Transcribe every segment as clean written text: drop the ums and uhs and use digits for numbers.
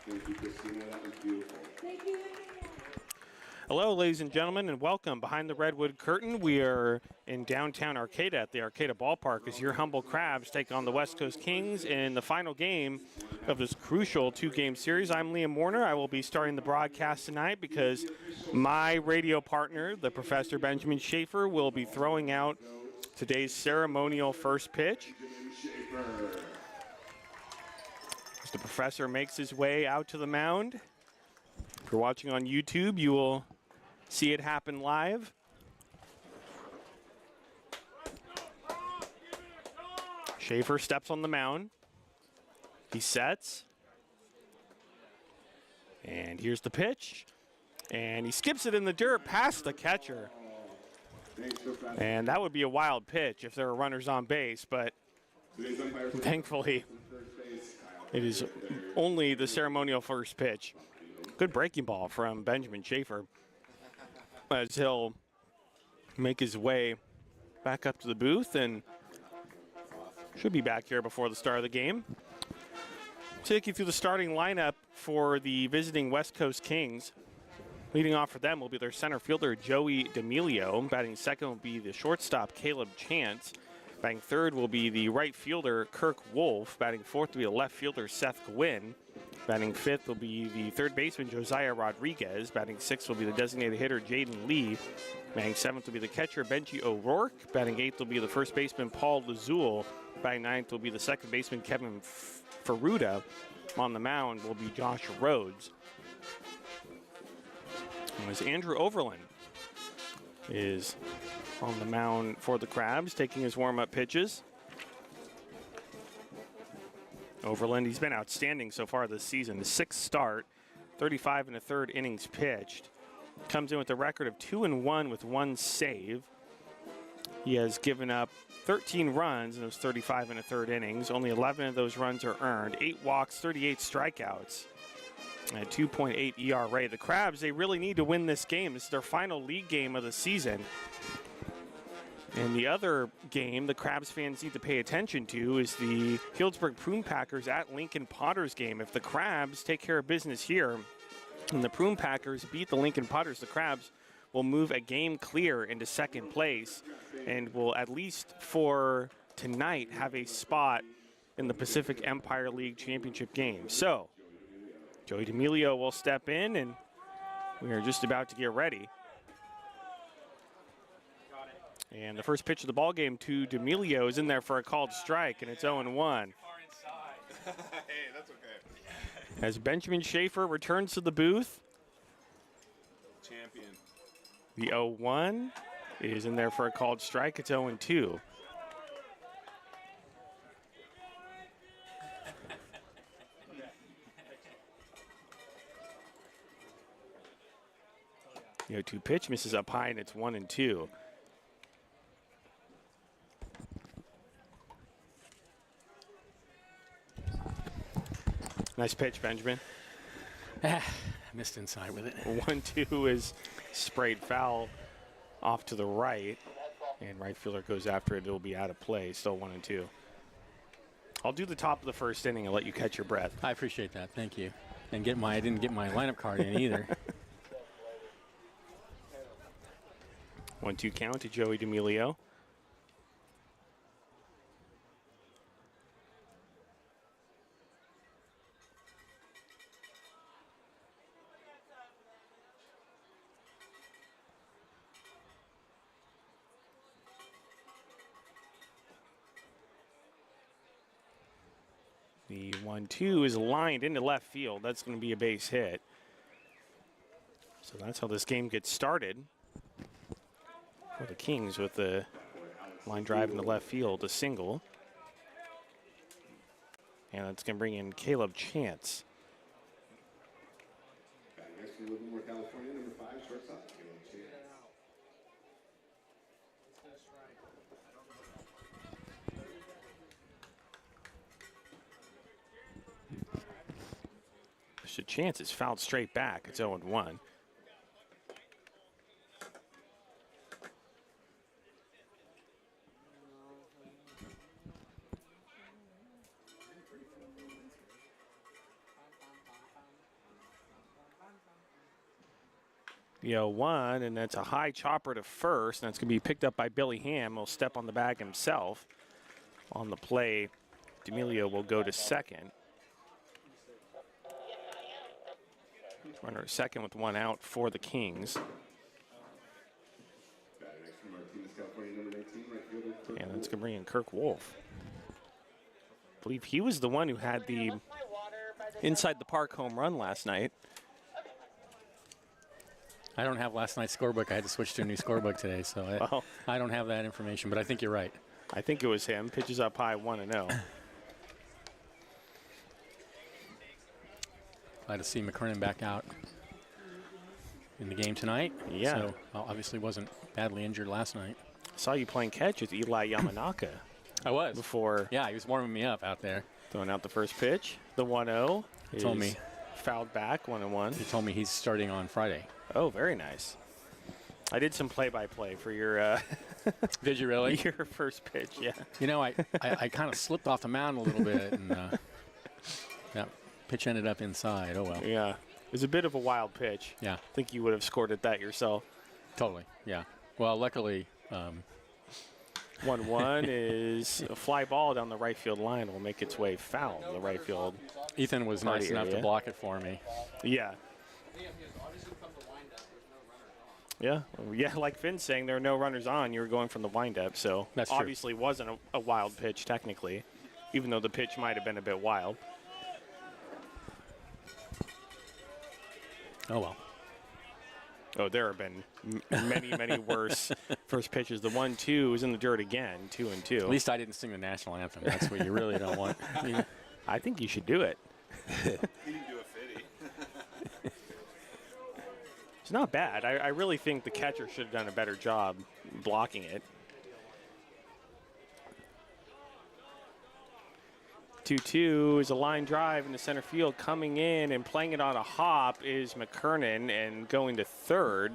Thank you, Christina. That was beautiful. Thank you. Hello, ladies and gentlemen, and welcome behind the Redwood Curtain. We are in downtown Arcata at the Arcata Ballpark as your humble Crabs take on the West Coast Kings in the final game of this crucial two-game series. I'm Liam Warner. I will be starting the broadcast tonight because my radio partner, the Professor Benjamin Schaefer, will be throwing out today's ceremonial first pitch. As the Professor makes his way out to the mound. If you're watching on YouTube, you will see it happen live. Schaefer steps on the mound. He sets. And here's the pitch. And he skips it in the dirt past the catcher. And that would be a wild pitch if there were runners on base, but thankfully it is only the ceremonial first pitch. Good breaking ball from Benjamin Schaefer as he'll make his way back up to the booth and should be back here before the start of the game. Take you through the starting lineup for the visiting West Coast Kings. Leading off for them will be their center fielder, Joey D'Amelio. Batting second will be the shortstop, Caleb Chance. Batting third will be the right fielder, Kirk Wolf. Batting fourth will be the left fielder, Seth Gwynn. Batting fifth will be the third baseman, Josiah Rodriguez. Batting sixth will be the designated hitter, Jaden Lee. Batting seventh will be the catcher, Benji O'Rourke. Batting eighth will be the first baseman, Paul Lazul. Batting ninth will be the second baseman, Kevin Ferruda. On the mound will be Josh Rhodes. As Andrew Overland is on the mound for the Crabs, taking his warm-up pitches. Overland, he's been outstanding so far this season. His sixth start, 35 and a third innings pitched. Comes in with a record of 2-1 with one save. He has given up 13 runs in those 35 and a third innings. Only 11 of those runs are earned. 8 walks, 38 strikeouts. And a 2.8 ERA. The Crabs, they really need to win this game. This is their final league game of the season. And the other game the Crabs fans need to pay attention to is the Healdsburg Prune Packers at Lincoln Potters game. If the Crabs take care of business here and the Prune Packers beat the Lincoln Potters, the Crabs will move a game clear into second place and will, at least for tonight, have a spot in the Pacific Empire League Championship game. So, Joey D'Amelio will step in, and we are just about to get ready. And the first pitch of the ball game to D'Amelio is in there for a called strike, and it's 0-1. Hey, that's okay. As Benjamin Schaefer returns to the booth, Champion. the 0-1 is in there for a called strike. It's 0-2. The 0-2 pitch misses up high, and it's 1-2. Nice pitch, Benjamin. Missed inside with it. 1-2 is sprayed foul off to the right, and right fielder goes after it. It'll be out of play. Still 1-2. I'll do the top of the first inning and let you catch your breath. I appreciate that. Thank you. And I didn't get my lineup card in either. 1-2 count to Joey D'Amelio. The 1-2 is lined into left field. That's going to be a base hit. So that's how this game gets started for the Kings, with the line drive into left field, a single. And that's going to bring in Caleb Chance. California, number 5, shortstop, Caleb Chance. So Chance is fouled straight back. It's 0-1. The 0-1, and that's a high chopper to first, and that's going to be picked up by Billy Ham. He'll step on the bag himself. On the play, D'Amelio will go to second. Runner at second with one out for the Kings. And that's going to bring in Kirk Wolf. I believe he was the one who had the inside the park home run last night. I don't have last night's scorebook. I had to switch to a new scorebook today, so I don't have that information, but I think you're right. I think it was him. Pitches up high, 1-0. Glad to see McKernan back out in the game tonight. Yeah. So obviously wasn't badly injured last night. Saw you playing catch with Eli Yamanaka. I was. Before. Yeah, he was warming me up out there. Throwing out the first pitch. The 1-0. Told me. Fouled back, 1-1. He told me he's starting on Friday. Oh, very nice. I did some play-by-play for your Did you really? your first pitch, yeah. You know, I kind of slipped off the mound a little bit, and that pitch ended up inside. Oh, well. Yeah. It was a bit of a wild pitch. Yeah. I think you would have scored at that yourself. Totally, yeah. Well, luckily. 1-1 is a fly ball down the right field line will make its way foul in the right field. Ethan was nice enough to block it for me. Yeah. Yeah, like Finn's saying, there are no runners on. You were going from the windup, so that's obviously true. Wasn't a wild pitch technically, even though the pitch might have been a bit wild. Oh, well. Oh, there have been many, many worse first pitches. The 1-2 is in the dirt again, 2-2. At least I didn't sing the national anthem. That's what you really don't want. I think you should do it. You can do a fitty. It's not bad. I really think the catcher should have done a better job blocking it. 2-2 is a line drive in the center field. Coming in and playing it on a hop is McKernan, and going to third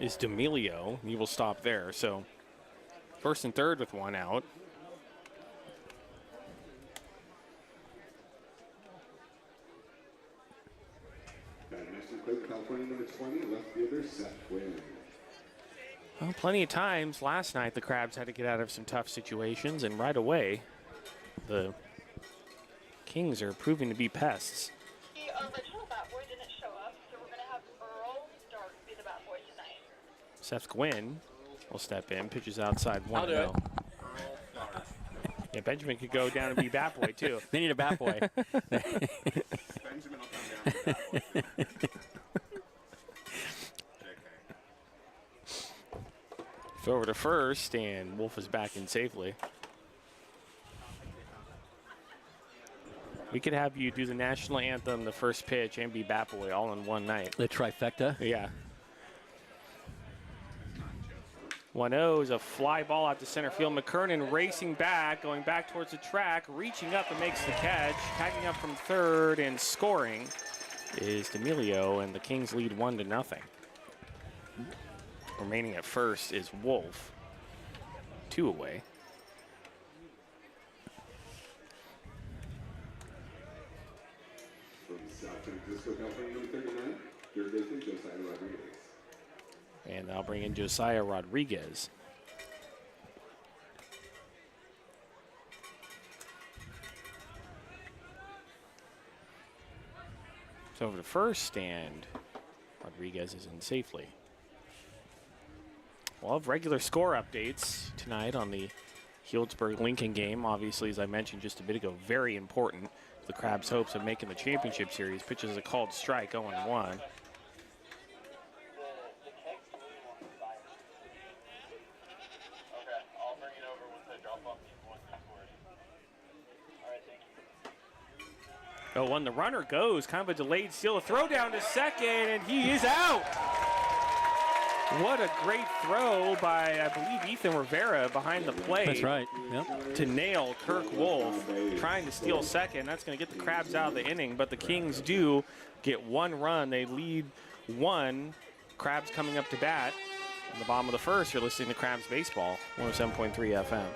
is D'Amelio. He will stop there. So first and third with one out. California number 20, left fielder Seth Quinn. Well, plenty of times last night the Crabs had to get out of some tough situations, and right away the Kings are proving to be pests. The original bat boy didn't show up, so we're going to have Earl Stark be the bat boy tonight. Seth Gwynn will step in, pitches outside 1-0. I'll do it. Yeah, Benjamin could go down and be bat boy too. They need a bat boy. Benjamin will come down with that one. Throw over to first, and Wolf is back in safely. We could have you do the national anthem, the first pitch, and be bat boy all in one night. The trifecta. Yeah. 1-0 is a fly ball out to center field. McKernan racing back, going back towards the track, reaching up and makes the catch. Tagging up from third and scoring is D'Amelio, and the Kings lead 1-0. Remaining at first is Wolf. 2 away. From South San Francisco, California, number 39, third baseman Josiah Rodriguez. And I'll bring in Josiah Rodriguez. So over to first, and Rodriguez is in safely. We'll have regular score updates tonight on the Healdsburg-Lincoln game. Obviously, as I mentioned just a bit ago, very important to the Crabs' hopes of making the championship series. Pitches a called strike, 0-1. Oh, when the runner goes, kind of a delayed steal, a throw down to second, and he is out. What a great throw by, I believe, Ethan Rivera behind the plate. That's right. Yep. To nail Kirk Wolf, trying to steal second. That's going to get the Crabs out of the inning, but the Kings do get one run. They lead 1. Crabs coming up to bat. In the bottom of the first, you're listening to Crabs Baseball, 107.3 FM.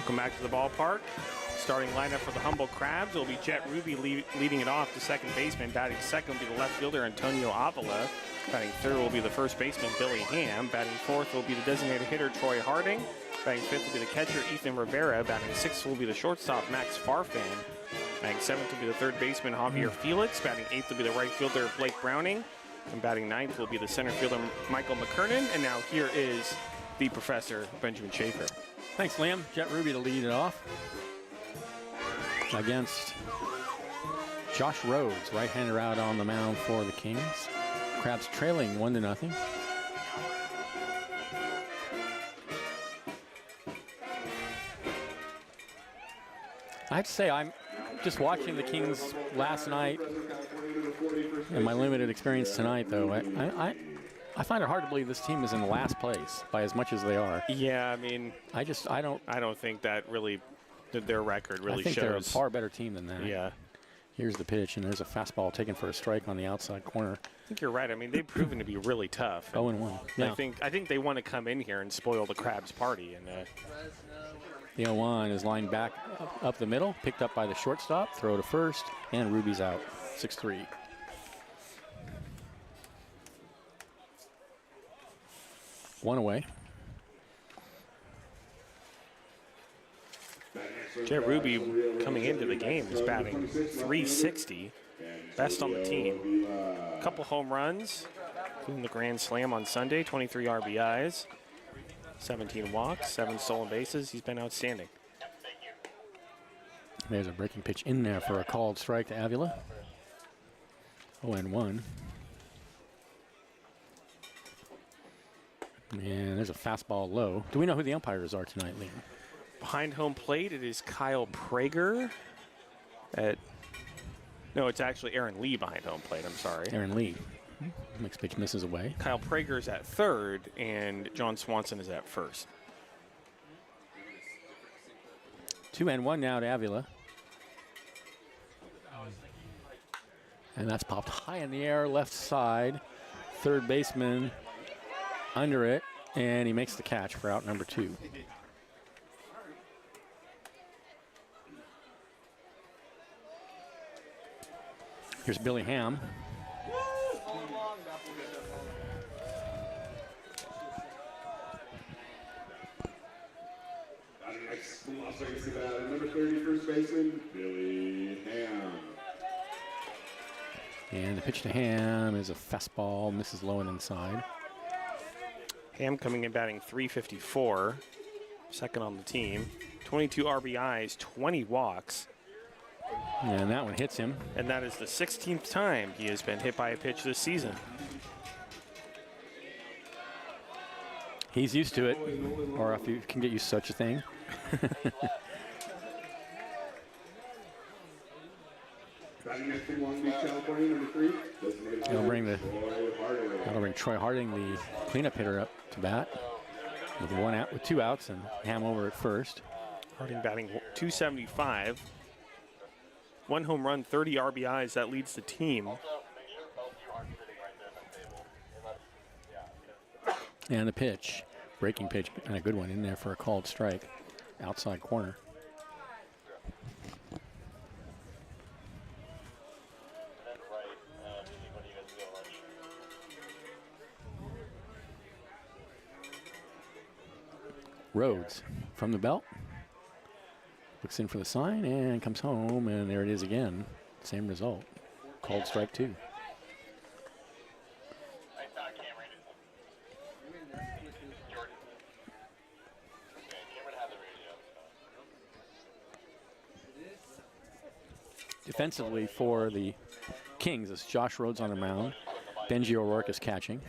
Welcome back to the ballpark. Starting lineup for the Humboldt Crabs will be Jet Ruby leading it off to second baseman. Batting second will be the left fielder Antonio Avila. Batting third will be the first baseman Billy Ham. Batting fourth will be the designated hitter Troy Harding. Batting fifth will be the catcher Ethan Rivera. Batting sixth will be the shortstop Max Farfan. Batting seventh will be the third baseman Javier Felix. Batting eighth will be the right fielder Blake Browning. And batting ninth will be the center fielder Michael McKernan. And now here is the professor, Benjamin Schaefer. Thanks, Liam. Jet Ruby to lead it off against Josh Rhodes, right-hander out on the mound for the Kings. Crabs trailing 1-0. I have to say, I'm just watching the Kings last night and my limited experience tonight, though. I find it hard to believe this team is in last place by as much as they are. Yeah, I mean, I don't think that really, their record really shows. I think they're a far better team than that. Yeah. Here's the pitch, and there's a fastball taken for a strike on the outside corner. I think you're right. I mean, they've proven to be really tough. 0-1. Yeah. I think they want to come in here and spoil the Crabs' party. And the 0-1 is lined back up the middle, picked up by the shortstop, throw to first, and Ruby's out. 6-3. One away. Jet Ruby coming into the game is batting .360, best on the team. A couple home runs, including the grand slam on Sunday, 23 RBIs, 17 walks, 7 stolen bases. He's been outstanding. There's a breaking pitch in there for a called strike to Avila. 0-1. And there's a fastball low. Do we know who the umpires are tonight, Liam? Behind home plate, it is Kyle Prager. No, it's actually Aaron Lee behind home plate. I'm sorry. Aaron Lee. Next pitch misses away. Kyle Prager is at third, and John Swanson is at first. 2-1 now to Avila. And that's popped high in the air, left side. Third baseman under it, and he makes the catch for out number 2. Here's Billy Ham. Number 30, first baseman, Billy Ham. And the pitch to Ham is a fastball, misses low and inside. Ham coming in batting .354, second on the team. 22 RBIs, 20 walks. And that one hits him. And that is the 16th time he has been hit by a pitch this season. He's used to it, or if you can get used to such a thing. That'll bring Troy Harding, the cleanup hitter, up to bat with 2 outs and Ham over at first. Harding batting .275. 1 home run, 30 RBIs. That leads the team. And the pitch, breaking pitch, and a good one in there for a called strike, outside corner. Rhodes from the belt. Looks in for the sign and comes home, and there it is again. Same result. Called strike 2. Defensively for the Kings, it's Josh Rhodes on the mound. Benji O'Rourke is catching.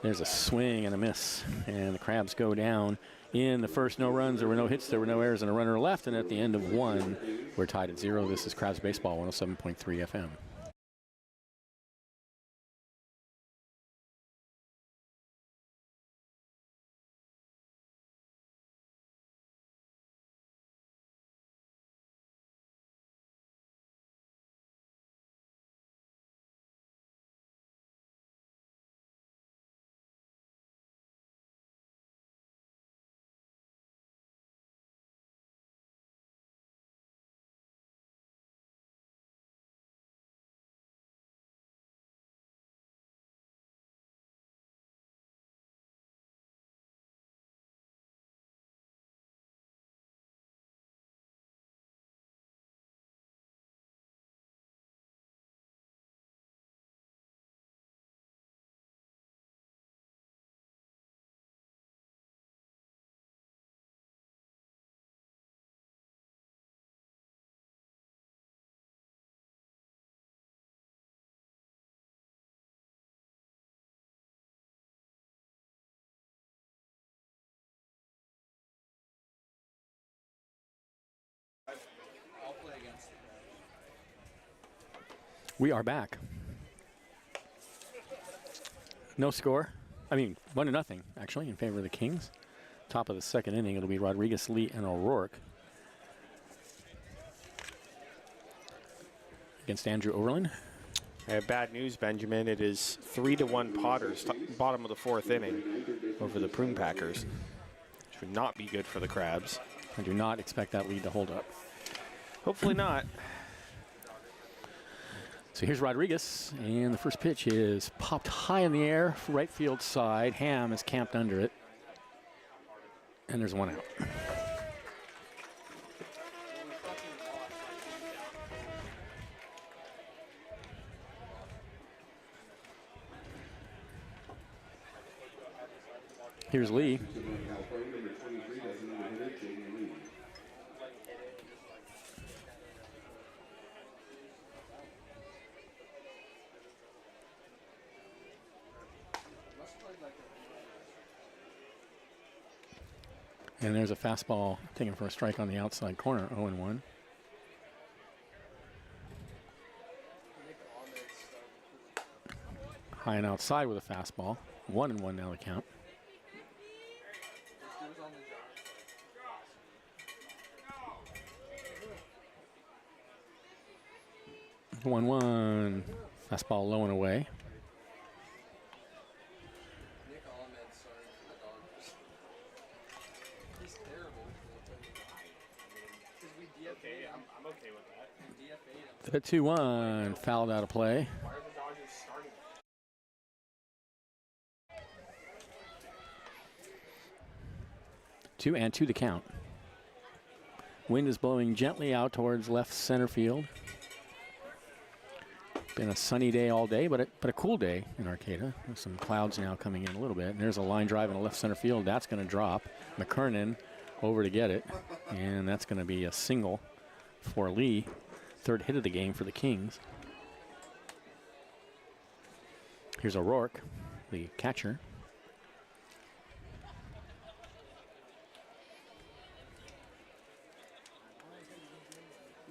There's a swing and a miss, and the Crabs go down. In the first, no runs, there were no hits, there were no errors, and a runner left. And at the end of 1, we're tied at 0. This is Crabs Baseball, 107.3 FM. We are back. No score. I mean, 1-0 actually in favor of the Kings. Top of the second inning, it'll be Rodriguez, Lee, and O'Rourke against Andrew Overland. Bad news, Benjamin. It is 3-1 Potters, bottom of the fourth inning, over the Prune Packers, which would not be good for the Crabs. I do not expect that lead to hold up. Hopefully not. So here's Rodriguez, and the first pitch is popped high in the air, right field side. Ham is camped under it, and there's one out. Here's Lee. And there's a fastball taken for a strike on the outside corner, 0-1. High and outside with a fastball, 1-1 now the count. 1-1, fastball low and away. I'm okay with that. The 2-1, fouled out of play. Two and two the count. Wind is blowing gently out towards left center field. Been a sunny day all day, but a cool day in Arcata. There's some clouds now coming in a little bit. And there's a line drive in the left center field. That's going to drop. McKernan over to get it. And that's going to be a single for Lee. Third hit of the game for the Kings. Here's O'Rourke, the catcher.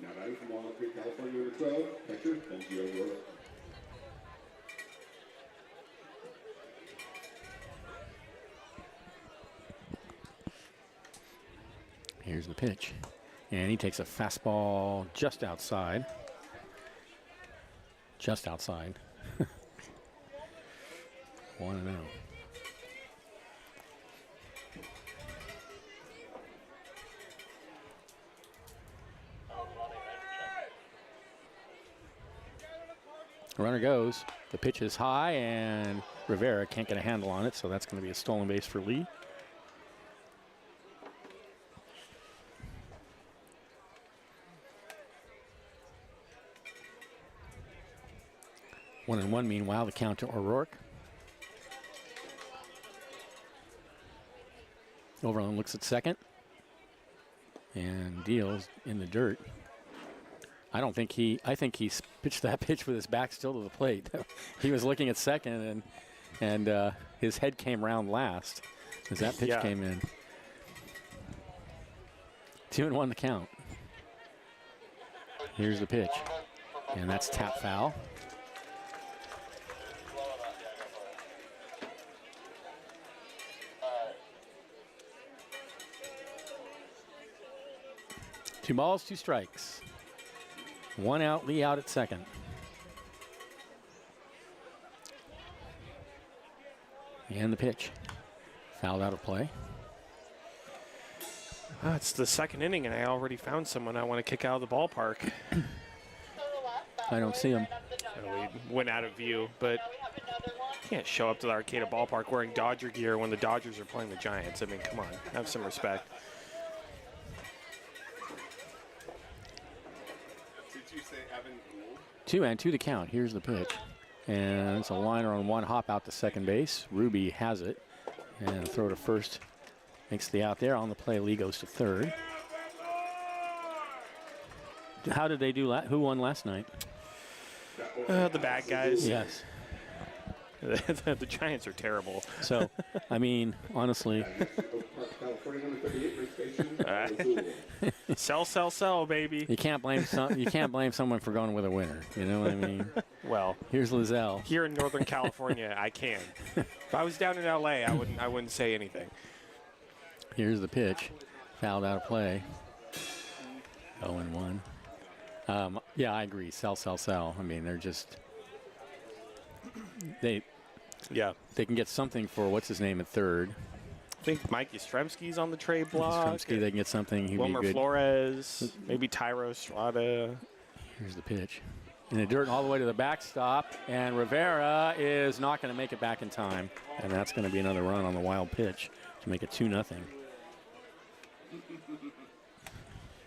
Now batting from Walnut Creek, California, number 12, catcher, Benji O'Rourke. Here's the pitch. And he takes a fastball just outside. Just outside. 1-0. Runner goes. The pitch is high, and Rivera can't get a handle on it, so that's going to be a stolen base for Lee. One and one, meanwhile, the count to O'Rourke. Overland looks at second and deals in the dirt. I think he pitched that pitch with his back still to the plate. He was looking at second, and his head came round last as that pitch came in. 2-1 the count. Here's the pitch, and that's tap foul. Two balls, two strikes. One out, Lee out at second. And the pitch. Fouled out of play. It's the second inning, and I already found someone I want to kick out of the ballpark. I don't see him. We went out of view, but can't show up to the Arcata ballpark wearing Dodger gear when the Dodgers are playing the Giants. I mean, come on, have some respect. 2-2 the count. Here's the pitch. And it's a liner on one hop out to second base. Ruby has it. And throw to first. Makes the out there. On the play, Lee goes to third. How did they do? Who won last night? The bad guys. Yes. The Giants are terrible. So, I mean, honestly, California number 38 race station. Sell, baby. you can't blame someone for going with a winner. You know what I mean? Well, Here's Lizelle. here in Northern California, I can. If I was down in LA, I wouldn't say anything. Here's the pitch. Fouled out of play. 0-1. Yeah, I agree. Sell. I mean, they're just they can get something for what's his name at third. I think Mike Yastrzemski's on the trade block. Yastrzemski, they can get something. He'd Wilmer be good. Flores, maybe Tyro Estrada. Here's the pitch. In the dirt all the way to the backstop, and Rivera is not going to make it back in time. And that's going to be another run on the wild pitch to make it 2-0.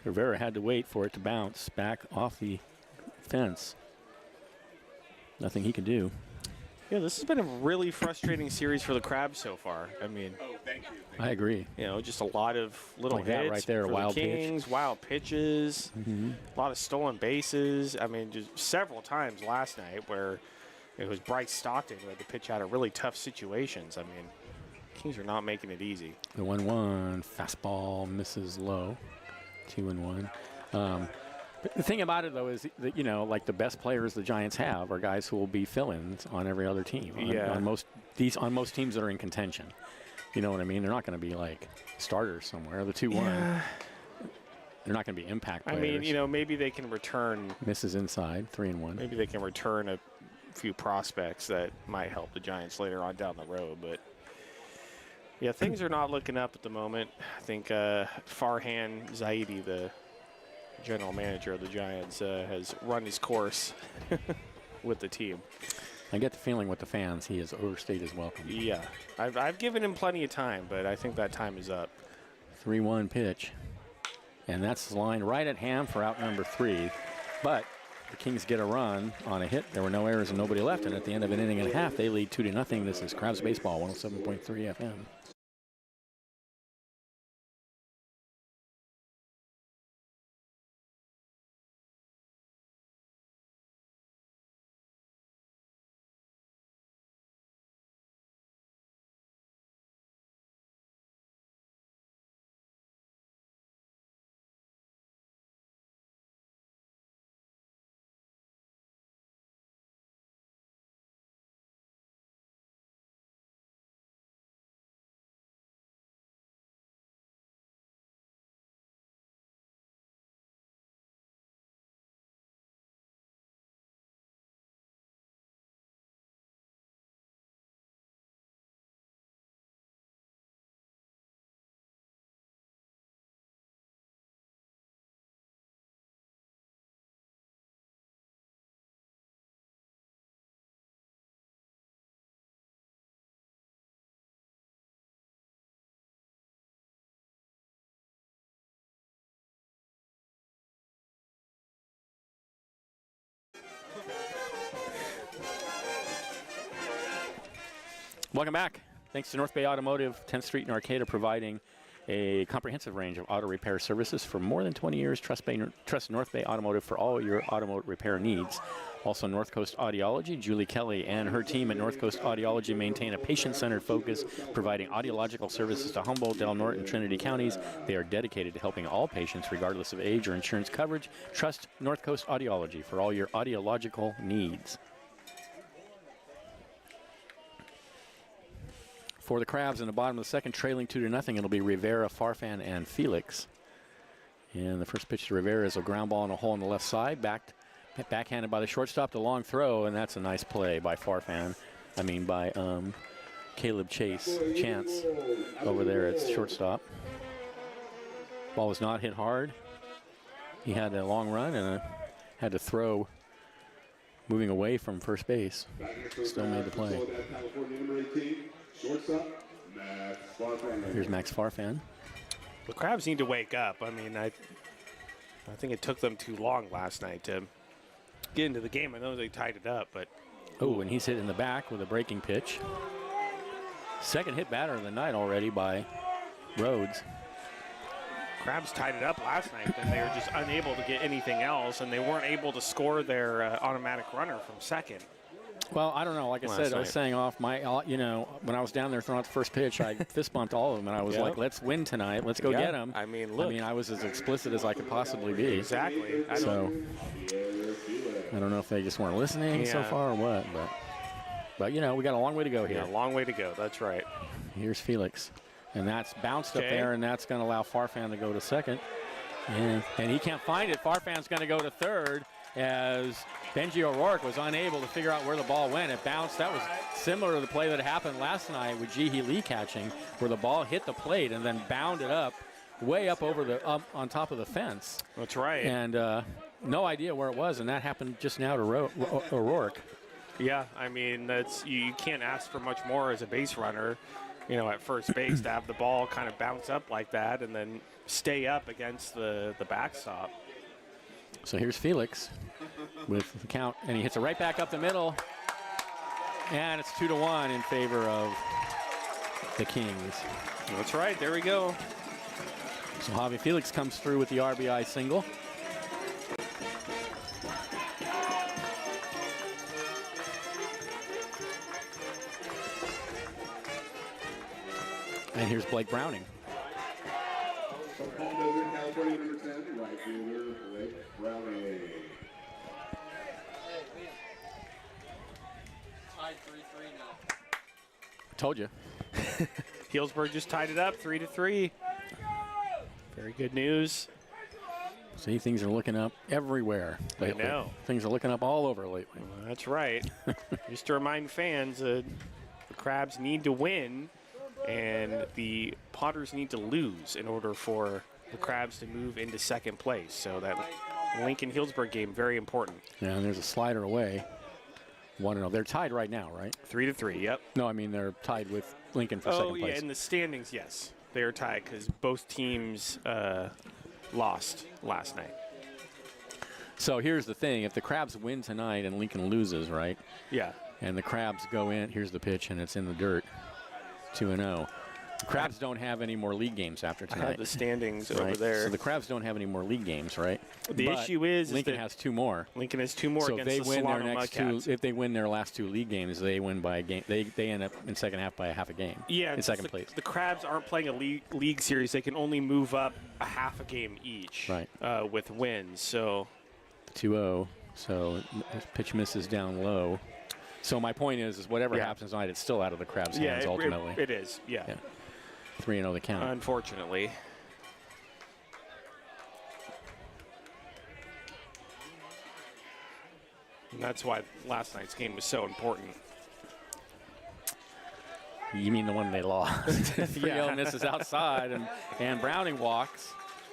Rivera had to wait for it to bounce back off the fence. Nothing he could do. Yeah, this has been a really frustrating series for the Crabs so far. I mean, I agree. you know, just a lot of little Like that hits right there, for wild the pitch. Kings, wild pitches, a lot of stolen bases. I mean, just several times last night where it was Bryce Stockton who had to pitch out of really tough situations. I mean, Kings are not making it easy. The 1-1 fastball misses low. 2-1. But the thing about it, though, is that, you know, like the best players the Giants have are guys who will be fill-ins on every other team. On most teams that are in contention. You know what I mean? They're not going to be like starters somewhere. The 2-1. Yeah. They're not going to be impact players. I mean, you know, maybe they can return. Misses inside, 3-1. Maybe they can return a few prospects that might help the Giants later on down the road. But yeah, things are not looking up at the moment. I think Farhan Zaidi, the general manager of the Giants, has run his course with the team. I get the feeling with the fans he has overstayed his welcome. Yeah, I've given him plenty of time, but I think that time is up. 3-1 pitch. And that's lined right at Ham for out number 3. But the Kings get a run on a hit. There were no errors and nobody left. And at the end of an inning and a half, they lead 2-0. This is Crabs Baseball, 107.3 FM. Welcome back. Thanks to North Bay Automotive, 10th Street in Arcata, providing a comprehensive range of auto repair services for more than 20 years. Trust North Bay Automotive for all your automotive repair needs. Also, North Coast Audiology. Julie Kelly and her team at North Coast Audiology maintain a patient-centered focus, providing audiological services to Humboldt, Del Norte, and Trinity counties. They are dedicated to helping all patients, regardless of age or insurance coverage. Trust North Coast Audiology for all your audiological needs. For the Crabs in the bottom of the second, trailing 2-0, it'll be Rivera, Farfan, and Felix. And the first pitch to Rivera is a ground ball in a hole on the left side, backhanded by the shortstop, the long throw, and that's a nice play by Farfan. I mean, by Caleb Chance over there at shortstop. Ball was not hit hard. He had a long run and had to throw moving away from first base. Still made the play. Here's Max Farfan. The Crabs need to wake up. I mean, I think it took them too long last night to get into the game. I know they tied it up, but... Oh, and he's hit in the back with a breaking pitch. Second hit batter of the night already by Rhodes. Crabs tied it up last night, and they were just unable to get anything else, and they weren't able to score their automatic runner from second. Well, I don't know. Like I said, I was saying off my, when I was down there throwing out the first pitch, I fist bumped all of them, and I was like, let's win tonight. Let's go get them. I mean, look. I was as explicit as I could possibly be. Exactly. I don't know if they just weren't listening so far or what, but we got a long way to go here. Yeah, a long way to go. That's right. Here's Felix. And that's bounced up there, and that's going to allow Farfan to go to second. And he can't find it. Farfan's going to go to third as Benji O'Rourke was unable to figure out where the ball went. It bounced. That was similar to the play that happened last night with Jihi Lee catching, where the ball hit the plate and then bounded up way up over on top of the fence. That's right. And no idea where it was, and that happened just now to O'Rourke. Yeah, I mean, you can't ask for much more as a base runner, at first base to have the ball kind of bounce up like that and then stay up against the backstop. So here's Felix with the count, and he hits it right back up the middle, and it's 2-1 in favor of the Kings. That's right. There we go. So Javi Felix comes through with the RBI single. And here's Blake Browning. California, number 10, right fielder, Blake Browning. Tied 3-3 now. Told you. Healdsburg just tied it up 3-3. Very good news. See, things are looking up everywhere lately. I know. Things are looking up all over lately. Well, that's right. Just to remind fans, the Crabs need to win, and the Potters need to lose in order for the Crabs to move into second place. So that Lincoln-Healdsburg game, very important. Yeah, and there's a slider away. 1-0. They're tied right now, right? 3-3, yep. No, I mean they're tied with Lincoln for second place. Oh, yeah, in the standings, yes. They are tied because both teams lost last night. So here's the thing. If the Crabs win tonight and Lincoln loses, right? Yeah. And the Crabs go in. Here's the pitch, and it's in the dirt. 2-0. The Crabs don't have any more league games after tonight. I have the standings right? over there. So the Crabs don't have any more league games, right? The issue is Lincoln that has 2 more. Lincoln has 2 more so against if they the win their Solano next Mudcats. if they win their last 2 league games, they win by a game. They end up in second half by a half a game. Yeah, in second place. The Crabs aren't playing a league series. They can only move up a half a game each. Right. With wins. So 2-0. So this pitch misses down low. So my point is whatever happens tonight, it's still out of the Crabs' hands ultimately. It is. Yeah. 3-0 the count. Unfortunately. And that's why last night's game was so important. You mean the one they lost? 3-0 misses outside, and Browning walks.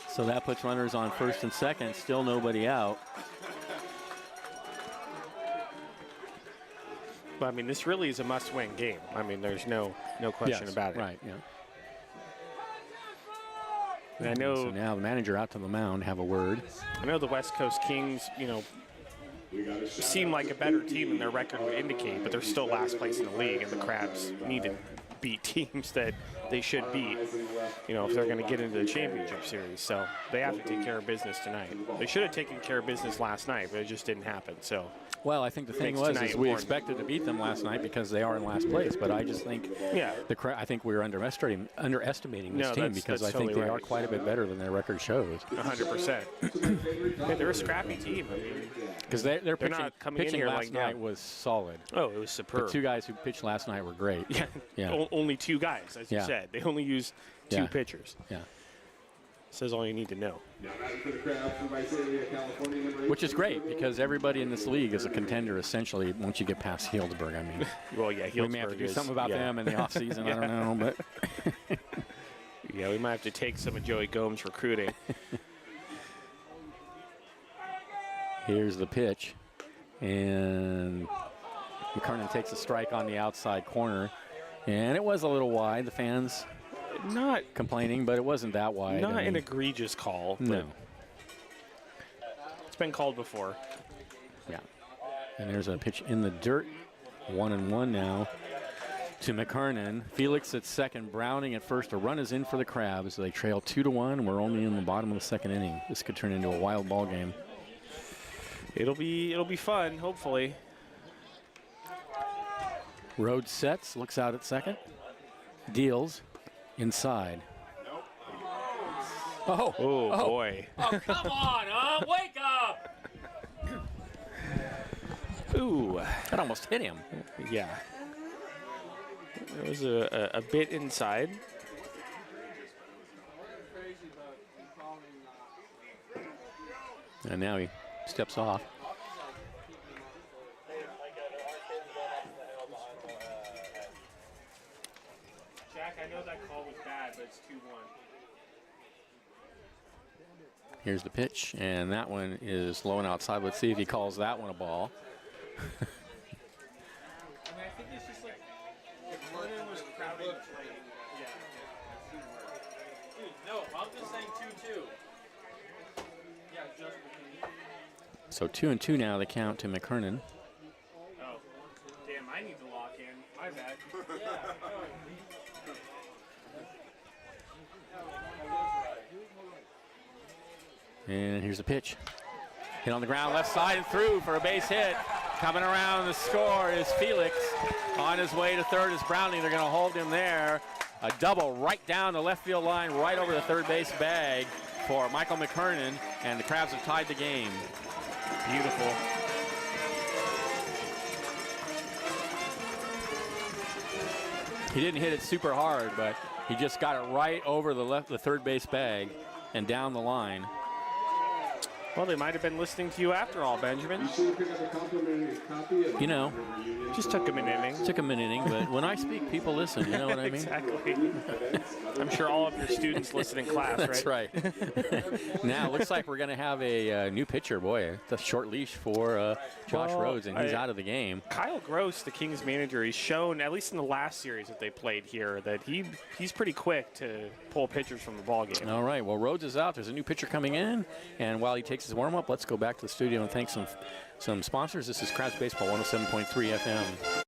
So that puts runners on first and second. Still nobody out. But I mean, this really is a must-win game. I mean, there's no question about it. Right. Yeah. And I know. So now the manager out to the mound, have a word. I know the West Coast Kings, seem like a better team than their record would indicate, but they're still last place in the league, and the Crabs need to beat teams that they should beat, if they're going to get into the championship series. So they have to take care of business tonight. They should have taken care of business last night, but it just didn't happen. So. Well, I think the thing was is we expected to beat them last night because they are in last place, but I just think I think we're underestimating this team because I think they are quite a bit better than their record shows. 100%. They're a scrappy team. I mean, because their pitching last night was solid. Oh, it was superb. The 2 guys who pitched last night were great. Yeah. Only 2 guys, as you said. They only used 2 pitchers. Yeah. Says all you need to know. Which is great because everybody in this league is a contender essentially once you get past Healdsburg. I mean, well, yeah, Healdsburg we may have to do something about them in the offseason. I don't know, but yeah, we might have to take some of Joey Gomes' recruiting. Here's the pitch, and McKernan takes a strike on the outside corner, and it was a little wide. The fans. Not complaining, but it wasn't that wide. Not an egregious call. No. It's been called before. Yeah. And there's a pitch in the dirt. 1-1 now to McKernan. Felix at second, Browning at first. A run is in for the Crabs. They trail 2-1. We're only in the bottom of the second inning. This could turn into a wild ball game. It'll be fun, hopefully. Rhodes sets, looks out at second, deals inside. Oh, Oh, boy. Oh, come on, wake up! Ooh. That almost hit him. Yeah. It was a bit inside. And now he steps off. Jack, I know that call was bad, but it's 2-1. Here's the pitch, and that one is low and outside. Let's see if he calls that one a ball. I mean, I think it's just like if Vernon was crowding the plate. Yeah. Dude, no, I'm just saying 2-2. Yeah, just between. So 2-2 now, the count to McKernan. Oh, damn, I need to lock in. My bad. Yeah, And here's the pitch. Hit on the ground, left side and through for a base hit. Coming around the score is Felix. On his way to third is Browning. They're going to hold him there. A double right down the left field line, right over the third base bag for Michael McKernan, and the Crabs have tied the game. beautiful. He didn't hit it super hard, but he just got it right over the third base bag and down the line. Well, they might have been listening to you after all, Benjamin. You should pick up a complimentary copy of You know, Just took him an inning. took him an inning, but when I speak, people listen. You know what I mean? Exactly. I'm sure all of your students listen in class, That's right? right. Now, it looks like we're going to have a new pitcher. Boy, it's a short leash for Josh Well, Rhodes, and he's out of the game. Kyle Gross, the Kings manager, he's shown, at least in the last series that they played here, that he's pretty quick to pull pitchers from the ball game. All right, well, Rhodes is out. There's a new pitcher coming in, and while he takes his warm-up, let's go back to the studio and thank some sponsors. This is Crabs Baseball 107.3 FM.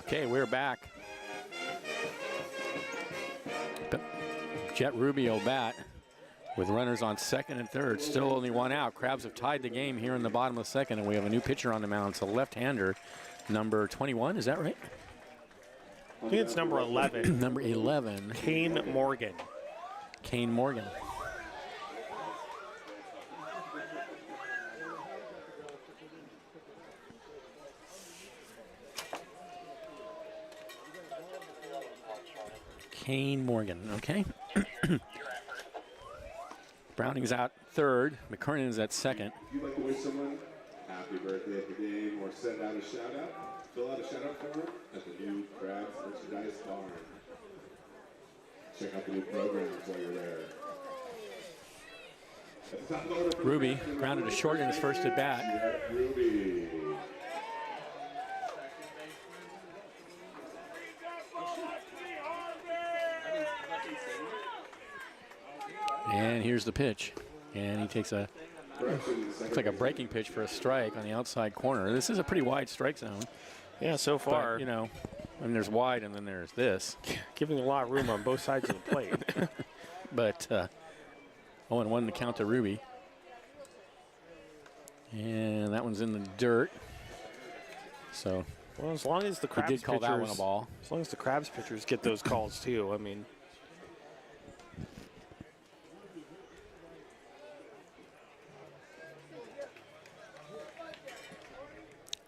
Okay, we're back. Jet Rubio bat with runners on second and third. Still only one out. Crabs have tied the game here in the bottom of the second, and we have a new pitcher on the mound. It's a left-hander, number 21. Is that right? I think it's number 11. Number 11. Kane Morgan. Kane Morgan. Kane Morgan, okay. Browning's out third. McKernan's at second. If you'd like to wish someone happy birthday at the game or send out a shout out, fill out a shout out form at the new Crabs Merchandise Barn. Check out the new programs while you're there. At the top order for Ruby the Crabs, grounded to short in his first at bat. Jet Ruby. And here's the pitch. And he takes looks like a breaking pitch for a strike on the outside corner. This is a pretty wide strike zone. Yeah, so far. But, you know, I mean, there's wide and then there's this. Giving a lot of room on both sides of the plate. But 0-1 the count to Ruby. And that one's in the dirt. So Well, as long as the He Crabs did call pitchers, that one a ball. as long as the Crabs pitchers get those calls too. I mean,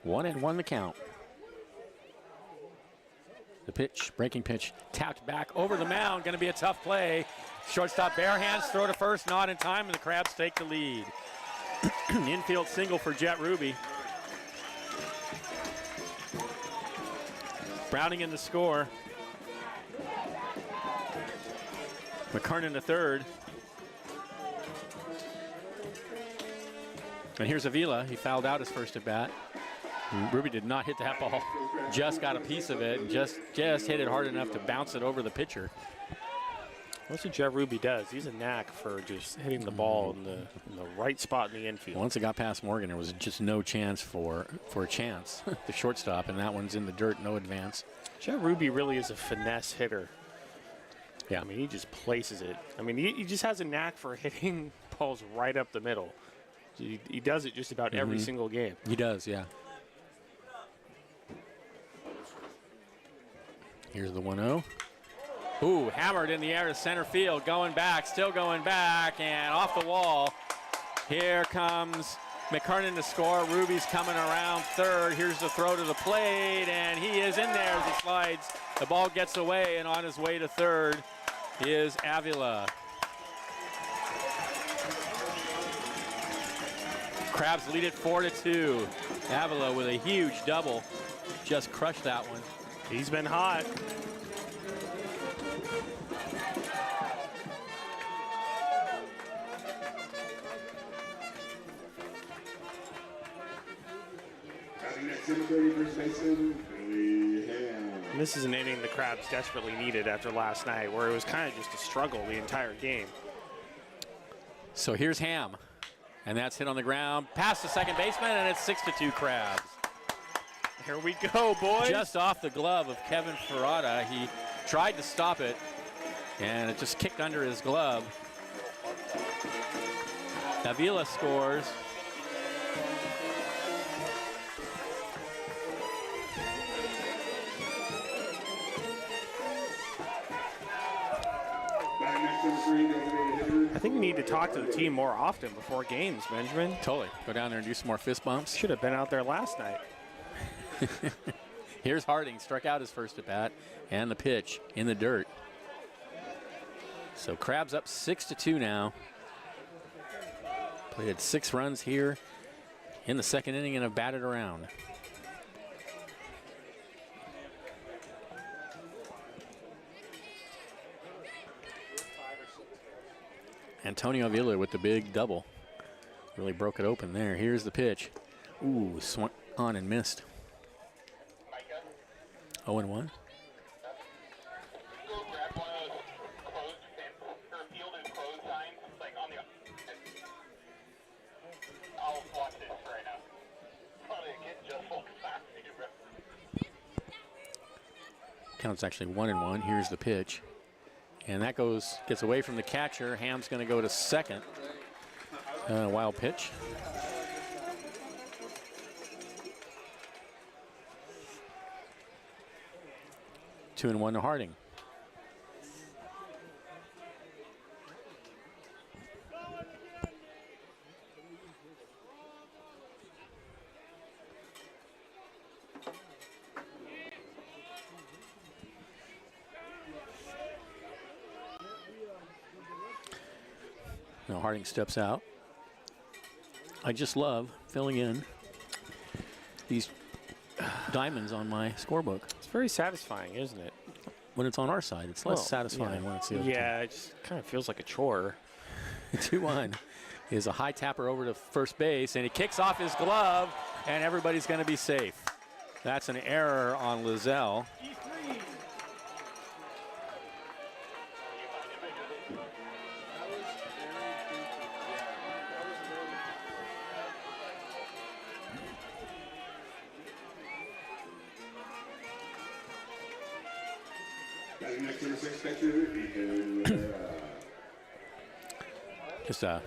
1-1 the count. The pitch, breaking pitch, tapped back over the mound. Going to be a tough play. Shortstop bare hands, throw to first, not in time, and the Crabs take the lead. Infield single for Jet Ruby. Browning in the score. McKernan the third. And here's Avila. He fouled out his first at bat. Ruby did not hit that ball. Just got a piece of it and just hit it hard enough to bounce it over the pitcher. that's what Jeff Ruby does. He's a knack for just hitting the ball in the right spot in the infield. Once it got past Morgan, there was just no chance for a chance. The shortstop, and that one's in the dirt, no advance. Jeff Ruby really is a finesse hitter. Yeah. I mean, he just places it. I mean, he just has a knack for hitting balls right up the middle. He does it just about every single game. He does, yeah. Here's the 1-0. Ooh, hammered in the air to center field, going back, still going back, and off the wall. Here comes McKernan to score. Ruby's coming around third. Here's the throw to the plate, and he is in there as he slides. The ball gets away, and on his way to third is Avila. Crabs lead it 4-2. Avila with a huge double. Just crushed that one. He's been hot. And this is an inning the Crabs desperately needed after last night, where it was kind of just a struggle the entire game. So here's Ham, and that's hit on the ground, past the second baseman, and it's 6-2 Crabs. Here we go, boys. Just off the glove of Kevin Ferrata. He tried to stop it, and it just kicked under his glove. Avila scores. I think we need to talk to the team more often before games, Benjamin. Totally. Go down there and do some more fist bumps. Should have been out there last night. Here's Harding, struck out his first at bat, and the pitch in the dirt. So Crabs up 6-2 now. Played 6 runs here in the second inning and have batted around. Antonio Avila with the big double. Really broke it open there. Here's the pitch. Ooh, swung on and missed. 0-1. Count's actually 1-1. Here's the pitch. And that gets away from the catcher. Ham's going to go to second. Wild pitch. 2-1 to Harding. Now Harding steps out. I just love filling in these diamonds on my scorebook. It's very satisfying, isn't it? When it's on our side, it's less satisfying when it's the other Yeah, it just kind of feels like a chore. 2-1 is a high tapper over to first base, and he kicks off his glove, and everybody's going to be safe. That's an error on Lizelle. Just a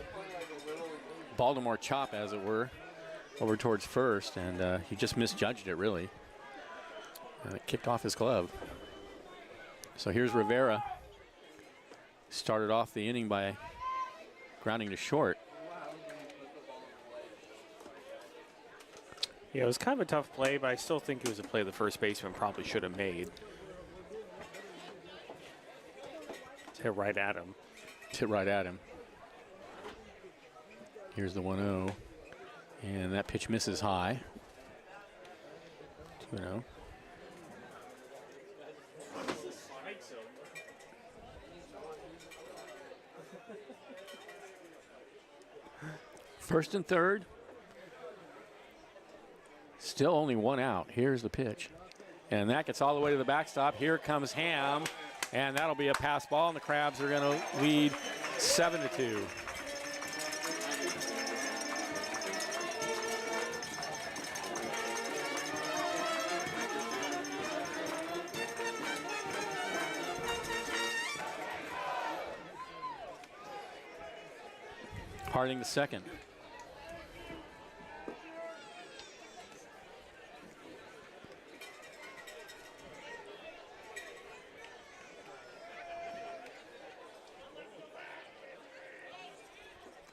Baltimore chop, as it were, over towards first, and he just misjudged it, really. And it kicked off his glove. So here's Rivera. Started off the inning by grounding to short. Yeah, it was kind of a tough play, but I still think it was a play the first baseman probably should have made. It's hit right at him. It's hit right at him. Here's the 1-0. And that pitch misses high. 2-0. First and third. Still only one out. Here's the pitch. And that gets all the way to the backstop. Here comes Ham. And that'll be a pass ball, and the Crabs are going to lead 7-2. Harding the second.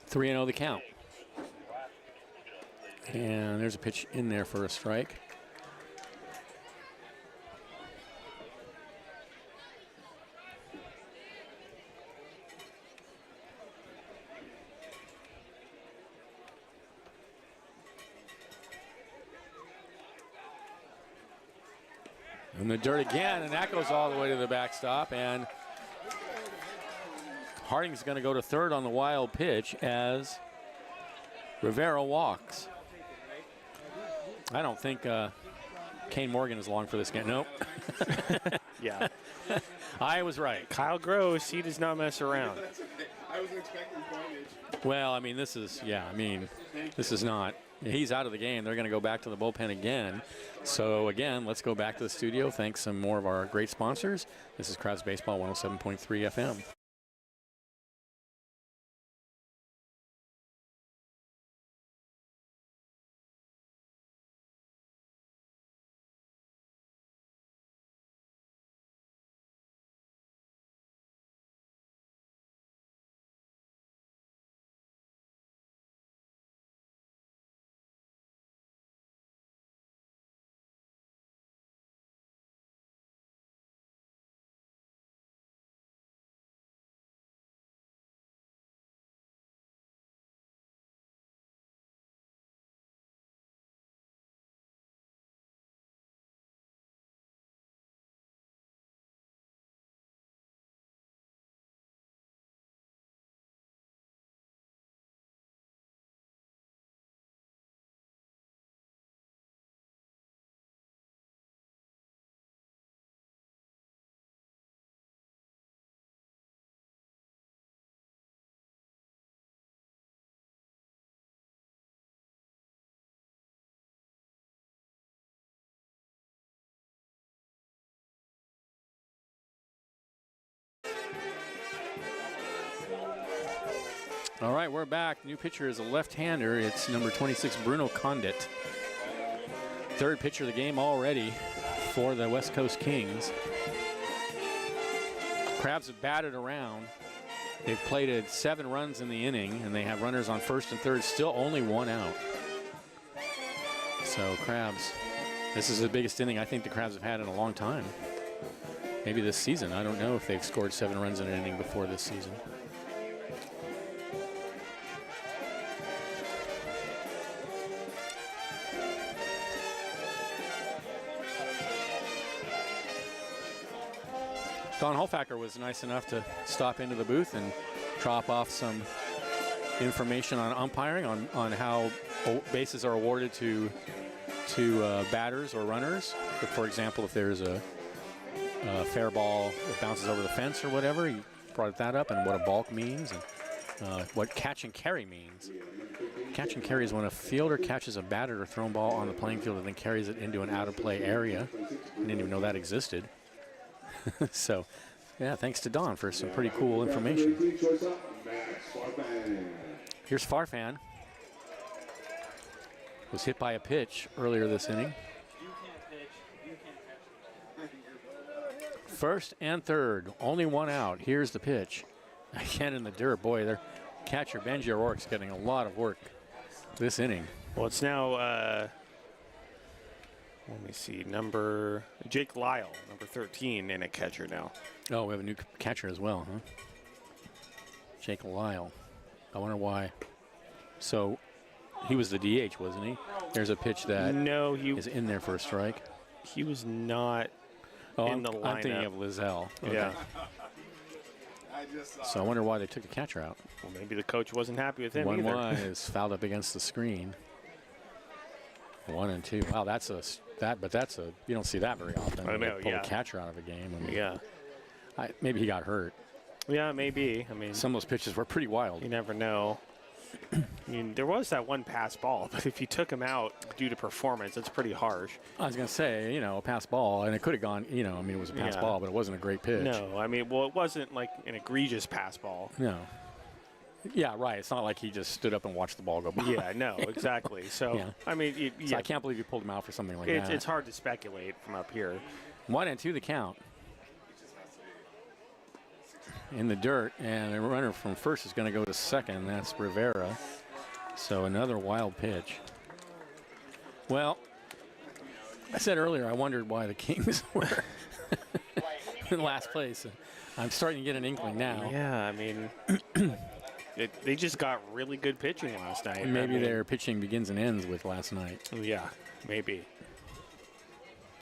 Three and 0 the count. And there's a pitch in there for a strike. In the dirt again, and that goes all the way to the backstop. And Harding's going to go to third on the wild pitch as Rivera walks. I don't think Kane Morgan is long for this game. Nope. Yeah. I was right. Kyle Gross, he does not mess around. I wasn't expecting pointage. Well, I mean, this is not. He's out of the game. They're going to go back to the bullpen again. So, again, let's go back to the studio. Thanks some more of our great sponsors. This is Crabs Baseball 107.3 FM. All right, we're back. New pitcher is a left-hander. It's number 26, Bruno Condit. Third pitcher of the game already for the West Coast Kings. Crabs have batted around. They've plated 7 runs in the inning, and they have runners on first and third, still only 1 out. So Crabs, this is the biggest inning I think the Crabs have had in a long time. Maybe this season. I don't know if they've scored 7 runs in an inning before this season. Don Holfacker was nice enough to stop into the booth and drop off some information on umpiring, on how bases are awarded to batters or runners. But for example, if there's a fair ball that bounces over the fence or whatever, he brought that up, and what a balk means, and what catch and carry means. Catch and carry is when a fielder catches a batted or thrown ball on the playing field and then carries it into an out-of-play area. I didn't even know that existed. So, yeah, thanks to Don for some pretty cool information. Here's Farfan. Was hit by a pitch earlier this inning. First and third, only one out. Here's the pitch. Again in the dirt. Boy, their catcher, Benji O'Rourke's getting a lot of work this inning. Well, it's now, let me see, Jake Lyle, number 13, in a catcher now. Oh, we have a new catcher as well, huh? Jake Lyle. I wonder why. So he was the DH, wasn't he? There's a pitch that No, he is in there for a strike. He was not in the lineup. I'm thinking of Lizelle. Okay. Yeah. So I wonder why they took a catcher out. Well, maybe the coach wasn't happy with him 1-1 either. is fouled up against the screen. 1-2. Wow, that's a you don't see that very often. I know, They pull yeah. a catcher out of a game. I mean, Yeah. maybe he got hurt. Yeah, maybe. I mean, Some of those pitches were pretty wild. you never know. I mean, there was that one pass ball, but if you took him out due to performance, it's pretty harsh. I was going to say, a pass ball, and it could have gone, I mean, it was a pass Yeah. ball, but it wasn't a great pitch. No, I mean, well, it wasn't like an egregious pass ball. No. Yeah, right. It's not like he just stood up and watched the ball go by. Yeah, no, exactly. So, Yeah. I mean, So I can't believe you pulled him out for something like that. it's hard to speculate from up here. 1-2 the count. In the dirt, and the runner from first is going to go to second. That's Rivera. So another wild pitch. Well, I said earlier I wondered why the Kings were in last place. I'm starting to get an inkling now. Yeah, I mean, they just got really good pitching last night. Maybe I mean, their pitching begins and ends with last night. Yeah, maybe.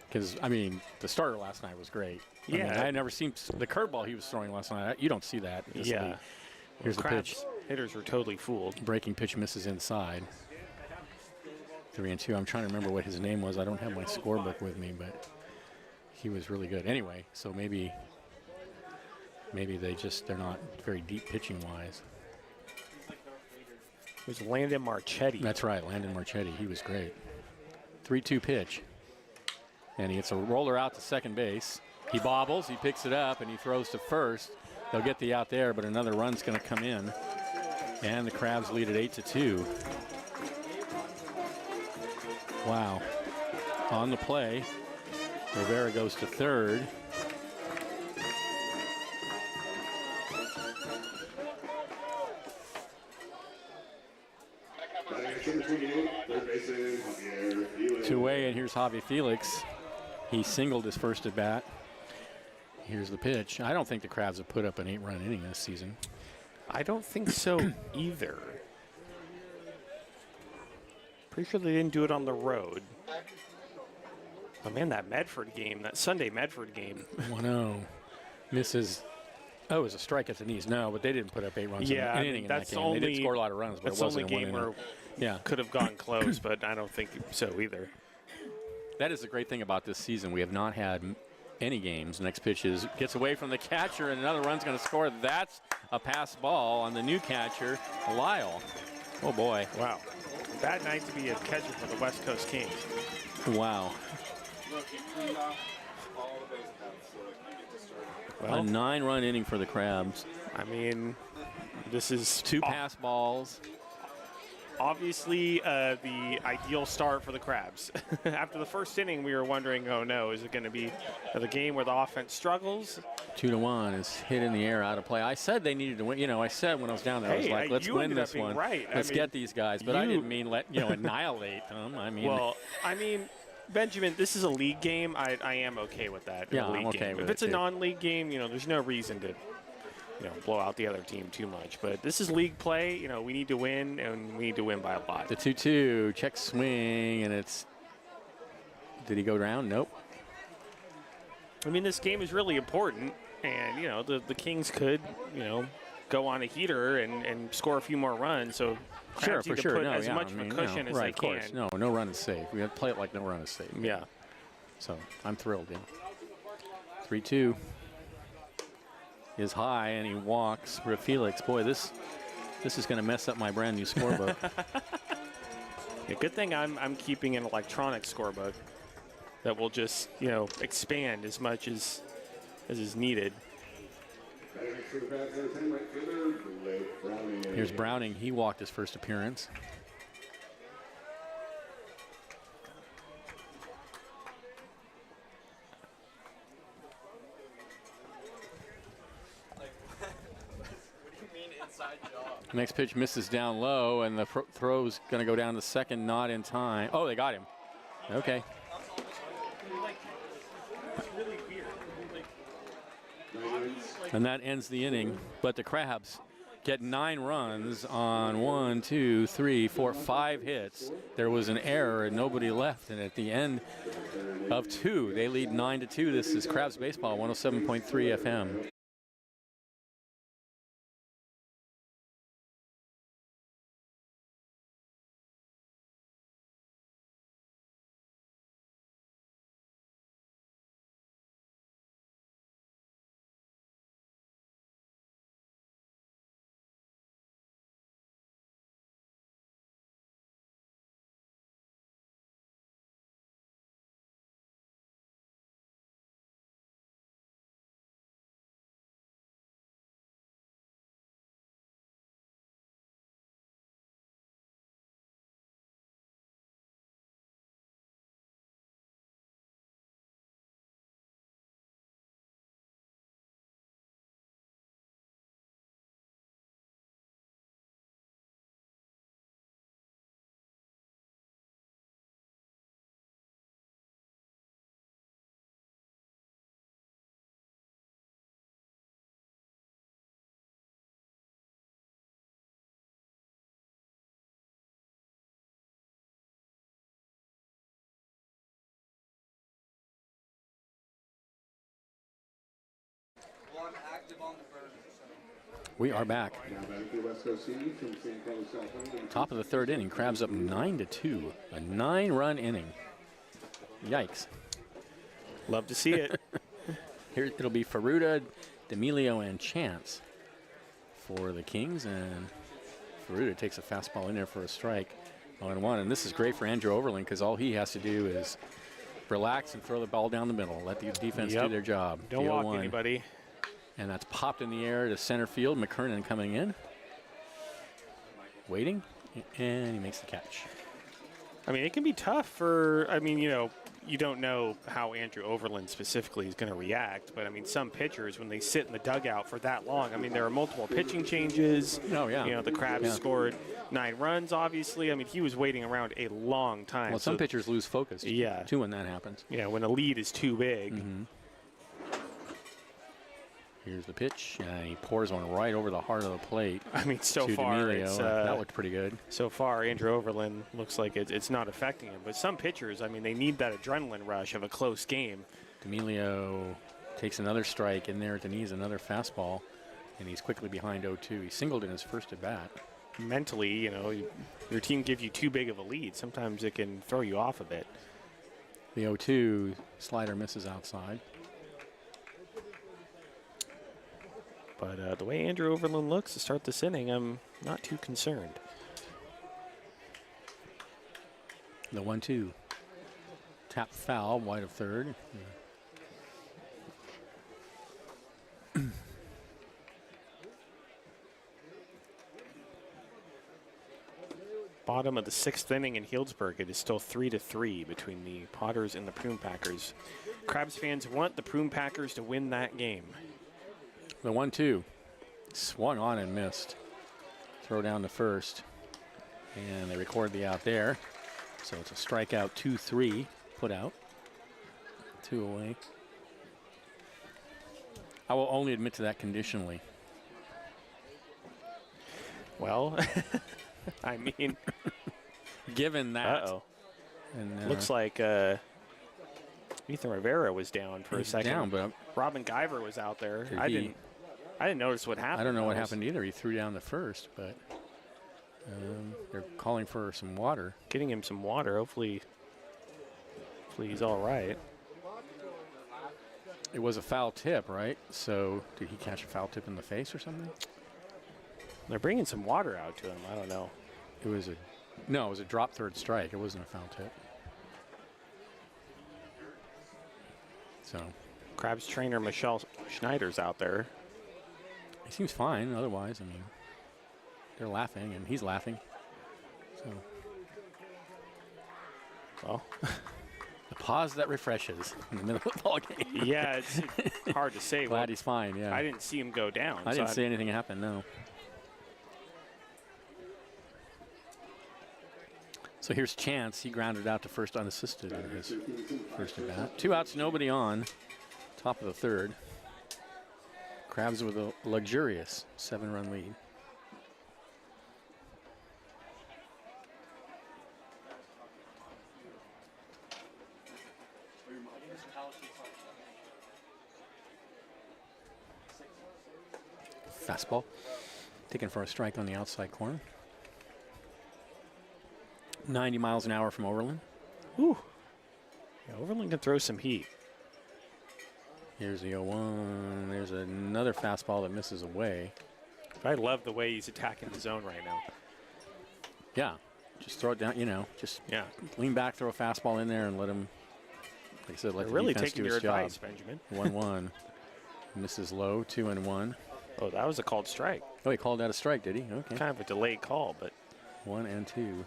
Because, I mean, the starter last night was great. I Yeah. mean, I had never seen the curveball he was throwing last night. You don't see that. in this Yeah. league. Here's the Crabs pitch. hitters were totally fooled. Breaking pitch misses inside. 3-2. I'm trying to remember what his name was. I don't have my scorebook with me, but he was really good. Anyway, so maybe they're not very deep pitching wise. It was Landon Marchetti. That's right, Landon Marchetti. He was great. 3-2 pitch. And he gets a roller out to second base. He bobbles, he picks it up, and he throws to first. They'll get the out there, but another run's going to come in. And the Crabs lead at 8-2. Wow. On the play, Rivera goes to third. Two-way, and here's Javi Felix. He singled his first at bat. Here's the pitch. I don't think the Crabs have put up an 8-run inning this season. I don't think so either. Pretty sure they didn't do it on the road. Oh man, that Medford game, that Sunday Medford game. 1-0. Misses. Oh, it was a strike at the knees. No, but they didn't put up 8 runs Yeah, in I an mean, inning in that that's game. They did score a lot of runs, but That's it the wasn't only a game one where Yeah, could have gone close, but I don't think so either. that is the great thing about this season. We have not had any games. Next pitch gets away from the catcher, and another run's going to score. That's a pass ball on the new catcher, Lyle. Oh, boy. Wow. Bad night to be a catcher for the West Coast Kings. Wow. Look, he cleaned off all of those outs, so you get to start. Well, A 9-run inning for the Crabs. I mean, this is Two pass balls. obviously the ideal start for the Crabs. After the first inning, we were wondering, oh no, is it going to be the game where the offense struggles? 2-1 is hit in the air, out of play. I said they needed to win. I said when I was down there, I was Hey, like, let's you win ended up this being one. right. I Let's mean, get these guys. But I you- didn't mean annihilate them. I mean, Well, I mean, Benjamin, this is a league game. I am okay with that. Yeah, a league I'm okay game. with If it's it, a too. non-league game, there's no reason to, blow out the other team too much. But this is league play. We need to win, and we need to win by a lot. the 2-2, check swing, and it's. Did he go down? Nope. I mean, this game is really important, and the Kings could, go on a heater and score a few more runs. So Sure, Crabs for need to sure. put No, as yeah, much I mean, of a cushion as right, they of course. can. No run is safe. We have to play it like no run is safe. Yeah. So I'm thrilled. Yeah. 3-2 is high, and he walks. Felix, boy, this is going to mess up my brand new scorebook. Yeah, good thing I'm keeping an electronic scorebook that will just expand as much as is needed. Here's Browning. He walked his first appearance. Next pitch misses down low, and the throw's going to go down to second, not in time. Oh, they got him. Okay. And that ends the inning. But the Crabs get 9 runs on 1, 2, 3, 4, 5 hits. There was an error and nobody left. And at the end of 2, they lead 9-2. This is Crabs Baseball, 107.3 FM. We are back. Top of the 3rd inning. Crabs up 9-2. A 9-run inning. Yikes. Love to see it. Here it'll be Ferruta, D'Amelio, and Chance for the Kings. And Ferruta takes a fastball in there for a strike. 0-1. And this is great for Andrew Overland because all he has to do is relax and throw the ball down the middle. Let the defense do their job. Don't walk anybody. And that's popped in the air to center field. McKernan coming in. Waiting. And he makes the catch. I mean, it can be tough for, I mean, you know, you don't know how Andrew Overland specifically is going to react, but I mean, some pitchers, when they sit in the dugout for that long, I mean, there are multiple pitching changes. Oh, yeah. You know, the Crabs scored 9 runs, obviously. I mean, he was waiting around a long time. Well, some pitchers lose focus, too, when that happens. Yeah, when a lead is too big. Mm-hmm. Here's the pitch, and he pours one right over the heart of the plate. I mean, so far, that looked pretty good. So far, Andrew Overland looks like it's not affecting him. But some pitchers, I mean, they need that adrenaline rush of a close game. D'Amelio takes another strike in there to knees another fastball, and he's quickly behind 0-2. He singled in his first at bat. Mentally, you know, your team gives you too big of a lead. Sometimes it can throw you off a bit. The 0-2 slider misses outside. But the way Andrew Overland looks to start this inning, I'm not too concerned. The 1-2. Tap foul, wide of third. Bottom of the 6th inning in Healdsburg. It is still 3-3 between the Potters and the Prune Packers. Crabs fans want the Prune Packers to win that game. The 1-2 swung on and missed. Throw down to first. And they record the out there. So it's a strikeout, 2-3 put out. 2 away. I will only admit to that conditionally. Well, I mean, given that. Uh-oh. And looks like Ethan Rivera was down for a second. Down, but Robin Guyver was out there. I didn't notice what happened. I don't know what happened either. He threw down the first, but they're calling for some water. Getting him some water. Hopefully he's all right. It was a foul tip, right? So did he catch a foul tip in the face or something? They're bringing some water out to him. I don't know. It was a drop third strike. It wasn't a foul tip. So Crabs trainer Michelle Schneider's out there. He seems fine otherwise. I mean, they're laughing and he's laughing. So, well, the pause that refreshes in the middle of the ball game. Yeah, it's hard to say. Glad he's fine, yeah. I didn't see him go down. I didn't see anything happen, no. So here's Chance. He grounded out to first unassisted in his first at bat. 2 outs, nobody on. Top of the third. Crabs with a luxurious 7-run lead. Fastball taken for a strike on the outside corner. 90 miles an hour from Overland. Ooh. Yeah, Overland can throw some heat. Here's the 0-1. There's another fastball that misses away. I love the way he's attacking the zone right now. Yeah, just throw it down, just lean back, throw a fastball in there and let him, like I said, let the really defense taking do your its job. advice, Benjamin. 1-1. Misses low, 2-1. Oh, that was a called strike. Oh, he called that a strike, did he? Okay. Kind of a delayed call, but 1-2.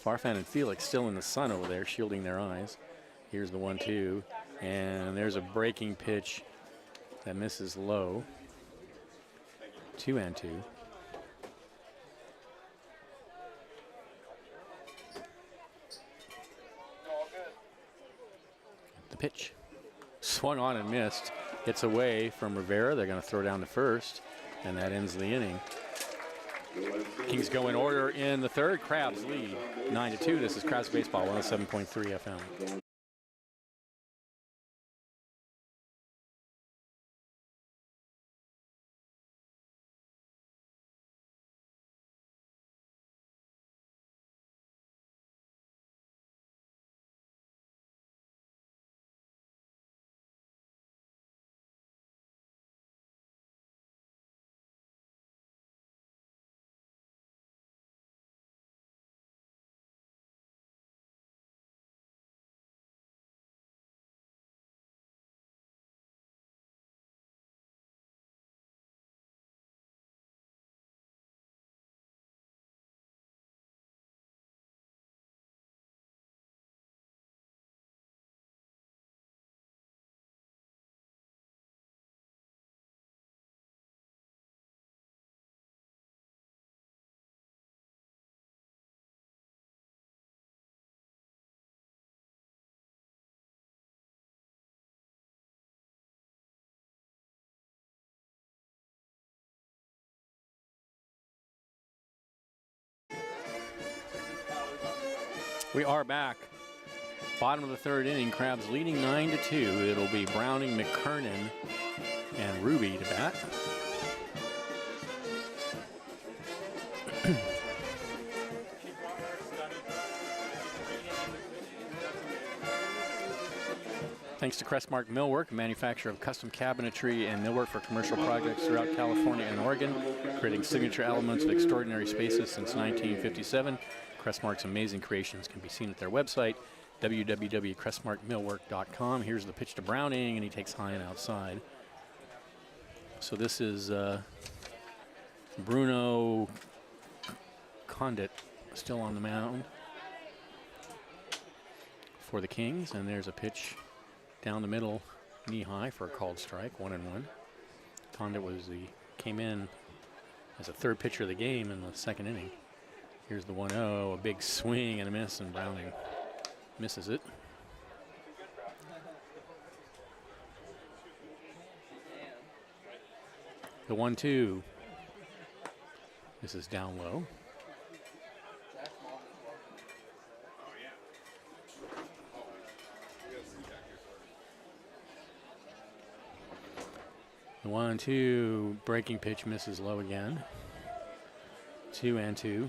Farfan and Felix still in the sun over there, shielding their eyes. Here's the 1-2, and there's a breaking pitch that misses low. 2-2. The pitch. Swung on and missed. Hits away from Rivera. They're going to throw down to first, and that ends the inning. Kings go in order in the third. Crabs lead 9-2. This is Crabs Baseball, 107.3 FM. We are back. Bottom of the third inning, Crabs leading 9-2. It'll be Browning, McKernan, and Ruby to bat. Thanks to Crestmark Millwork, a manufacturer of custom cabinetry and millwork for commercial projects throughout California and Oregon, creating signature elements of extraordinary spaces since 1957. Crestmark's amazing creations can be seen at their website, www.crestmarkmillwork.com. Here's the pitch to Browning, and he takes high and outside. So this is Bruno Condit still on the mound for the Kings, and there's a pitch down the middle, knee high for a called strike, 1-1. Condit came in as a third pitcher of the game in the second inning. Here's the 1-0, a big swing and a miss, and Browning misses it. The 1-2. This is down low. The 1-2, breaking pitch misses low again. 2-2.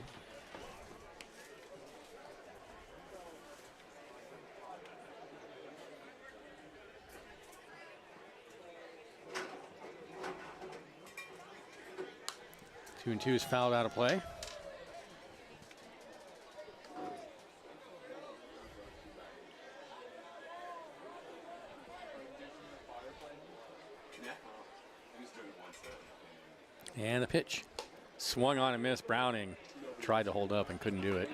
Two and two is fouled out of play. And the pitch. Swung on and missed. Browning tried to hold up and couldn't do it.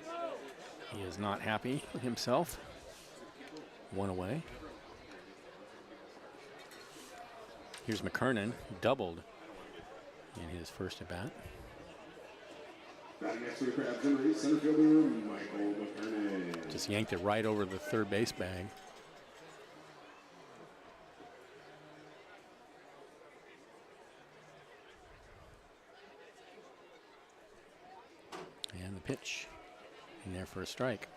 He is not happy with himself. One away. Here's McKernan, doubled in his first at bat. Batting next to the Crabs in center fielder Michael McKernan. Just yanked it right over the third base bag. And the pitch in there for a strike.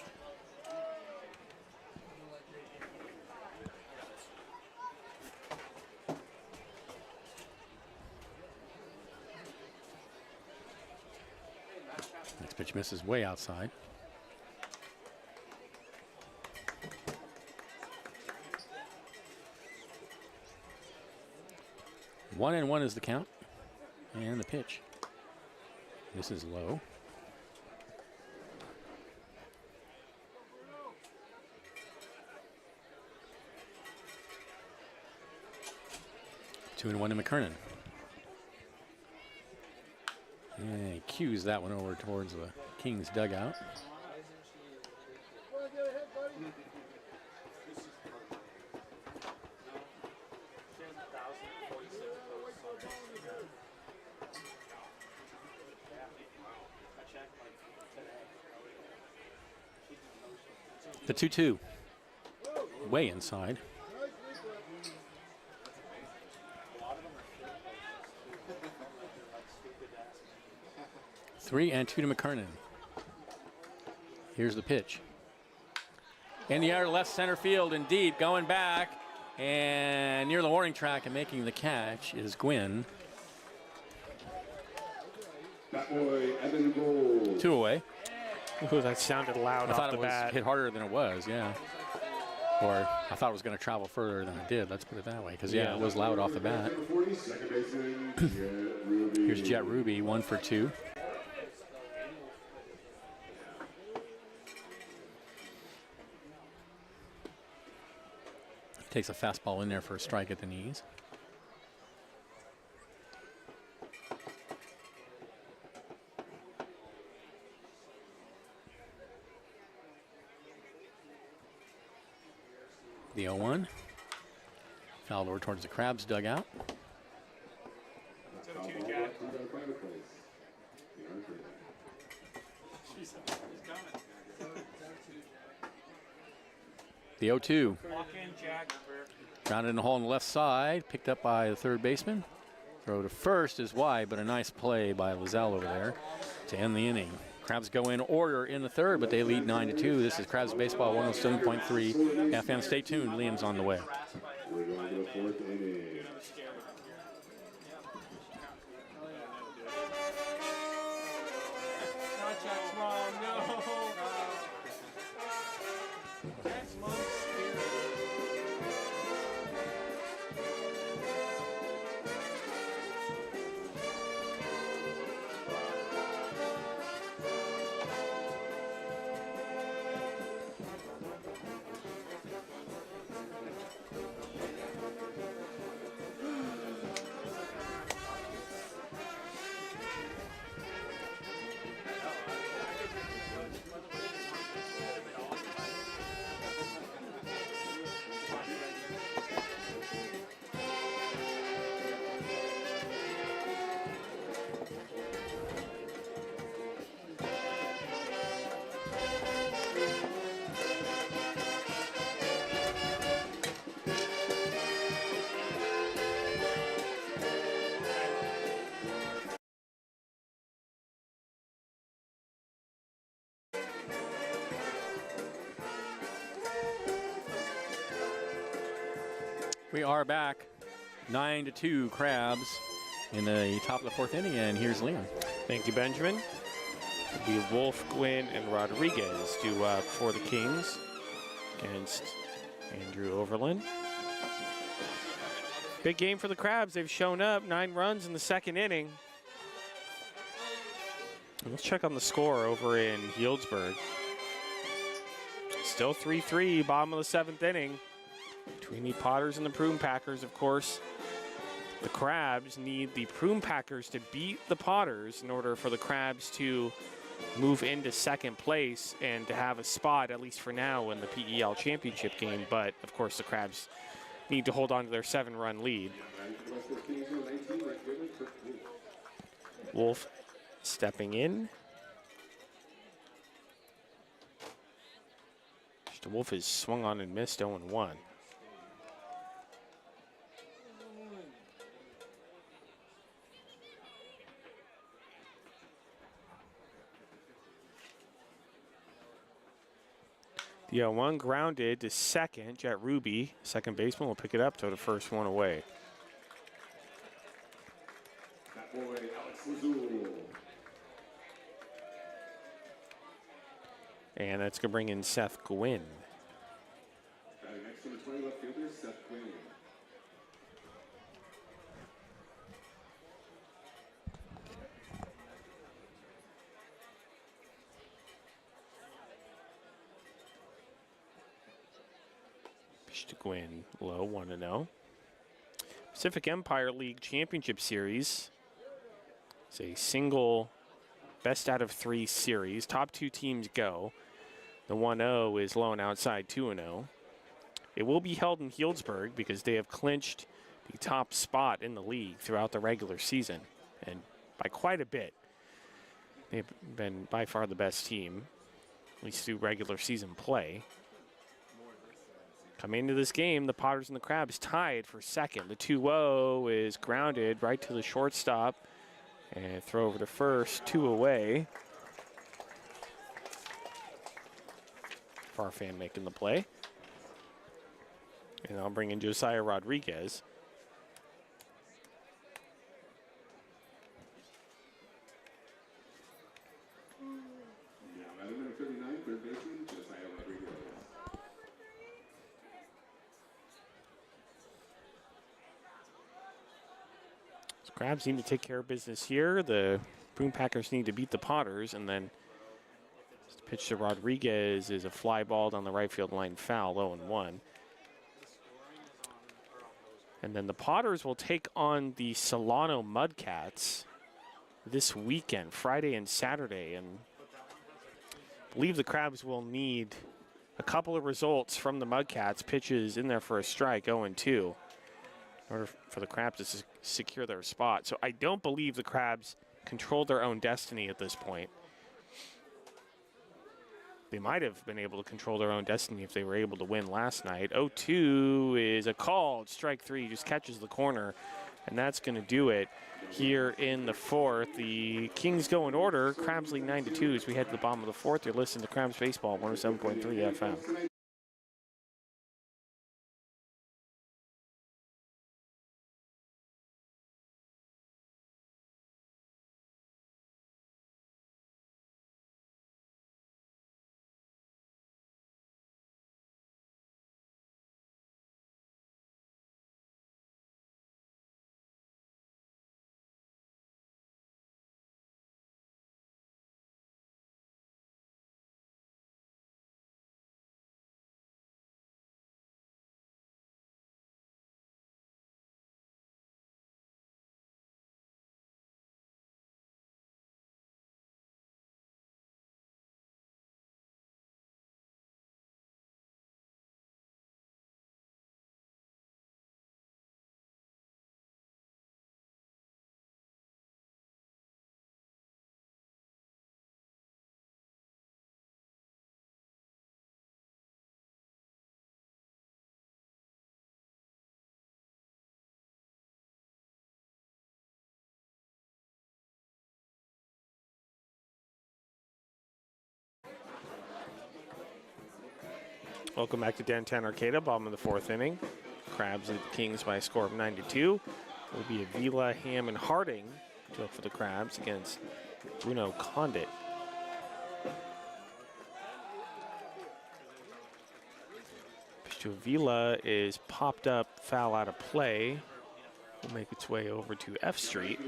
Next pitch misses way outside. One and one is the count. And the pitch. This is low. Two and one to McKernan. And he cues that one over towards the Kings dugout. The 2-2. Way inside. 3-2 to McKernan. Here's the pitch. In the air, left center field, indeed, going back. And near the warning track and making the catch is Gwynn. Bat boy, Evan Gold. 2 away. Ooh, that sounded loud I off thought the it was bat. hit harder than it was, yeah. Or I thought it was going to travel further than it did. Let's put it that way. Because, yeah, it was loud off the bat. Here's Jet Ruby, 1 for 2. Takes a fastball in there for a strike at the knees. The 0-1. Fouled over towards the Crabs dugout. The 0-2. Grounded in the hole on the left side. Picked up by the third baseman. Throw to first is wide, but a nice play by Lizelle over there to end the inning. Crabs go in order in the third, but they lead 9-2. This is Crabs Baseball 107.3 FM. Stay tuned. Liam's on the way. We're going to the fourth inning. We are back. 9-2 Crabs in the top of the fourth inning, and here's Liam. Thank you, Benjamin. It'll be Wolf, Gwynn, and Rodriguez due up for the Kings against Andrew Overland. Big game for the Crabs. They've shown up 9 runs in the second inning. And let's check on the score over in Healdsburg. Still 3-3, bottom of the 7th inning. Between the Potters and the Prune Packers, of course. The Crabs need the Prune Packers to beat the Potters in order for the Crabs to move into second place and to have a spot, at least for now, in the PEL championship game. But, of course, the Crabs need to hold on to their 7-run lead. Wolf stepping in. Mr. Wolf is swung on and missed 0-1. The 0-1 grounded to second. Jet Ruby, second baseman, will pick it up, throw the first one away. That boy, Alex Lazul. And that's going to bring in Seth Gwynn. Next to the 20 left fielder, Seth Quinn. Pitch to Gwynn, low, 1-0. Pacific Empire League Championship Series. It's a single best out of 3 series. Top 2 teams go. The 1-0 is low and outside, 2-0. It will be held in Healdsburg because they have clinched the top spot in the league throughout the regular season, and by quite a bit. They've been by far the best team, at least through regular season play. Coming into this game, the Potters and the Crabs tied for second. The 2-0 is grounded right to the shortstop, and throw over to first, 2 away. Farfan making the play. And I'll bring in Josiah Rodriguez. Yeah, batting number 39, third baseman, Josiah Rodriguez. So Crabs need to take care of business here. The Boom Packers need to beat the Potters, and then pitch to Rodriguez is a fly ball down the right field line, foul, 0-1. And then the Potters will take on the Solano Mudcats this weekend, Friday and Saturday. And I believe the Crabs will need a couple of results from the Mudcats. Pitches in there for a strike, 0-2, in order for the Crabs to secure their spot. So I don't believe the Crabs control their own destiny at this point. They might have been able to control their own destiny if they were able to win last night. 0-2 is a called strike 3, just catches the corner, and that's going to do it here in the 4th. The Kings go in order. Crabs lead 9-2 as we head to the bottom of the 4th. You're listening to Crabs Baseball, 107.3 FM. Welcome back to downtown Arcata, bottom of the 4th inning. Crabs lead the Kings by a score of 9-2. It will be Avila, Ham, and Harding to up for the Crabs against Bruno Condit. Pitch to Avila is popped up, foul out of play. Will make its way over to F Street,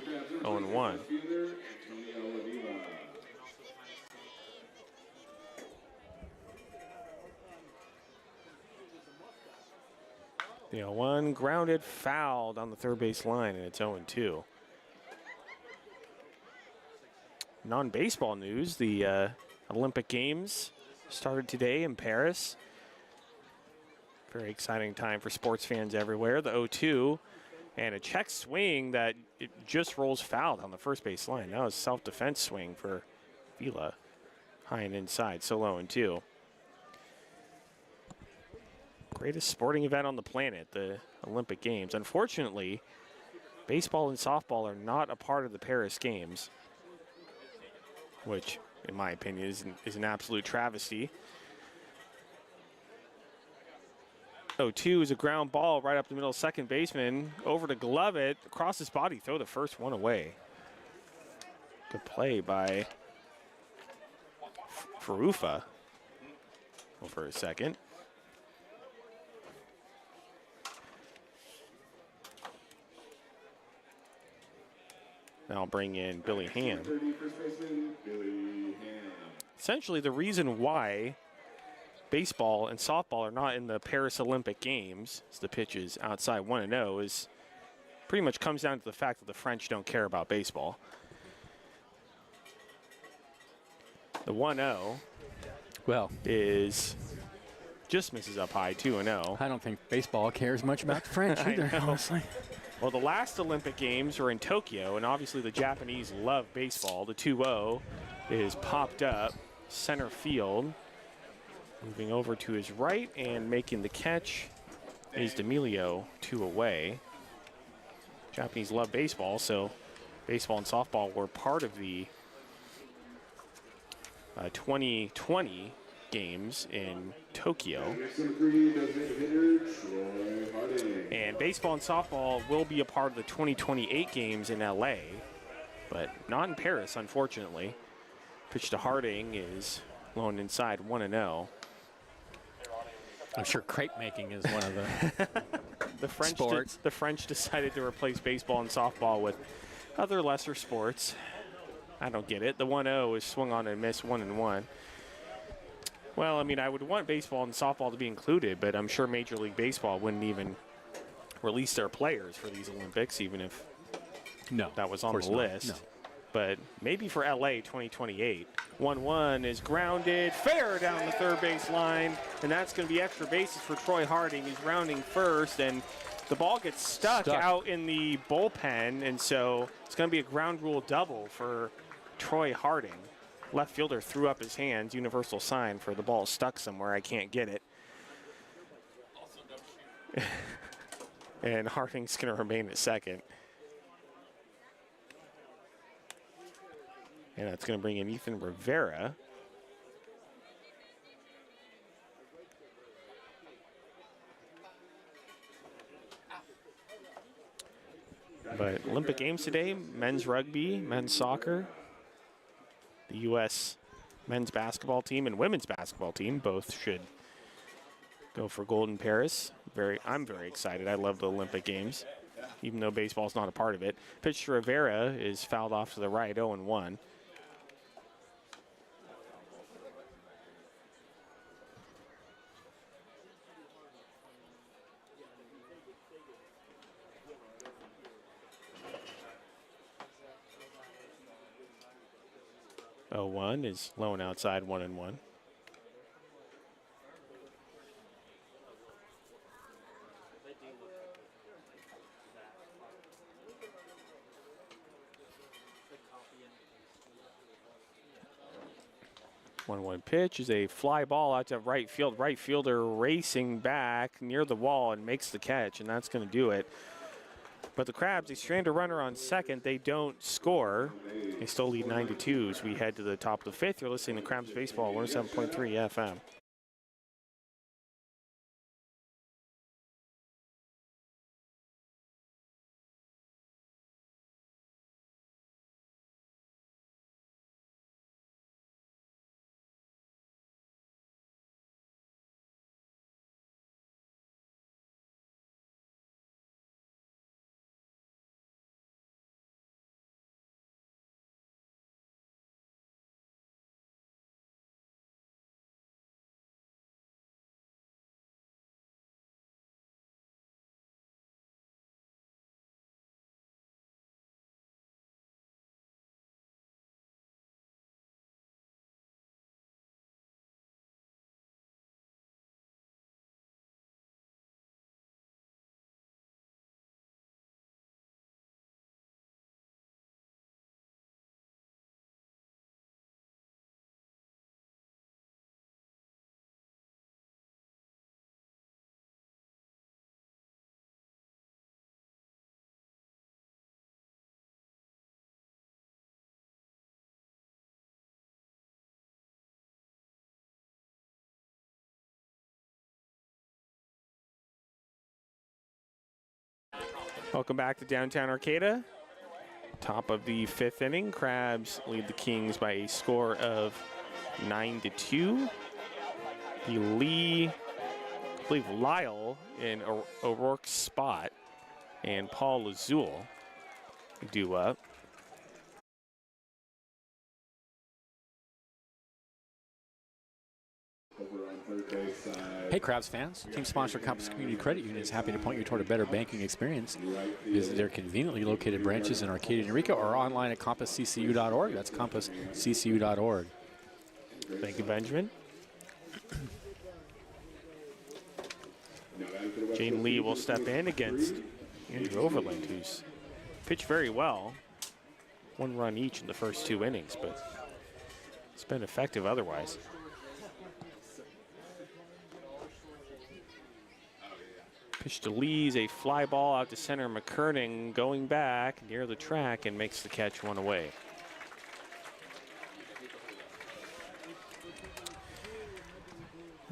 0-1. The 0-1 grounded, fouled on the third base line, and it's 0-2. Non-baseball news, the Olympic Games started today in Paris. Very exciting time for sports fans everywhere. The 0-2 and a check swing that it just rolls fouled on the first base line. That was a self-defense swing for Vila, high and inside, so 0-2. Greatest sporting event on the planet, the Olympic Games. Unfortunately, baseball and softball are not a part of the Paris Games, which, in my opinion, is an absolute travesty. 0-2 is a ground ball right up the middle, second baseman, over to glove it, across his body, throw the first one away. Good play by Farufa over a second. Now I'll bring in Billy Ham. Essentially, the reason why baseball and softball are not in the Paris Olympic Games, as the pitch is outside 1-0, is pretty much comes down to the fact that the French don't care about baseball. The 1-0 Well, is just misses up high, 2-0. I don't think baseball cares much about the French I either, know. honestly. Well, the last Olympic Games were in Tokyo, and obviously the Japanese love baseball. The 2-0 is popped up center field. Moving over to his right and making the catch is D'Amelio, 2 away. Japanese love baseball, so baseball and softball were part of the 2020 games in Tokyo. And baseball and softball will be a part of the 2028 games in LA, but not in Paris, unfortunately. Pitch to Harding is loaned inside 1-0. I'm sure crepe making is one of the sports. The French decided to replace baseball and softball with other lesser sports. I don't get it. The 1-0 is swung on and missed 1-1. Well, I mean, I would want baseball and softball to be included, but I'm sure Major League Baseball wouldn't even release their players for these Olympics, even if that was on the list. No. But maybe for LA 2028. 1-1 is grounded, fair down the third base line, and that's going to be extra bases for Troy Harding. He's rounding first, and the ball gets stuck out in the bullpen, and so it's going to be a ground rule double for Troy Harding. Left fielder threw up his hands, universal sign for the ball stuck somewhere, I can't get it. And Harding's going to remain at second. And that's going to bring in Ethan Rivera. But Olympic Games today, men's rugby, men's soccer, the U.S. men's basketball team and women's basketball team both should go for gold in Paris. I'm very excited. I love the Olympic Games, even though baseball's not a part of it. Pitch to Rivera is fouled off to the right, 0-1. One is low and outside, 1-1. One pitch is a fly ball out to right field. Right fielder racing back near the wall and makes the catch, and that's going to do it. But the Crabs, they strand a runner on second. They don't score. They still lead 9-2 as we head to the top of the fifth. You're listening to Crabs Baseball, 107.3 FM. Welcome back to downtown Arcata. Top of the 5th inning. Crabs lead the Kings by a score of 9-2. The Lee, I believe Lyle in O'Rourke's spot, and Paul Lazul due up. Hey, Crabs fans. Team sponsor Compass Community Credit Union is happy to point you toward a better banking experience. Visit their conveniently located branches in Arcata and Eureka or online at compassccu.org. That's compassccu.org. Thank you, Benjamin. Jane Lee will step in against Andrew Overland, who's pitched very well. 1 run each in the first 2 innings, but it's been effective otherwise. Pitch to Lee's, a fly ball out to center. McKernan going back near the track and makes the catch 1 away.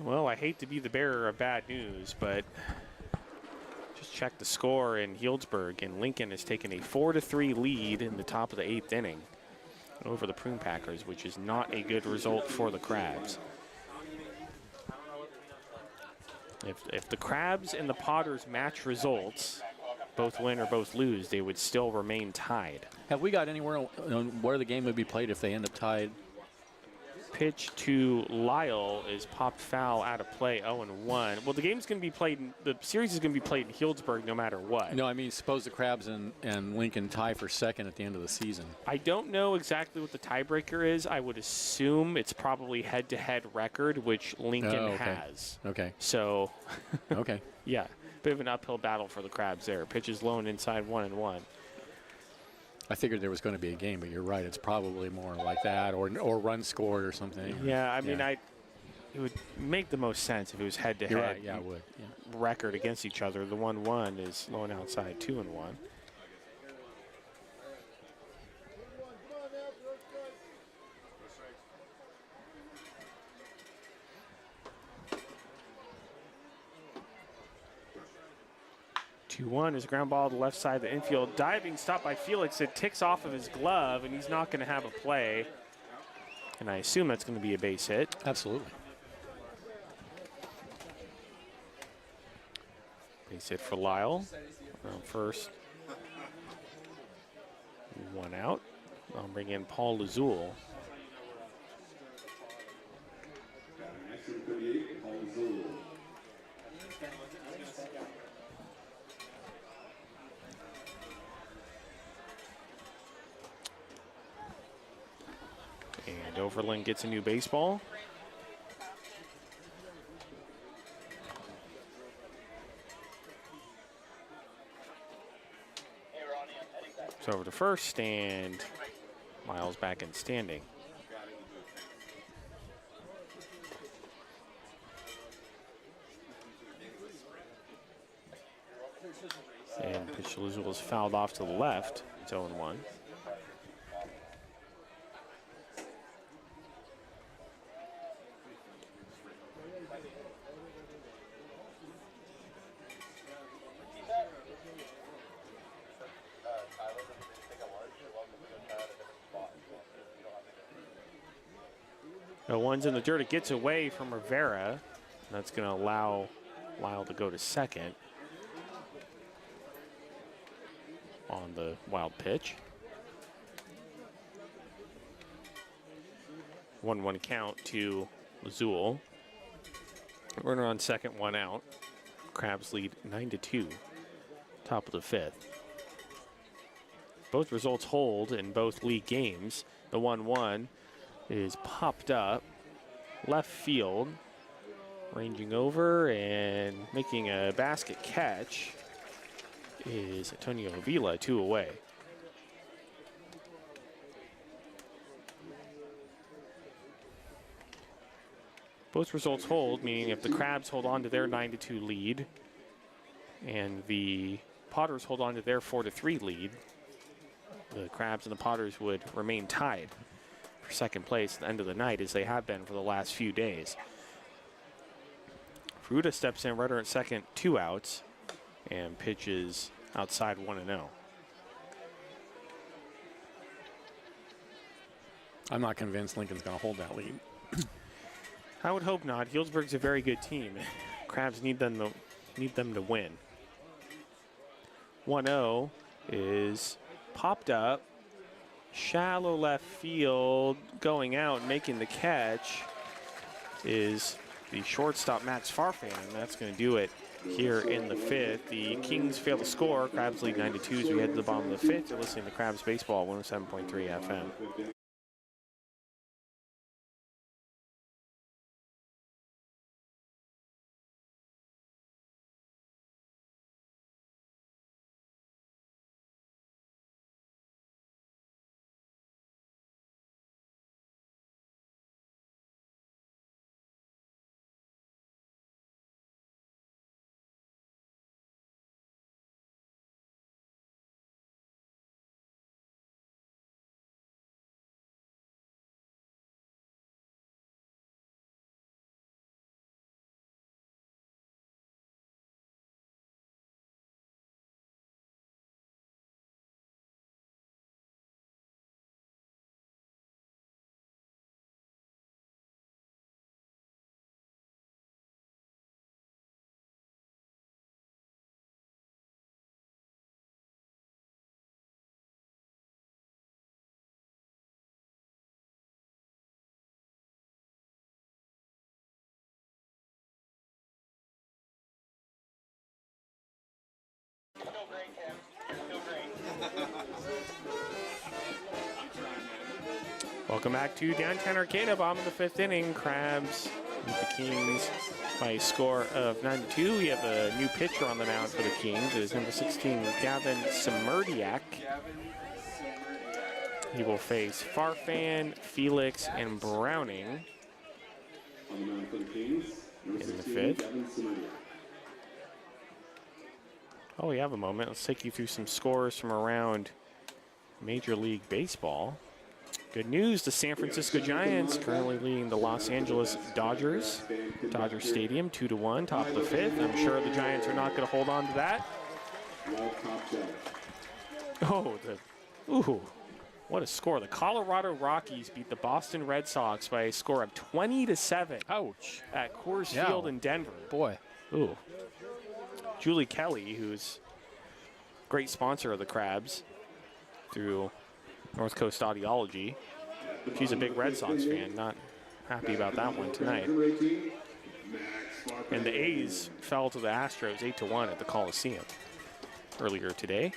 Well, I hate to be the bearer of bad news, but just check the score in Healdsburg, and Lincoln has taken a 4-3 lead in the top of the 8th inning over the Prune Packers, which is not a good result for the Crabs. If the Crabs and the Potters match results, both win or both lose, they would still remain tied. Have we got anywhere on where the game would be played if they end up tied? Pitch to Lyle is popped foul out of play, 0-1. Well, the game's going to be played, the series is going to be played in Healdsburg no matter what. No, I mean, suppose the Crabs and Lincoln tie for second at the end of the season. I don't know exactly what the tiebreaker is. I would assume it's probably head-to-head record, which Lincoln has. Okay. So, okay. Yeah, bit of an uphill battle for the Crabs there. Pitch is low and inside 1-1. I figured there was going to be a game, but you're right. It's probably more like that, or run scored or something. Yeah, I mean, it would make the most sense if it was head-to-head. You're right. Yeah, it would. Yeah. Record against each other. The 1-1 is low and outside 2-1. One is a ground ball to the left side of the infield. Diving stop by Felix. It ticks off of his glove, and he's not going to have a play. And I assume that's going to be a base hit. Absolutely. Base hit for Lyle. Around first. 1 out. I'll bring in Paul Lazul. And Overland gets a new baseball. It's over to first, and Miles back in standing. And pitch to Lazul is fouled off to the left. It's 0-1. No one's in the dirt. It gets away from Rivera. That's going to allow Lyle to go to second on the wild pitch. 1-1 count to Lazul. Runner on second, 1 out. Crabs lead 9-2. Top of the 5th. Both results hold in both league games. The 1-1 is popped up left field, ranging over and making a basket catch is Antonio Avila, 2 away. Both results hold, meaning if the Crabs hold on to their 9-2 lead and the Potters hold on to their 4-3 lead, the Crabs and the Potters would remain tied for second place at the end of the night, as they have been for the last few days. Fruta steps in, runner at second, 2 outs, and pitches outside 1-0. I'm not convinced Lincoln's going to hold that lead. I would hope not. Healdsburg's a very good team. Crabs need them to win. 1-0 is popped up. Shallow left field, going out, making the catch is the shortstop, Max Farfan. That's going to do it here in the 5th. The Kings fail to score. Crabs lead 9-2 as we head to the bottom of the 5th. You're listening to Crabs Baseball, 107.3 FM. Welcome back to downtown Arcata, bottom of the 5th inning. Crabs beat the Kings by a score of 9-2. We have a new pitcher on the mound for the Kings. It is number 16, Gavin Semerdiak. He will face Farfan, Felix, and Browning in the 5th. Oh, we have a moment. Let's take you through some scores from around Major League Baseball. Good news, the San Francisco Giants currently leading the Los Angeles Dodgers. Dodger Stadium, 2-1, top of the 5th. I'm sure the Giants are not going to hold on to that. Oh, what a score. The Colorado Rockies beat the Boston Red Sox by a score of 20-7. Ouch. At Coors Field in Denver. Boy. Ooh. Julie Kelly, who's a great sponsor of the Crabs through North Coast Audiology. She's a big Red Sox fan, not happy about that one tonight. And the A's fell to the Astros 8-1 at the Coliseum earlier today.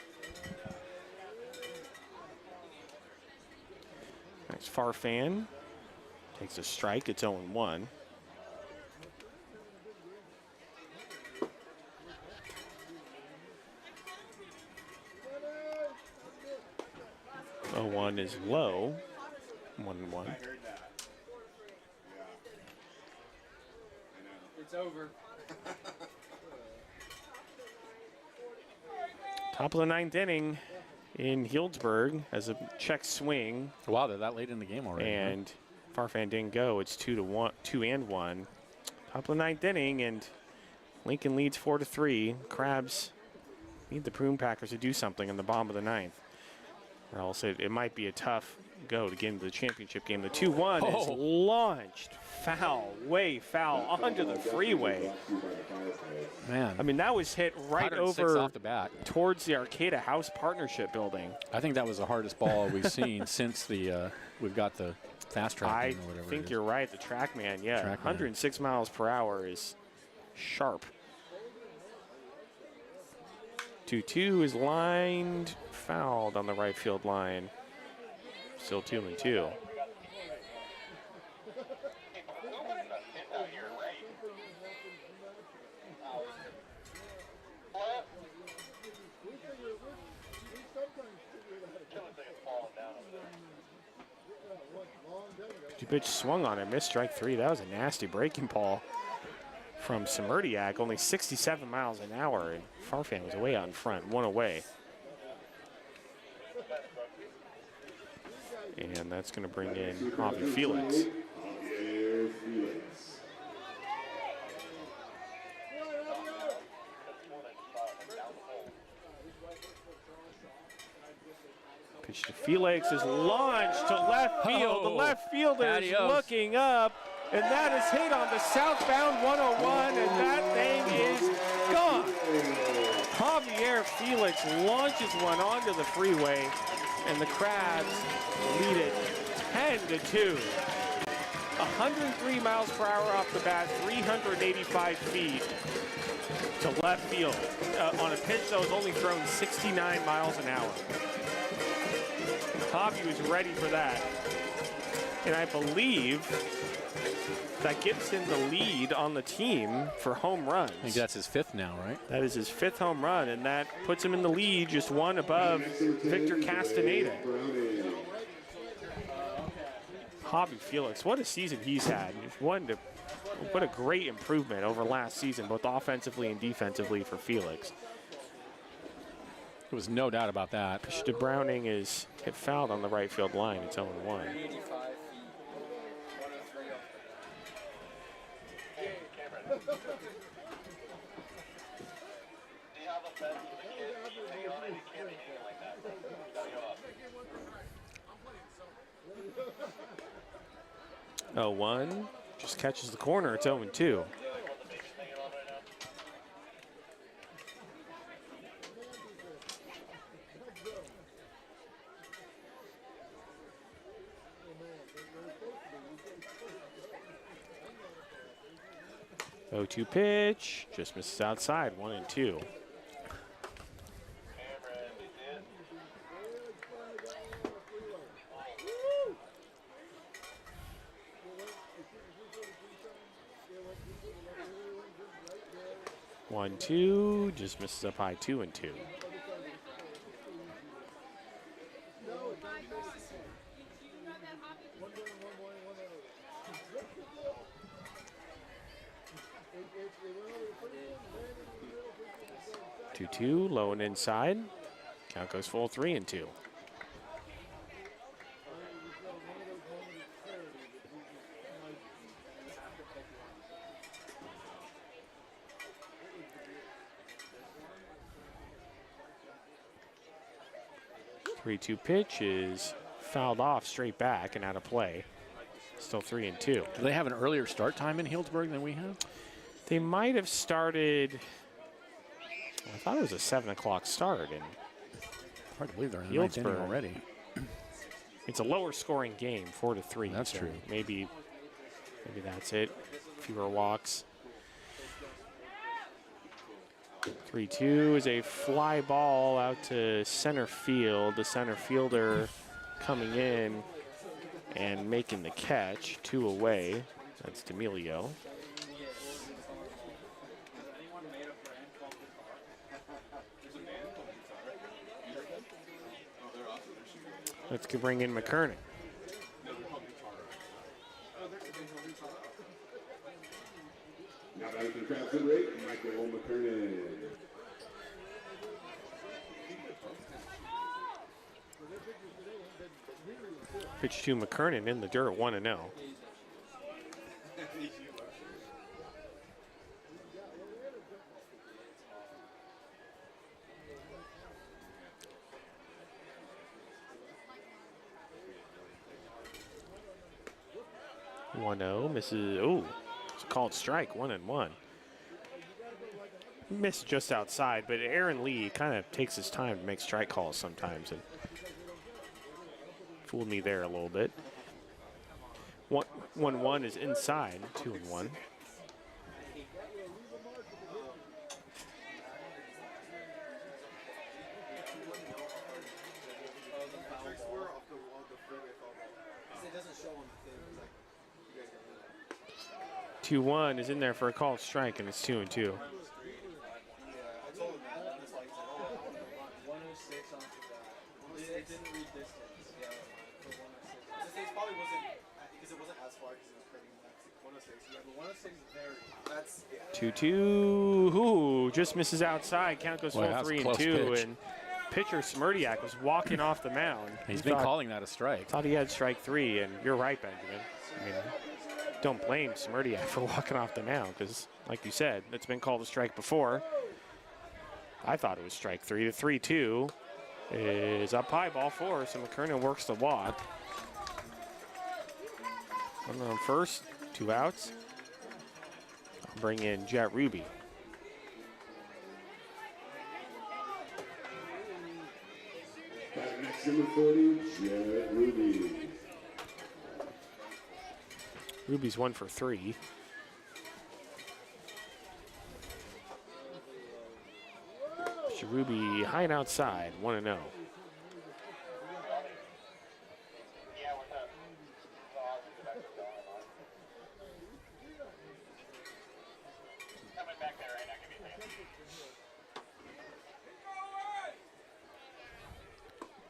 Nice Farfan takes a strike, it's 0-1. One is low, 1-1. It's over. Top of the 9th inning in Healdsburg as a check swing. Wow, they're that late in the game already. And Farfan didn't go. It's 2-1, 2-1. Top of the 9th inning, and Lincoln leads 4-3. Crabs need the Prune Packers to do something in the bottom of the 9th. Or else it might be a tough go to get into the championship game. The 2-1 is launched foul, way foul, onto the freeway. Man. I mean, that was hit right over off the bat towards the Arcata House Partnership building. I think that was the hardest ball we've seen since the we've got the fast track. Or whatever I think you're right. The TrackMan, yeah. TrackMan. 106 miles per hour is sharp. 2-2 is lined, fouled on the right field line. Still 2-2. Pitch swung on it, missed strike 3. That was a nasty breaking ball from Semerdiak, only 67 miles an hour, and Farfan was way out in front, one away. And that's going to bring in Javi Felix. Pitch to Felix is launched to left field. The left fielder is Adios. looking up, and that is hit on the southbound 101, and that thing is gone. Javier Felix launches one onto the freeway, and the Crabs lead it 10-2. 103 miles per hour off the bat, 385 feet to left field on a pitch that was only thrown 69 miles an hour. Javi was ready for that. And I believe that gives him the lead on the team for home runs. I think that's his 5th now, right? That is his 5th home run, and that puts him in the lead, just one above Victor Castaneda. Javi Felix, what a season he's had. What a great improvement over last season, both offensively and defensively for Felix. There was no doubt about that. Pitch to Browning is hit fouled on the right field line. It's 0-1. Oh, 1 just catches the corner. It's 0-2. Oh, 2 pitch, just misses outside, 1-2. One, two, just misses up high, 2-2. Two, low and inside. Count goes full, 3-2. Three-two pitch is fouled off straight back and out of play. Still 3-2. Do they have an earlier start time in Healdsburg than we have? They might have started. I thought it was a 7 o'clock start, and Hard to believe they're in the 9th inning already. It's a lower scoring game, 4-3. That's so true. Maybe that's it. Fewer walks. 3-2 is a fly ball out to center field. The center fielder coming in and making the catch. 2 away. That's D'Amelio. Let's bring in McKernan. Now back to the Crabs and rate, Michael McKernan. Pitch to McKernan in the dirt, 1-0. Misses. Oh, it's a called strike. 1-1. Missed just outside, but Aaron Lee kind of takes his time to make strike calls sometimes, and fooled me there a little bit. 1-1 is inside. 2-1. Two one is in there for a called strike, and it's 2-2. Ooh, just misses outside. Count goes full, 3-2, and pitcher Smirdiak was walking off the mound. He's been calling that a strike. Thought he had strike 3, and you're right, Benjamin. I mean, don't blame Smirdiak for walking off the mound because, like you said, it's been called a strike before. I thought it was strike 3. The 3-2 is up high, ball 4, so McKernan works the walk. Runner on first, 2 outs. I'll bring in Jet Ruby. Next, number 40, Jet Ruby. Ruby's 1 for 3. Ruby high and outside, 1-0.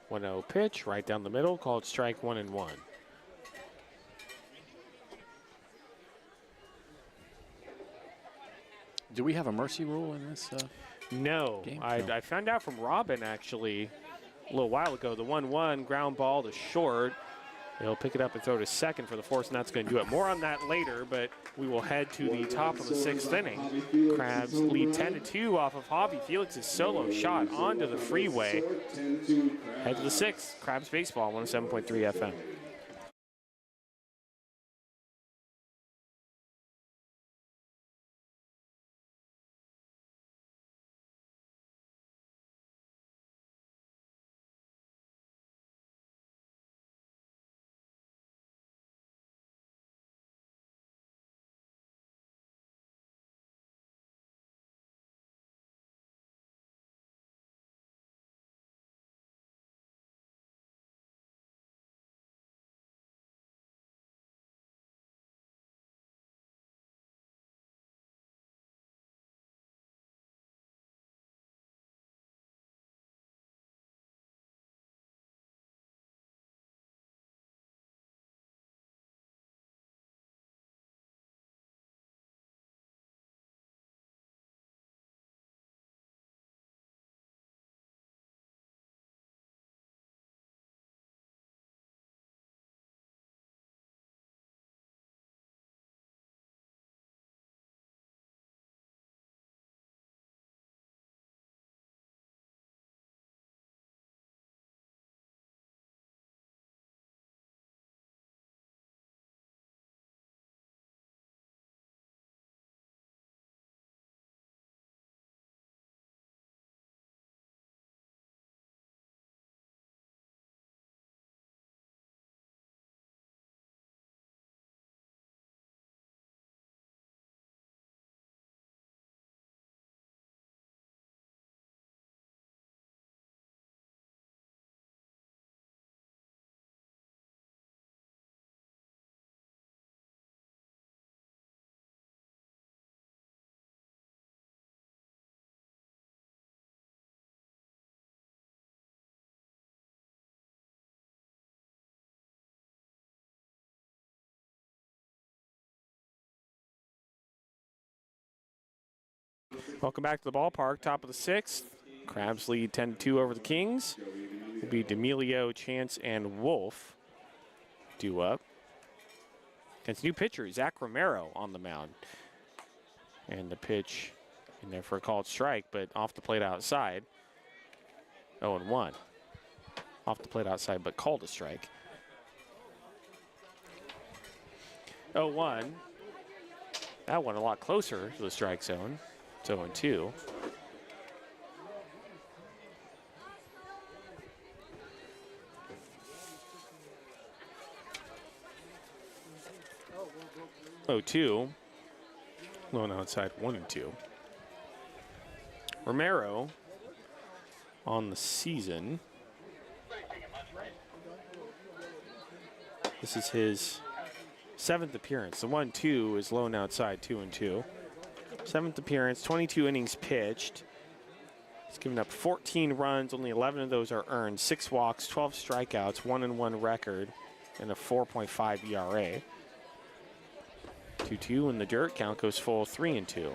One-0 pitch, right down the middle, called strike 1-1. Do we have a mercy rule in this? No, Game? I found out from Robin actually a little while ago. The 1-1 ground ball to short. He'll pick it up and throw to second for the force, and that's going to do it. More on that later, but we will head to the top of the 6th inning. Crabs lead 10-2 off of Javi Felix's solo shot onto the freeway. Head to the 6th. Crabs baseball, 107.3 FM. Welcome back to the ballpark, top of the 6th. Crabs lead 10-2 over the Kings. Will be D'Amelio, Chance, and Wolf due up. Against new pitcher, Zach Romero on the mound. And the pitch in there for a called strike, but off the plate outside. 0-1. Off the plate outside, but called a strike. 0-1. That one a lot closer to the strike zone. 0-2. Oh, 2. Lone outside, 1-2. Romero on the season. This is his 7th appearance. The 1-2 is lone outside, 2-2. 7th appearance, 22 innings pitched. He's given up 14 runs, only 11 of those are earned. 6 walks, 12 strikeouts, 1-1 record, and a 4.5 ERA. 2-2 in the dirt, count goes full, 3-2.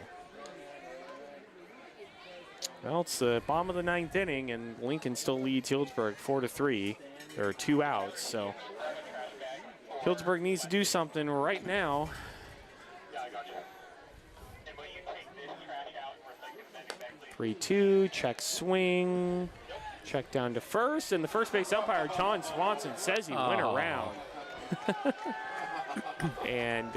Well, it's the bottom of the 9th inning, and Lincoln still leads Healdsburg 4-3. There are 2 outs, so Healdsburg needs to do something right now. 3-2, check swing. Check down to first, and the first base umpire, John Swanson, says he went around. And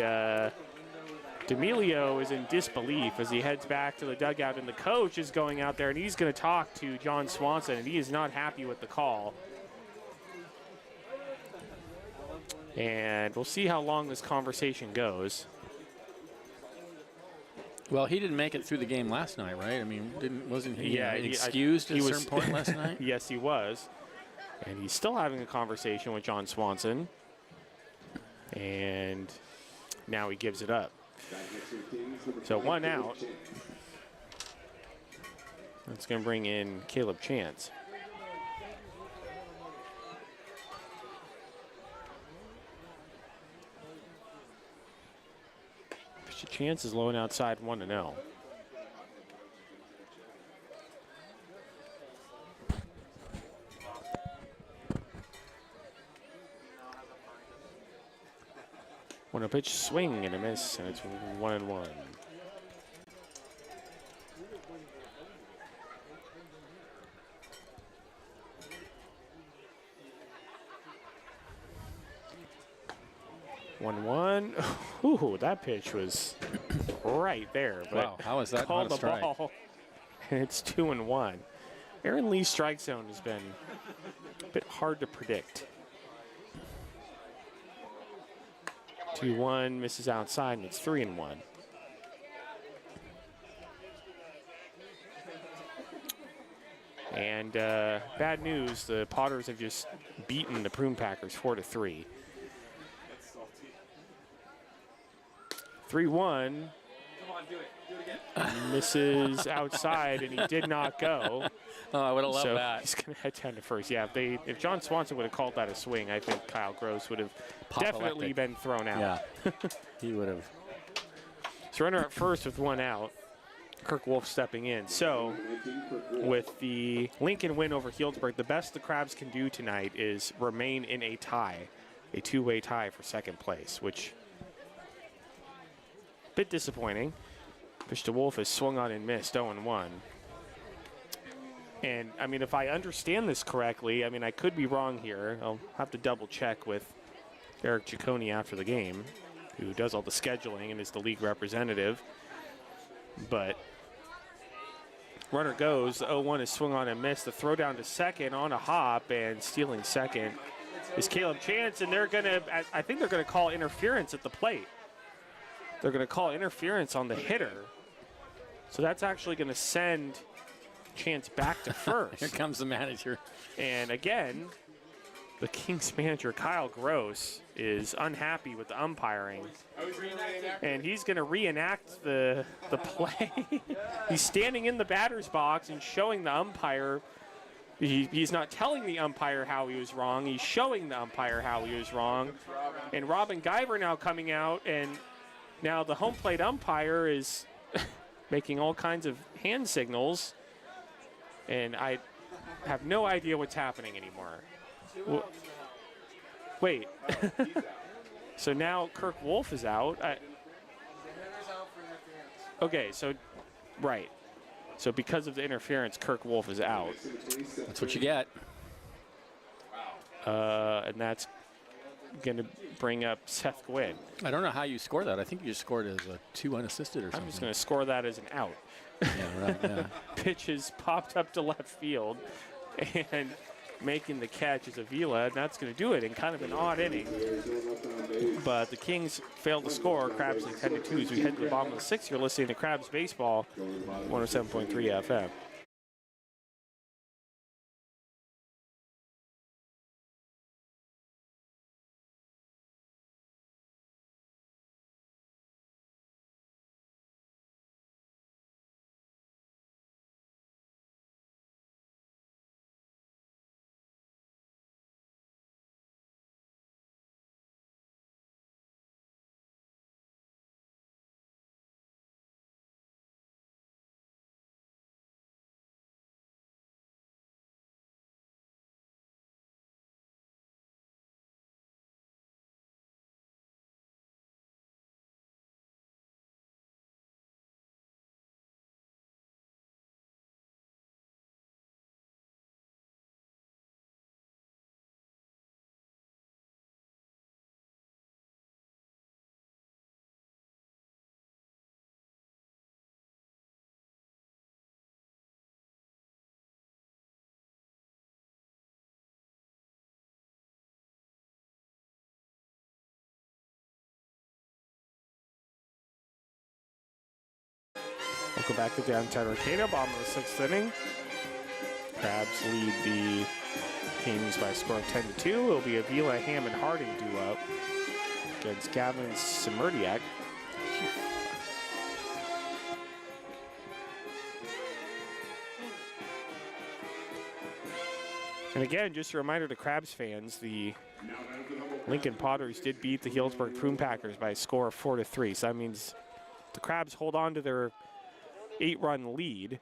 D'Amelio is in disbelief as he heads back to the dugout, and the coach is going out there, and he's going to talk to John Swanson, and he is not happy with the call. And we'll see how long this conversation goes. Well, he didn't make it through the game last night, right? I mean, wasn't he excused at a was, certain point last night? Yes, he was. And he's still having a conversation with John Swanson. And now he gives it up. So 1 out. That's going to bring in Caleb Chance. Chance is low and outside, 1-0. When a pitch, swing and a miss, and it's 1-1. Ooh, that pitch was right there. But wow, how is that called not a strike? the ball, and it's 2-1. Aaron Lee's strike zone has been a bit hard to predict. 2-1, misses outside, and it's 3-1. And bad news, the Potters have just beaten the Prune Packers 4-3. 3-1. Come on, do it. Do it again. Misses outside, and he did not go. Oh, I would have loved So that. he's going to head down to first. Yeah, if John Swanson would have called that a swing, I think Kyle Gross would have definitely been thrown out. Yeah, he would have. So runner at first with 1 out. Kirk Wolf stepping in. So with the Lincoln win over Healdsburg, the best the Crabs can do tonight is remain in a tie, a two-way tie for second place, which a bit disappointing. Pitch to Wolf is swung on and missed, 0-1. And, I mean, if I understand this correctly, I mean, I could be wrong here. I'll have to double check with Eric Ciccone after the game, who does all the scheduling and is the league representative. But runner goes, the 0-1 is swung on and missed. The throw down to second on a hop, and stealing second is Caleb Chance, and they're going to, I think they're going to call interference at the plate. They're going to call interference on the hitter. So that's actually going to send Chance back to first. Here comes the manager. And again, the Kings manager, Kyle Gross, is unhappy with the umpiring. And he's going to reenact the play. He's standing in the batter's box and showing the umpire. He's not telling the umpire how he was wrong. He's showing the umpire how he was wrong. And Robin Guyver now coming out, and now the home plate umpire is making all kinds of hand signals. And I have no idea what's happening anymore. Wait. So now Kirk Wolf is out. Okay, so, right. So because of the interference, Kirk Wolf is out. That's what you get. And that's going to bring up Seth Gwynn. I don't know how you score that. I think you just scored as a 2 unassisted or something. I'm just going to score that as an out. Yeah, right, yeah. Pitch is popped up to left field, and making the catch is Avila, and that's going to do it in kind of an odd inning. But the Kings failed to score. Crabs lead 10-2 as we head to the bottom of the sixth. You're listening to Crabs Baseball, 107.3 FM. Welcome back to downtown Arcata, bottom of the 6th inning. Crabs lead the Kings by a score of 10-2. It'll be Avila Hammond Harding duo against Gavin Simerdiak. And again, just a reminder to Crabs fans, the Lincoln Potters did beat the Healdsburg Prune Packers by a score of 4-3. So that means the Crabs hold on to their 8-run lead.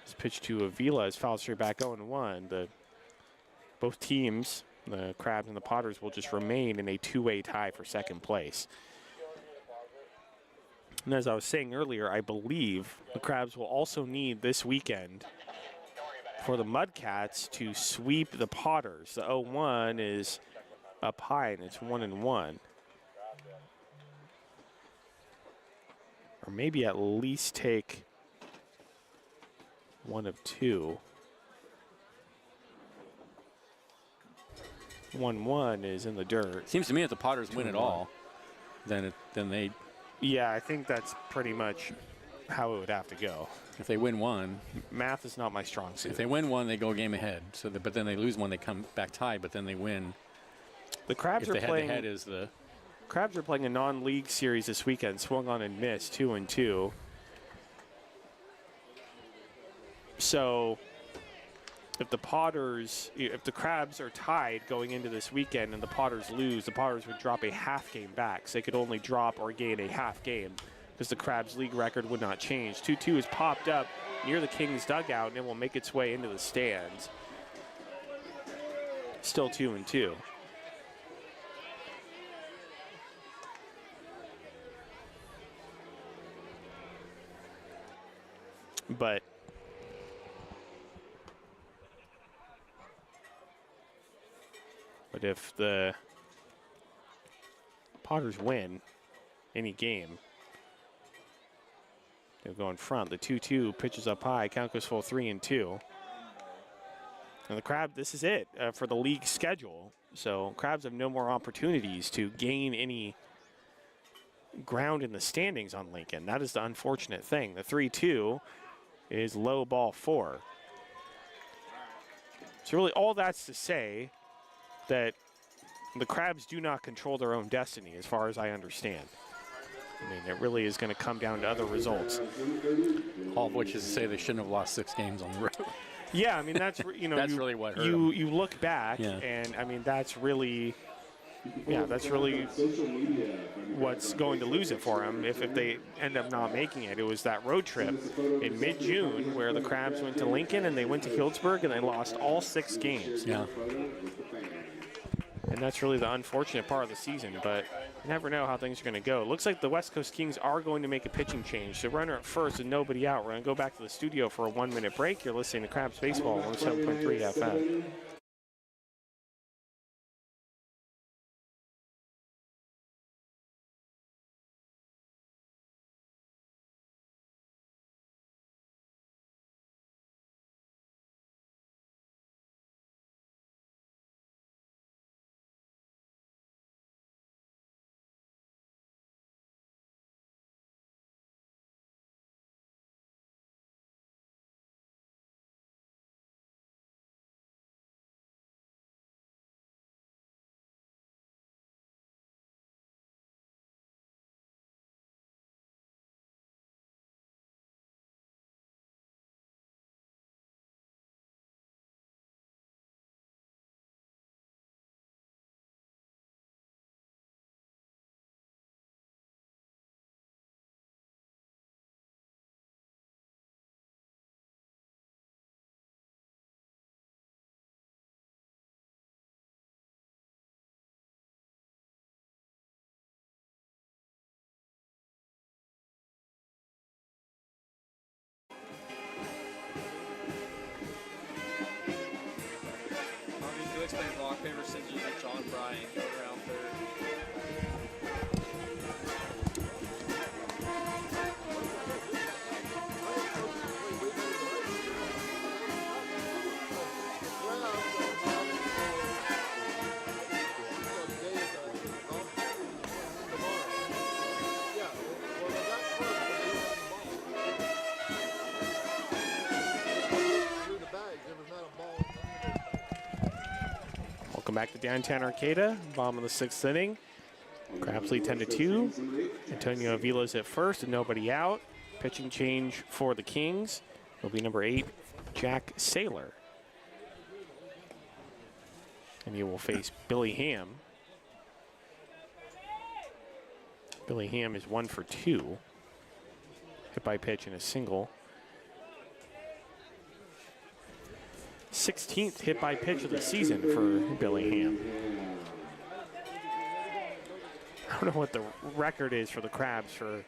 This pitch to Avila is foul straight back 0-1. Both teams, the Crabs and the Potters, will just remain in a two-way tie for second place. And as I was saying earlier, I believe the Crabs will also need this weekend for the Mudcats to sweep the Potters. The 0-1 is up high, and it's 1-1. Or maybe at least take one of two. 1-1 is in the dirt. Seems to me if the Potters win it all, then they. Yeah, I think that's pretty much how it would have to go. If they win one, math is not my strong suit. If they win one, they go a game ahead. So, but then they lose one, they come back tied. But then they win. The Crabs if are the playing. Head-to-head is the. Crabs are playing a non-league series this weekend. Swung on and missed 2-2. So, if the Crabs are tied going into this weekend and the Potters lose, the Potters would drop a half game back. So they could only drop or gain a half game because the Crabs' league record would not change. 2-2 is popped up near the Kings dugout and it will make its way into the stands. Still 2-2. But if the Potters win any game, they'll go in front. The 2-2 pitches up high. Count goes full 3-2. And the Crabs, this is it for the league schedule. So Crabs have no more opportunities to gain any ground in the standings on Lincoln. That is the unfortunate thing. The 3-2 is low ball 4. So really all that's to say that the Crabs do not control their own destiny as far as I understand. I mean, it really is going to come down to other results. All of which is to say they shouldn't have lost 6 games on the road. Yeah, I mean, that's, that's really what hurt you look back, and I mean, that's really what's going to lose it for them if they end up not making it. It was that road trip in mid-June where the Crabs went to Lincoln and they went to Healdsburg and they lost all 6 games. Yeah. And that's really the unfortunate part of the season, but you never know how things are going to go. It looks like the West Coast Kings are going to make a pitching change. So runner at first and nobody out. We're going to go back to the studio for a 1-minute break. You're listening to Crabs Baseball on 107.3 FM. Playing rock, paper, scissors with John Bryan going around third. Welcome back to downtown Arcata, bottom of the 6th inning. Crabs lead 10-2. Antonio Avila's at first and nobody out. Pitching change for the Kings will be number 8, Jack Saylor. And he will face Billy Ham. Billy Ham is 1 for 2. Hit by pitch and a single. 16th hit by pitch of the season for Billy Ham. I don't know what the record is for the Crabs for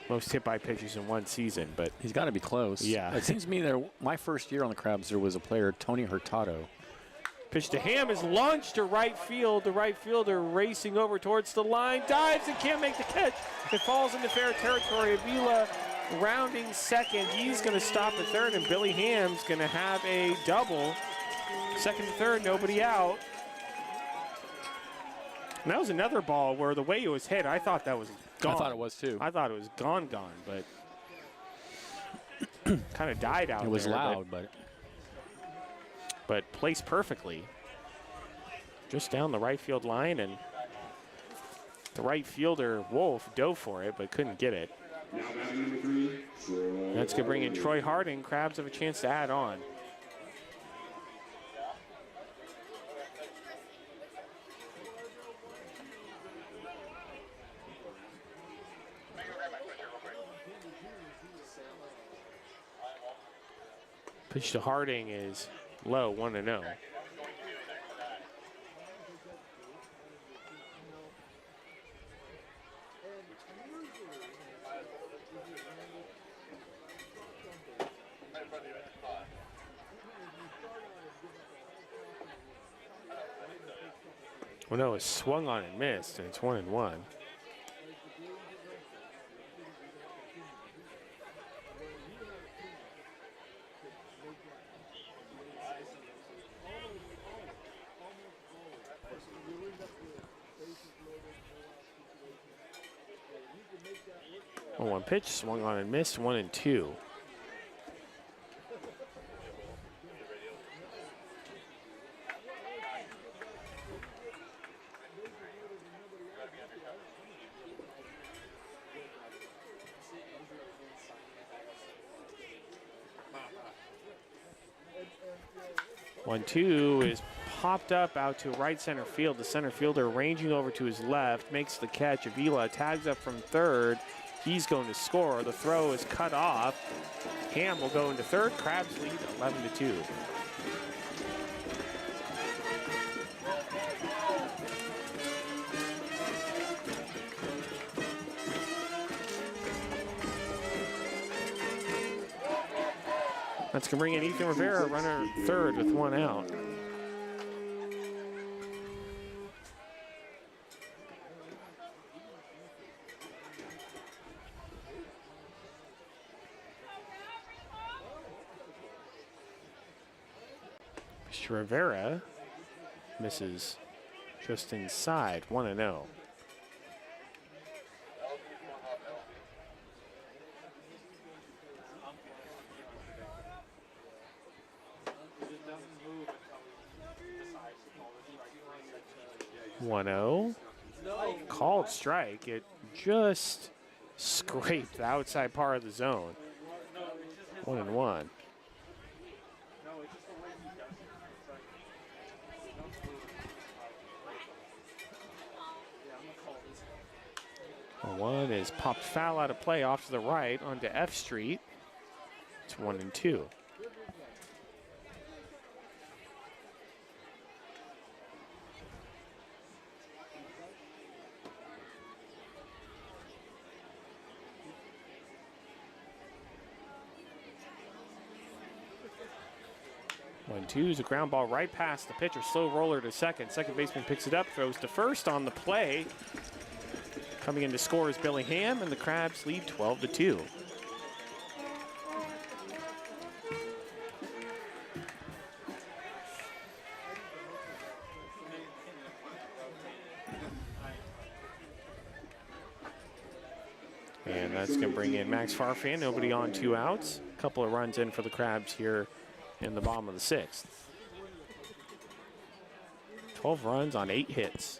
most hit by pitches in one season, but he's got to be close. Yeah. It seems to me that my first year on the Crabs, there was a player, Tony Hurtado. Pitch to Ham is launched to right field. The right fielder racing over towards the line, dives and can't make the catch. It falls into fair territory. Avila rounding second. He's going to stop at third, and Billy Ham's going to have a double. Second to third, nobody out. And that was another ball where the way it was hit, I thought that was gone. I thought it was too. I thought it was gone, but kind of died out there. It was loud, but placed perfectly. Just down the right field line, and the right fielder, Wolf, dove for it, but couldn't get it. That's going to bring in Troy Harding. Crabs have a chance to add on. Pitch to Harding is low, 1-0. Well, no, it's swung on and missed, and it's 1-1. One pitch, swung on and missed, 1-2. One-two is popped up out to right center field. The center fielder ranging over to his left, makes the catch. Avila tags up from third. He's going to score. The throw is cut off. Ham will go into third. Crabs lead 11-2. That's going to bring in Ethan Rivera, runner third with 1 out. Rivera misses just inside, 1-0. Called strike. It just scraped the outside part of the zone. 1-1. One is popped foul out of play off to the right onto F Street. It's 1-2. One-two is a ground ball right past the pitcher. Slow roller to second. Second baseman picks it up, throws to first on the play. Coming in to score is Billy Ham, and the Crabs lead 12-2. And that's going to bring in Max Farfan. Nobody on, 2 outs. A couple of runs in for the Crabs here in the bottom of the 6th. 12 runs on 8 hits.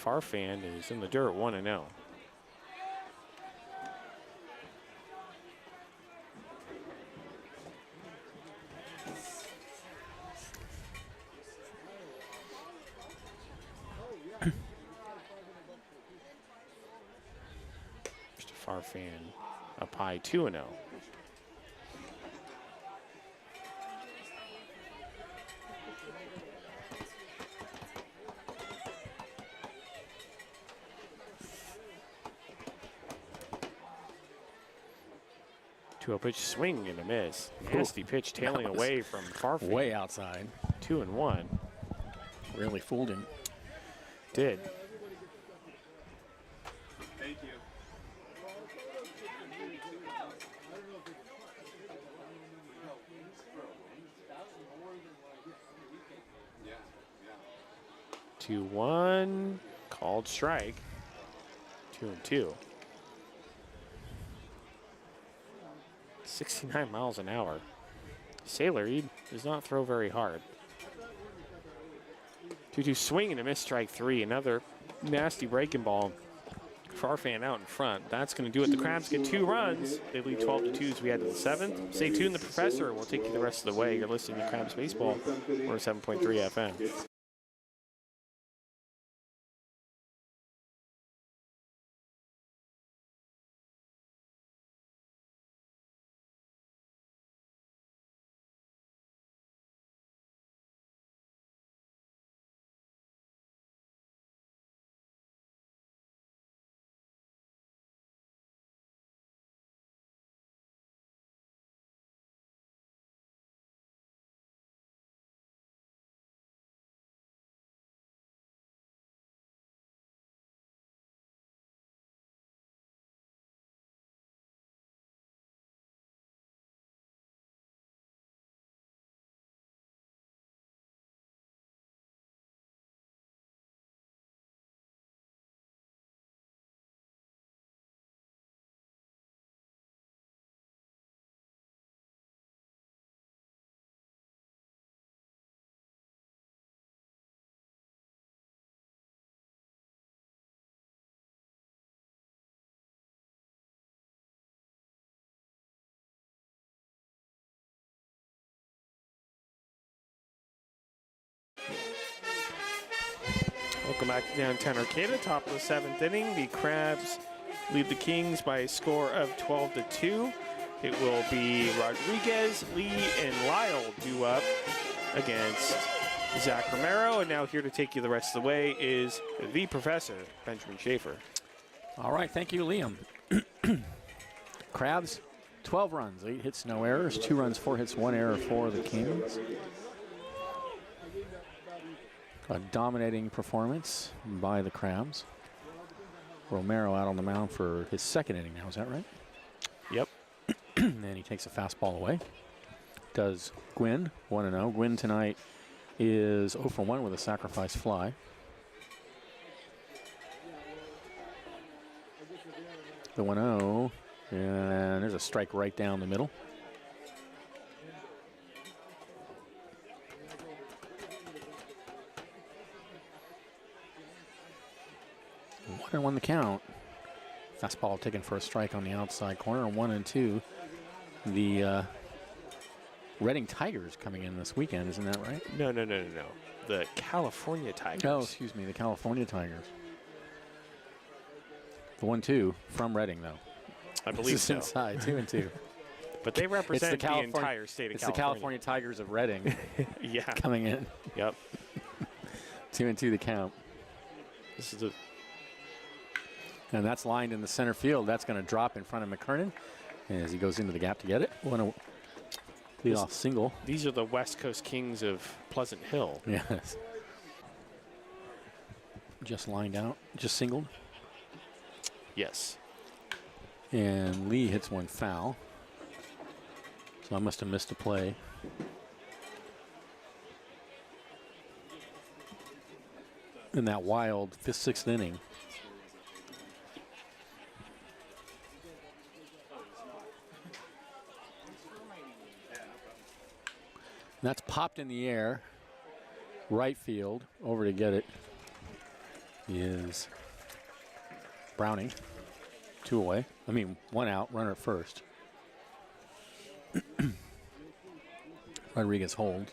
Farfan is in the dirt 1-0. Farfan up high 2-0. To a pitch swing and a miss. Nasty pitch tailing away from Farfan. Way outside. 2-1. Really fooled him. Did. Thank you. Yeah, yeah. 2-1. Called strike. 2-2. 69 miles an hour. Sailor, he does not throw very hard. 2-2 swing and a miss, strike 3. Another nasty breaking ball. Farfan out in front. That's going to do it. The Crabs get 2 runs. They lead 12-2 as we head to the 7th. Stay tuned. The Professor will take you the rest of the way. You're listening to Crabs Baseball. We're 7.3 FM. Welcome back to downtown Arcata, top of the 7th inning. The Crabs lead the Kings by a score of 12-2. It will be Rodriguez, Lee, and Lyle due up against Zach Romero. And now here to take you the rest of the way is the Professor, Benjamin Schaefer. All right, thank you, Liam. Crabs, 12 runs, 8 hits, no errors, 2 runs, 4 hits, 1 error for the Kings. A dominating performance by the Crabs. Romero out on the mound for his 2nd inning now, is that right? Yep. And he takes a fastball away. Does Gwynn, 1-0. Gwynn tonight is 0 for 1 with a sacrifice fly. The 1-0, and there's a strike right down the middle. And 1 the count. Fastball taken for a strike on the outside corner. 1-2. The Reading Tigers coming in this weekend, isn't that right? No. The California Tigers. Oh, excuse me, the California Tigers. The 1-2 from Reading, though. I believe this is so. Inside, 2-2. But they represent the entire state of California. It's the California Tigers of Reading. Yeah. Coming in. Yep. 2-2 the count. This is the. And that's lined in the center field. That's going to drop in front of McKernan as he goes into the gap to get it. Lead off single. These are the West Coast Kings of Pleasant Hill. Yes. Just lined out, just singled. Yes. And Lee hits one foul. So I must have missed a play. In that wild 5th, 6th inning. That's popped in the air. Right field. Over to get it is Browning. 2 away. I mean, 1 out. Runner at first. Rodriguez holds.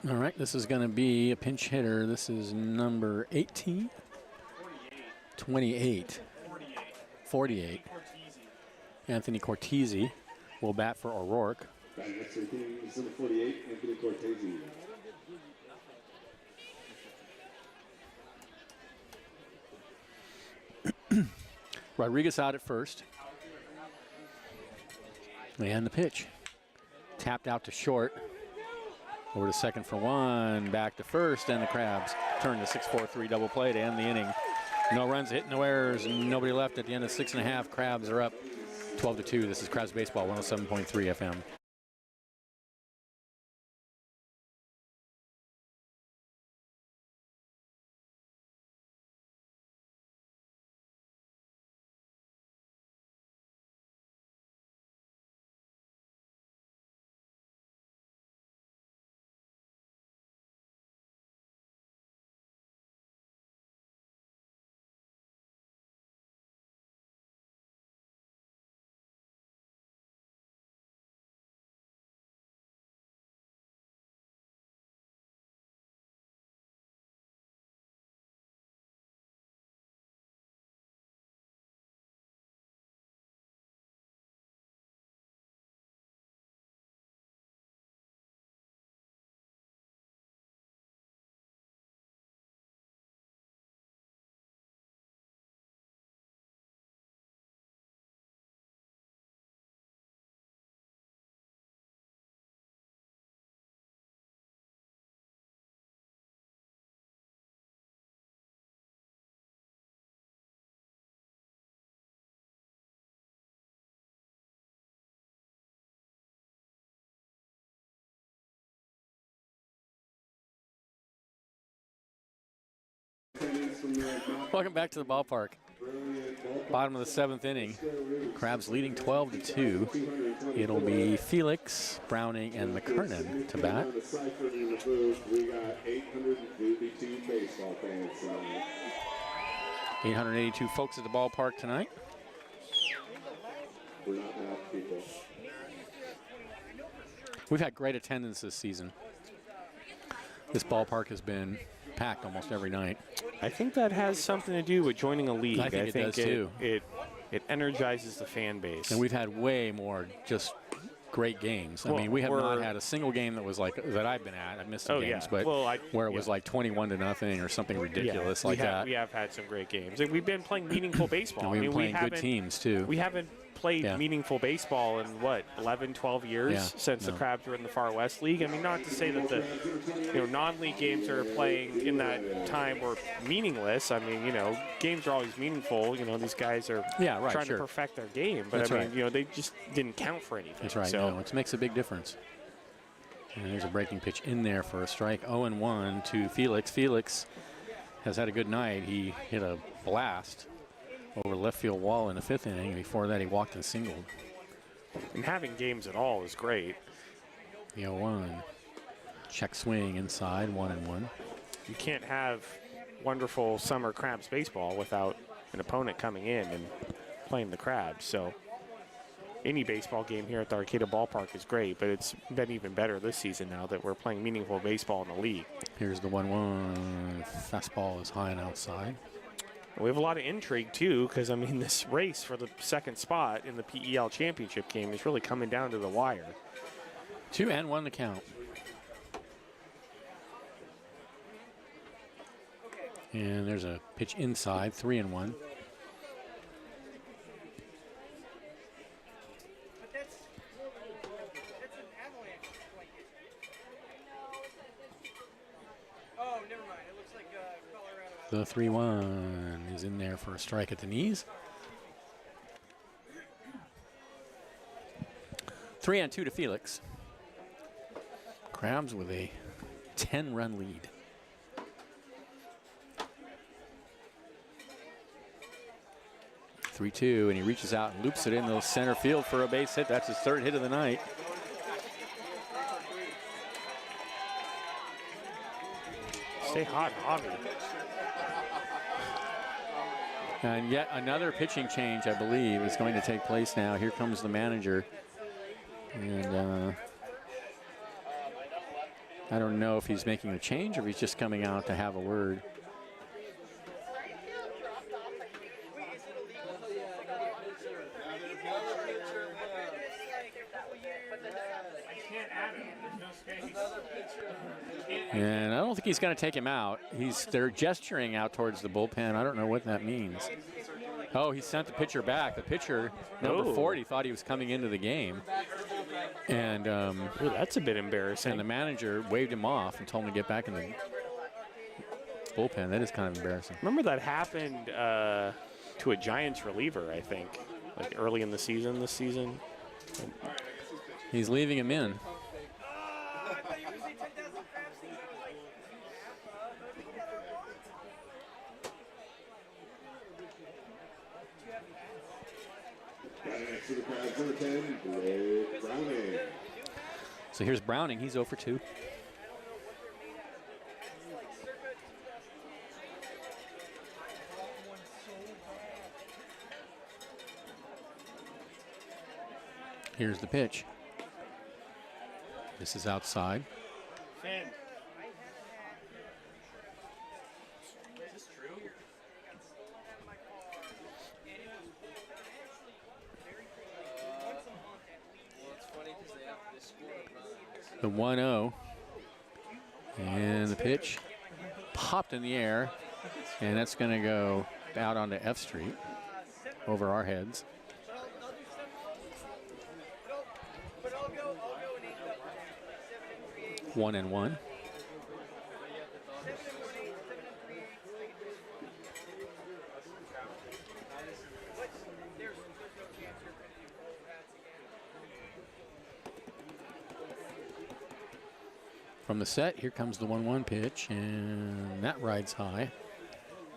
All right, this is going to be a pinch hitter. This is number 18? 28. 48. Anthony Cortese will bat for O'Rourke. Batting next to the King is number 48, Anthony Cortese. Rodriguez out at first. And the pitch. Tapped out to short. Over to second for 1. Back to first, and the Crabs turn the 6-4-3 double play to end the inning. No runs hit, no errors, and nobody left at the end of 6.5. Crabs are up 12-2. This is Crabs Baseball, 107.3 FM. Welcome back to the ballpark. Bottom of the 7th inning. Crabs leading 12-2. It'll be Felix, Browning, and McKernan to bat. We got 852 baseball fans tonight. 882 folks at the ballpark tonight. We're not enough people. We've had great attendance this season. This ballpark has been packed almost every night. I think that has something to do with joining a league. I think it does too. It energizes the fan base. And we've had way more just great games. I mean, we have not had a single game that was like that I've been at. I've missed some games, but where it was like 21-0 or something ridiculous like that. We have had some great games. And we've been playing meaningful baseball. And we've been playing good teams too. We haven't played meaningful baseball in what, 11, 12 years since the Crabs were in the Far West League. I mean, not to say that the non-league games are playing in that time were meaningless. I mean, games are always meaningful. These guys are trying to perfect their game, but I mean, they just didn't count for anything. That's right. So it makes a big difference. And there's a breaking pitch in there for a strike. 0-1 to Felix. Felix has had a good night. He hit a blast over the left field wall in the 5th inning. Before that, he walked and singled. And having games at all is great. The 0-1. Check swing inside, 1-1. You can't have wonderful summer Crabs baseball without an opponent coming in and playing the Crabs. So any baseball game here at the Arcata ballpark is great, but it's been even better this season now that we're playing meaningful baseball in the league. Here's the 1-1. Fastball is high and outside. We have a lot of intrigue, too, because, I mean, this race for the second spot in the PEL championship game is really coming down to the wire. 2-1 the count. And there's a pitch inside, 3-1. The 3-1 is in there for a strike at the knees. 3-2 to Felix. Crabs with a 10-run lead. 3-2, and he reaches out and loops it into center field for a base hit. That's his third hit of the night. Stay hot, Javi. And yet another pitching change, I believe, is going to take place now. Here comes the manager. And I don't know if he's making a change or if he's just coming out to have a word. And I don't think he's going to take him out. They're gesturing out towards the bullpen. I don't know what that means. Oh, he sent the pitcher back. The pitcher, number 40, thought he was coming into the game. And Ooh, that's a bit embarrassing. And the manager waved him off and told him to get back in the bullpen. That is kind of embarrassing. Remember that happened to a Giants reliever, I think, like early in the season this season. He's leaving him in. Next to the Crabs, number 10, Blake Browning. So here's Browning. He's 0 for 2. Here's the pitch. This is outside. Finn. The 1-0. And the pitch popped in the air. And that's going to go out onto F Street over our heads. One and one. From the set, here comes the 1-1 pitch, and that rides high.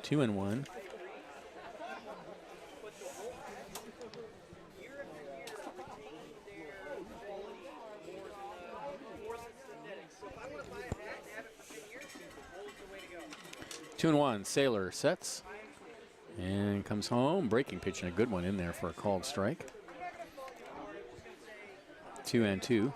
2-1. Two and one. Sailor sets and comes home. Breaking pitch and a good one in there for a called strike. 2-2.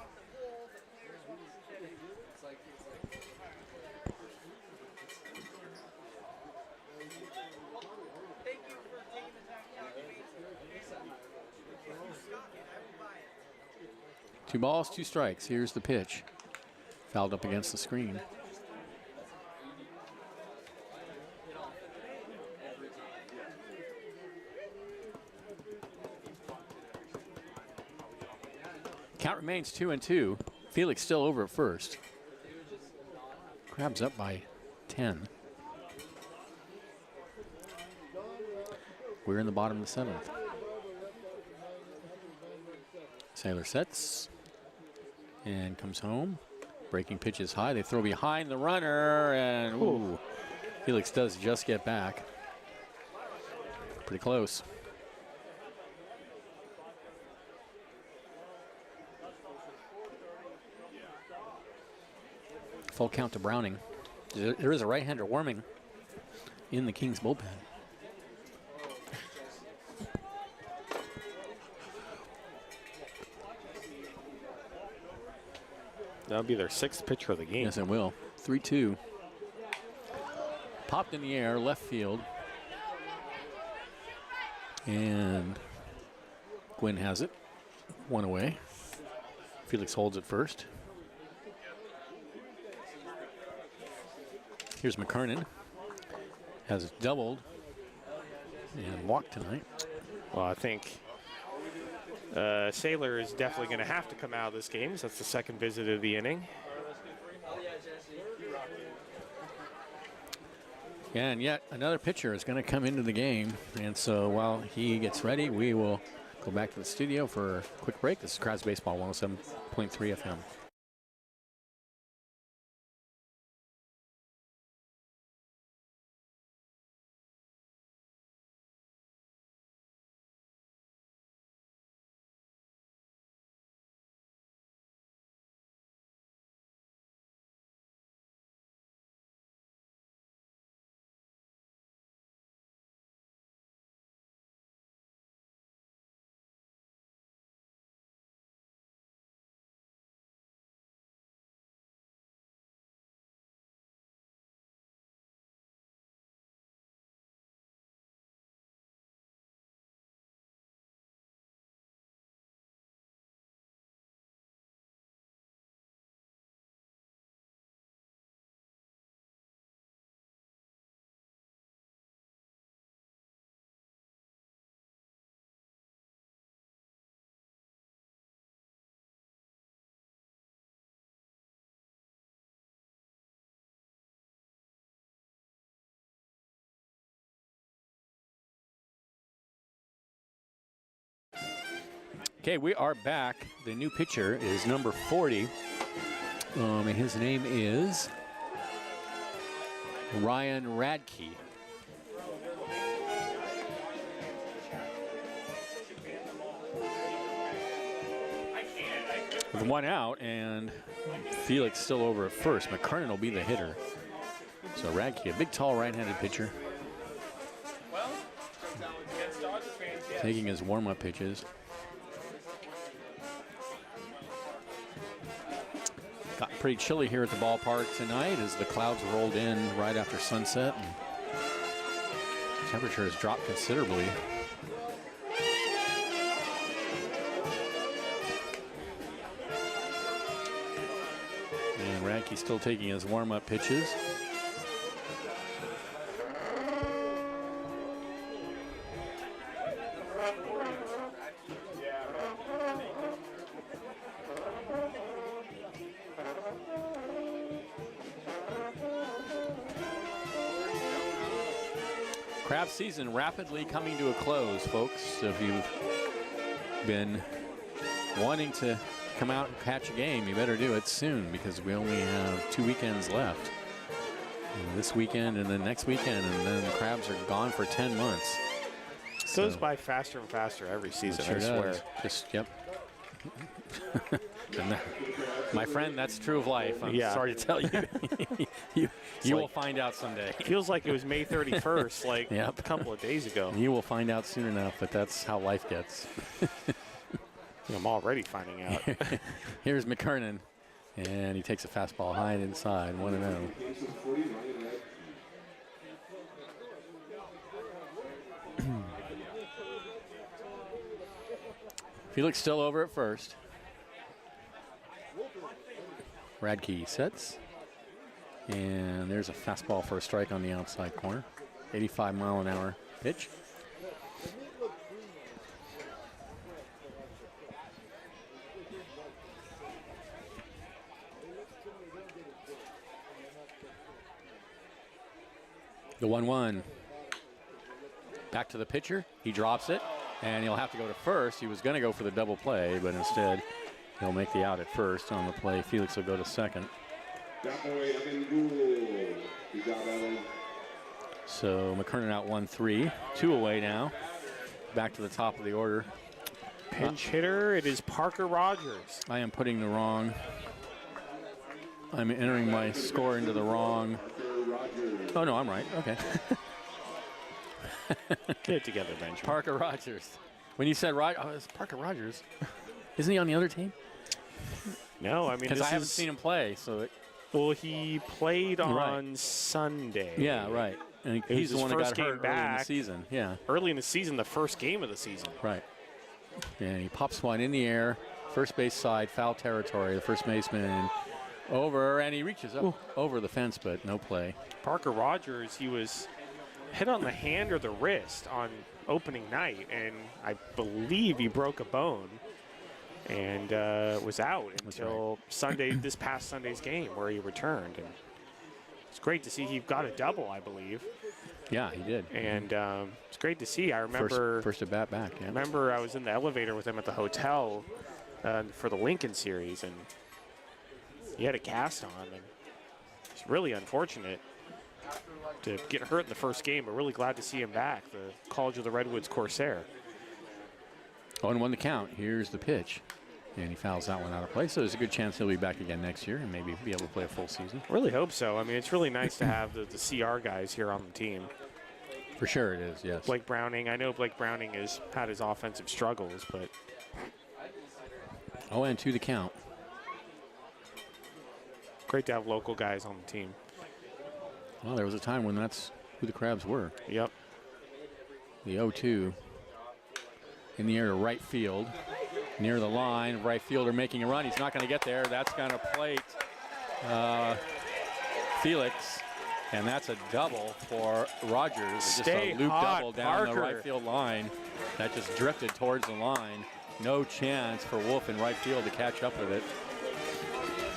Two balls, two strikes. Here's the pitch. Fouled up against the screen. Count remains 2-2. Felix still over at first. Crabs up by 10. We're in the bottom of the seventh. Sailor sets and comes home. Breaking pitch is high. They throw behind the runner, and ooh, Felix does just get back. Pretty close. Full count to Browning. There is a right-hander warming in the Kings bullpen. That'll be their sixth pitcher of the game. Yes, it will. 3-2. Popped in the air, left field. And Gwynn has it. One away. Felix holds it first. Here's McKernan. Has doubled and walked tonight. Well, I think Sailor is definitely going to have to come out of this game. So that's the second visit of the inning. And yet another pitcher is going to come into the game. And so while he gets ready, we will go back to the studio for a quick break. This is Crabs Baseball 107.3 FM. Okay, we are back. The new pitcher is number 40. And his name is Ryan Radke. With one out, and Felix still over at first. McKernan will be the hitter. So Radke, a big, tall, right-handed pitcher. Taking his warm-up pitches. Got pretty chilly here at the ballpark tonight as the clouds rolled in right after sunset. And temperature has dropped considerably. And Radke still taking his warm-up pitches. Crab season rapidly coming to a close, folks. So if you've been wanting to come out and catch a game, you better do it soon because we only have 2 weekends left. This weekend and then next weekend, and then the crabs are gone for 10 months. It goes by faster and faster every season, Sure I swear. does. Just, yep. My friend, that's true of life. I'm sorry to tell you. you will find out someday. Feels like it was May 31st, like a couple of days ago. You will find out soon enough, but that's how life gets. I'm already finding out. Here's McKernan, and he takes a fastball high and inside, 1-0. Felix still over at first. Radke sets. And there's a fastball for a strike on the outside corner. 85-mile-an-hour pitch. The 1-1. Back to the pitcher. He drops it, and he'll have to go to first. He was going to go for the double play, but instead he'll make the out at first on the play. Felix will go to second. So McKernan out 1-3. 2 away now. Back to the top of the order. Pinch hitter, it is Parker Rogers. I am putting the wrong. I'm entering my score into the wrong. Oh, no, I'm right. Okay. Get it together, Benjamin. Parker Rogers. When you said it's Parker Rogers. Isn't he on the other team? No, I mean, because I haven't seen him play. So well, he played on Sunday. Yeah, right. And he's the one that got hurt early in the season. Yeah. Early in the season, the first game of the season. Right. And he pops one in the air, first base side, foul territory. The first baseman over, and he reaches up over the fence, but no play. Parker Rogers, he was hit on the hand or the wrist on opening night, and I believe he broke a bone and was out until Sunday, this past Sunday's game where he returned. And it's great to see he got a double, I believe. Yeah, he did. And it's great to see. I remember first at bat back. Yeah. I remember I was in the elevator with him at the hotel for the Lincoln series, and he had a cast on, and it's really unfortunate to get hurt in the first game, but really glad to see him back, the College of the Redwoods Corsair. 0-1 the count. Here's the pitch. And he fouls that one out of play, so there's a good chance he'll be back again next year and maybe be able to play a full season. Really hope so. I mean, it's really nice to have the CR guys here on the team. For sure it is, yes. Blake Browning. I know Blake Browning has had his offensive struggles, but 0-2 the count. Great to have local guys on the team. Well, there was a time when that's who the Crabs were. Yep. The 0-2 in the air to right field. Near the line, right fielder making a run. He's not going to get there. That's going to plate Felix, and that's a double for Rogers. Just a loop double down the right field line. That just drifted towards the line. No chance for Wolf in right field to catch up with it.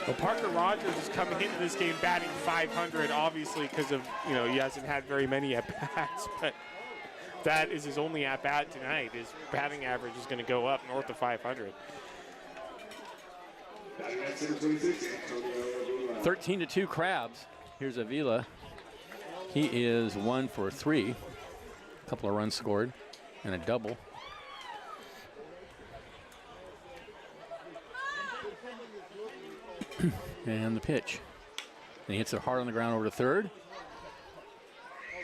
Well, Parker Rogers is coming into this game batting .500, obviously because of, he hasn't had very many at-bats, but that is his only at-bat tonight. His batting average is going to go up north of 500. 13-2 Crabs. Here's Avila. He is 1 for 3. A couple of runs scored and a double. And the pitch. And he hits it hard on the ground over to third.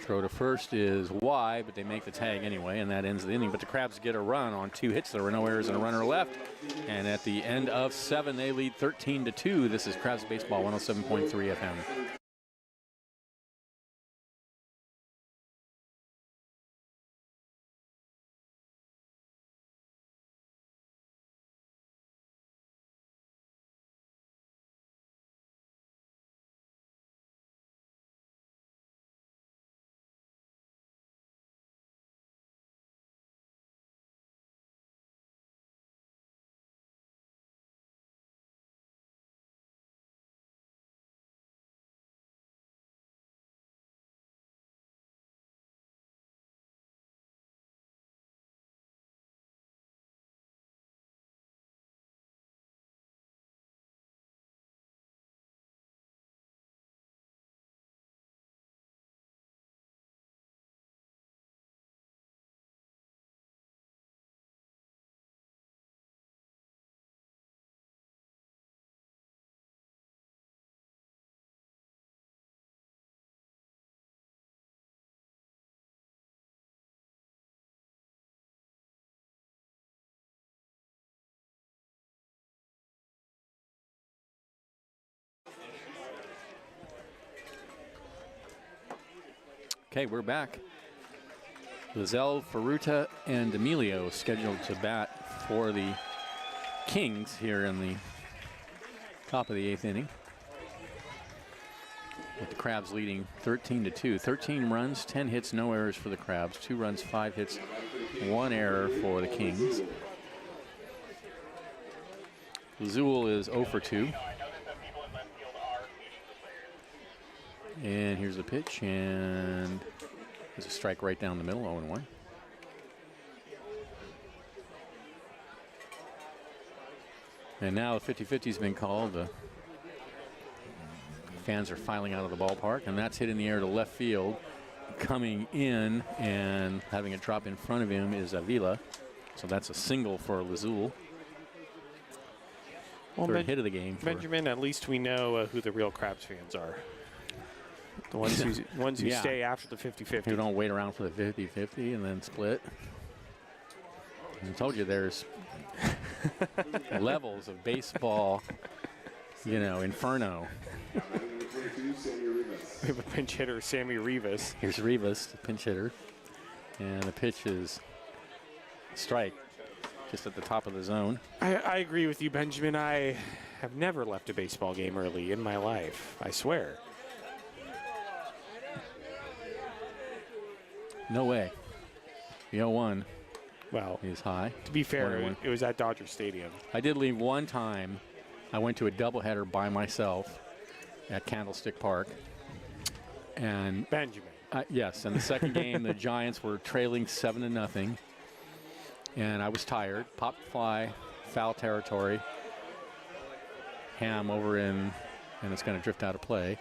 Throw to first is wide, but they make the tag anyway, and that ends the inning. But the Crabs get a run on 2 hits. There were no errors and a runner left. And at the end of 7, they lead 13-2. This is Crabs Baseball 107.3 FM. Okay, we're back. Lizelle, Ferruta, and Emilio scheduled to bat for the Kings here in the top of the 8th inning. With the Crabs leading 13-2. 13 runs, 10 hits, no errors for the Crabs. 2 runs, 5 hits, 1 error for the Kings. Lazul is 0 for 2. And here's the pitch, and there's a strike right down the middle, 0-1. And now the 50-50's been called. The fans are filing out of the ballpark, and that's hit in the air to left field. Coming in and having it drop in front of him is Avila. So that's a single for Lazul. Well, Third hit of the game. Benjamin, at least we know who the real Crabs fans are. The ones who Yeah. stay after the 50-50. Who don't wait around for the 50-50 and then split. I told you there's levels of baseball, inferno. We have a pinch hitter, Sammy Rivas. Here's Rivas, the pinch hitter. And the pitch is strike, just at the top of the zone. I agree with you, Benjamin. I have never left a baseball game early in my life. I swear. No way. The 0-1 Well, is high. to be fair, 1-1. it was at Dodger Stadium. I did leave one time. I went to a doubleheader by myself at Candlestick Park. And Benjamin. yes, and the second game, the Giants were trailing 7-0. And I was tired. Popped fly, foul territory. Ham over in, and it's going to drift out of play.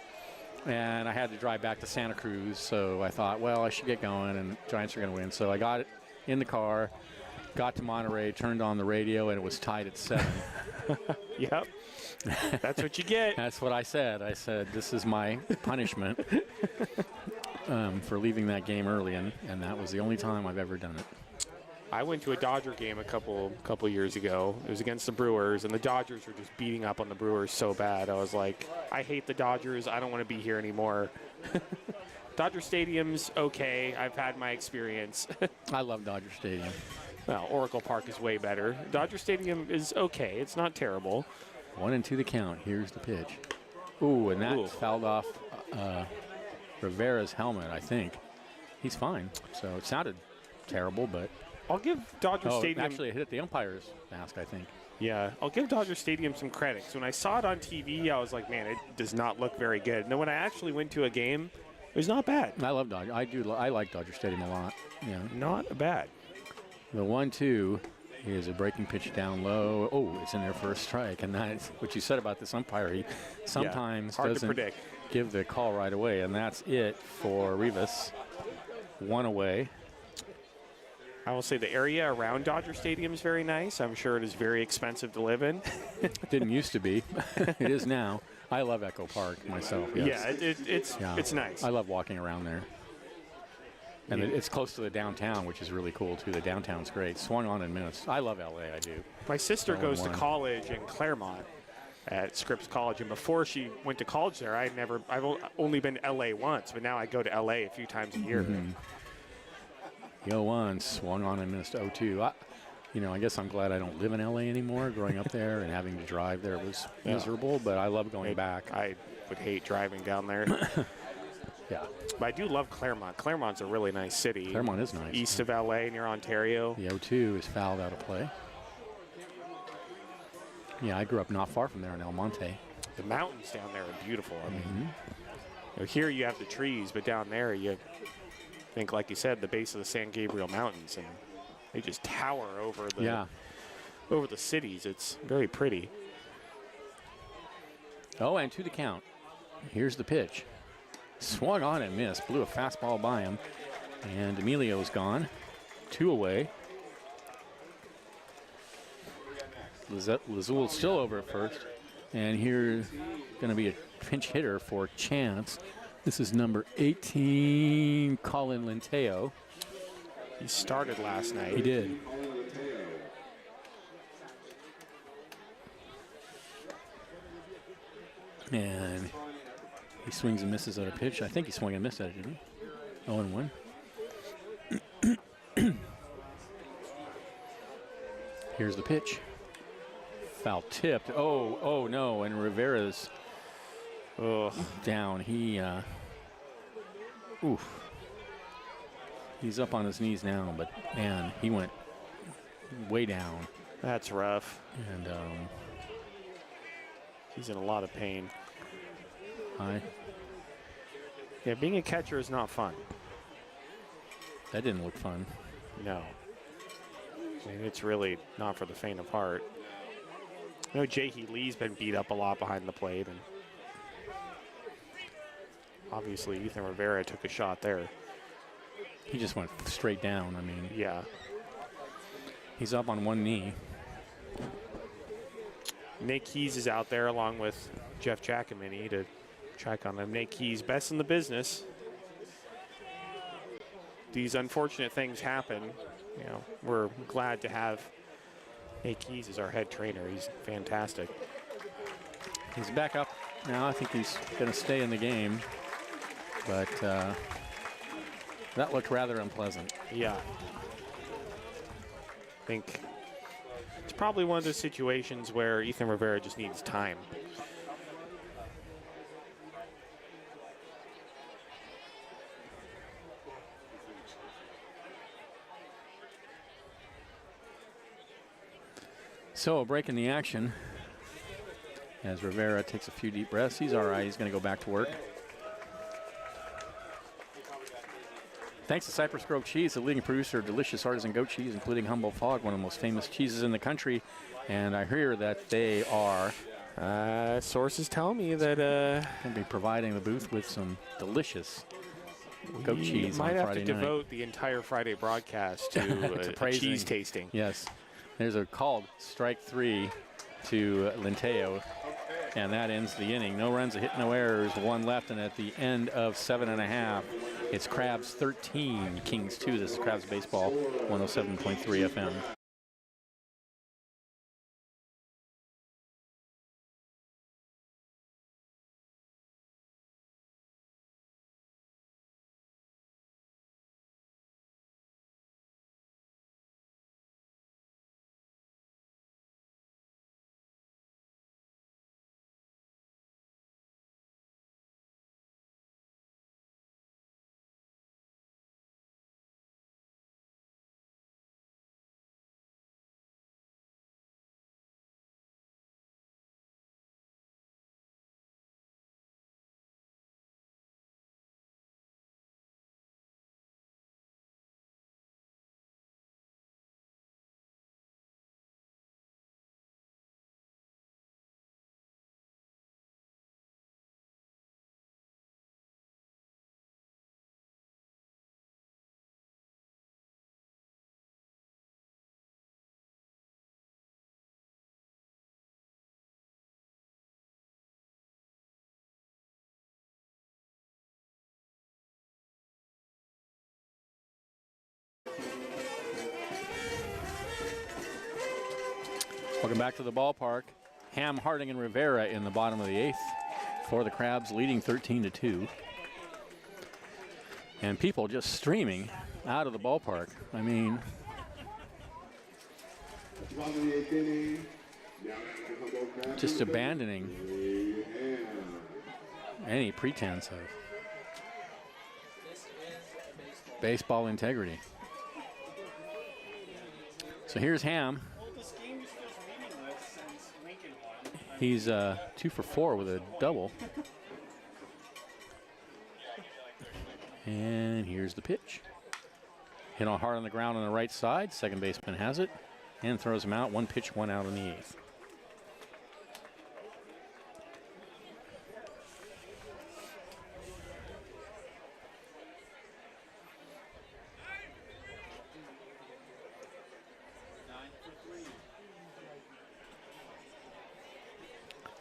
And I had to drive back to Santa Cruz, so I thought, well, I should get going, and the Giants are going to win. So I got it in the car, got to Monterey, turned on the radio, and it was tied at 7. Yep. That's what you get. That's what I said. I said, this is my punishment for leaving that game early, and that was the only time I've ever done it. I went to a Dodger game a couple years ago. It was against the Brewers, and the Dodgers were just beating up on the Brewers so bad. I was like, I hate the Dodgers. I don't want to be here anymore. Dodger Stadium's okay. I've had my experience. I love Dodger Stadium. Well, Oracle Park is way better. Dodger Stadium is okay. It's not terrible. 1-2 the count. Here's the pitch. Ooh, and that fouled off Rivera's helmet, I think. He's fine. So it sounded terrible, but... I'll give Dodger Stadium... Actually, it hit the umpire's mask, I think. Yeah, I'll give Dodger Stadium some credit. So when I saw it on TV, I was like, man, it does not look very good. And then when I actually went to a game, It's not bad. I love Dodger. I like Dodger Stadium a lot. Yeah. Not bad. The 1-2 is a breaking pitch down low. Oh, it's in there for a strike. And that's what you said about this umpire. He sometimes hard to doesn't predict. give the call right away. And that's it for Rivas. 1 away. I will say the area around Dodger Stadium is very nice. I'm sure it is very expensive to live in. Didn't used to be. It is now. I love Echo Park myself. Yes. Yeah, it's nice. I love walking around there. And it's close to the downtown, which is really cool, too. The downtown's great. Swung on and missed. I love L.A., I do. My sister goes to 0-1. college in Claremont at Scripps College, and before she went to college there, I've only been to L.A. once, but now I go to L.A. a few times a year. The 0-1 swung on and missed 0-2. I guess I'm glad I don't live in L.A. anymore. Growing up there and having to drive there was miserable, but I love going back. I would hate driving down there. Yeah. But I do love Claremont. Claremont's a really nice city. Claremont is nice. East of L.A., near Ontario. The 0-2 is fouled out of play. Yeah, I grew up not far from there in El Monte. The mountains down there are beautiful. I mean, here you have the trees, but down there you think, like you said, the base of the San Gabriel Mountains, and they just tower over the cities. It's very pretty. Oh, and to the count. Here's the pitch. Swung on and missed. Blew a fastball by him. And Emilio's gone. 2 away. Lazul's still over at first. And here's going to be a pinch hitter for Chance. This is number 18, Colin Linteo. He started last night. He did. And he swings and misses at a pitch. I think he swung and missed at it, didn't he? 0-1. Here's the pitch. Foul tipped. Oh no, and Rivera's down. He's up on his knees now, but man, he went way down. That's rough. And he's in a lot of pain. that being a catcher is not fun. didn't look fun. No. I mean, it's really not for the faint of heart. I know J.H. Lee's been beat up a lot behind the plate, and obviously Ethan Rivera took a shot there. He just went straight down. I mean, Yeah. he's up on one knee. Nate Keys is out there along with Jeff Giacomini to check on him. Nate Keys, best in the business. These unfortunate things happen. We're glad to have Nate Keys as our head trainer. He's fantastic. He's back up now. I think he's going to stay in the game. But that looked rather unpleasant. Yeah. I think it's probably one of those situations where Ethan Rivera just needs time. So a break in the action as Rivera takes a few deep breaths. He's all right. He's going to go back to work. Thanks to Cypress Grove Cheese, the leading producer of delicious artisan goat cheese, including Humboldt Fog, one of the most famous cheeses in the country. And I hear that they are Sources tell me that going to be providing the booth with some delicious goat cheese might on have Friday to night. devote the entire Friday broadcast to a praising. cheese tasting. Yes. There's a called strike 3 to Linteo, and that ends the inning. No runs, a hit, no errors, 1 left, and at the end of 7.5, it's Crabs 13, Kings 2. This is Crabs Baseball, 107.3 FM. Welcome back to the ballpark. Ham, Harding, and Rivera in the bottom of the 8th for the Crabs, leading 13-2. And people just streaming out of the ballpark. I mean, just abandoning any pretense of baseball integrity. So here's Ham. He's 2 for 4 with a double. And here's the pitch. Hit on hard on the ground on the right side. Second baseman has it and throws him out. 1 pitch, 1 out in the 8th.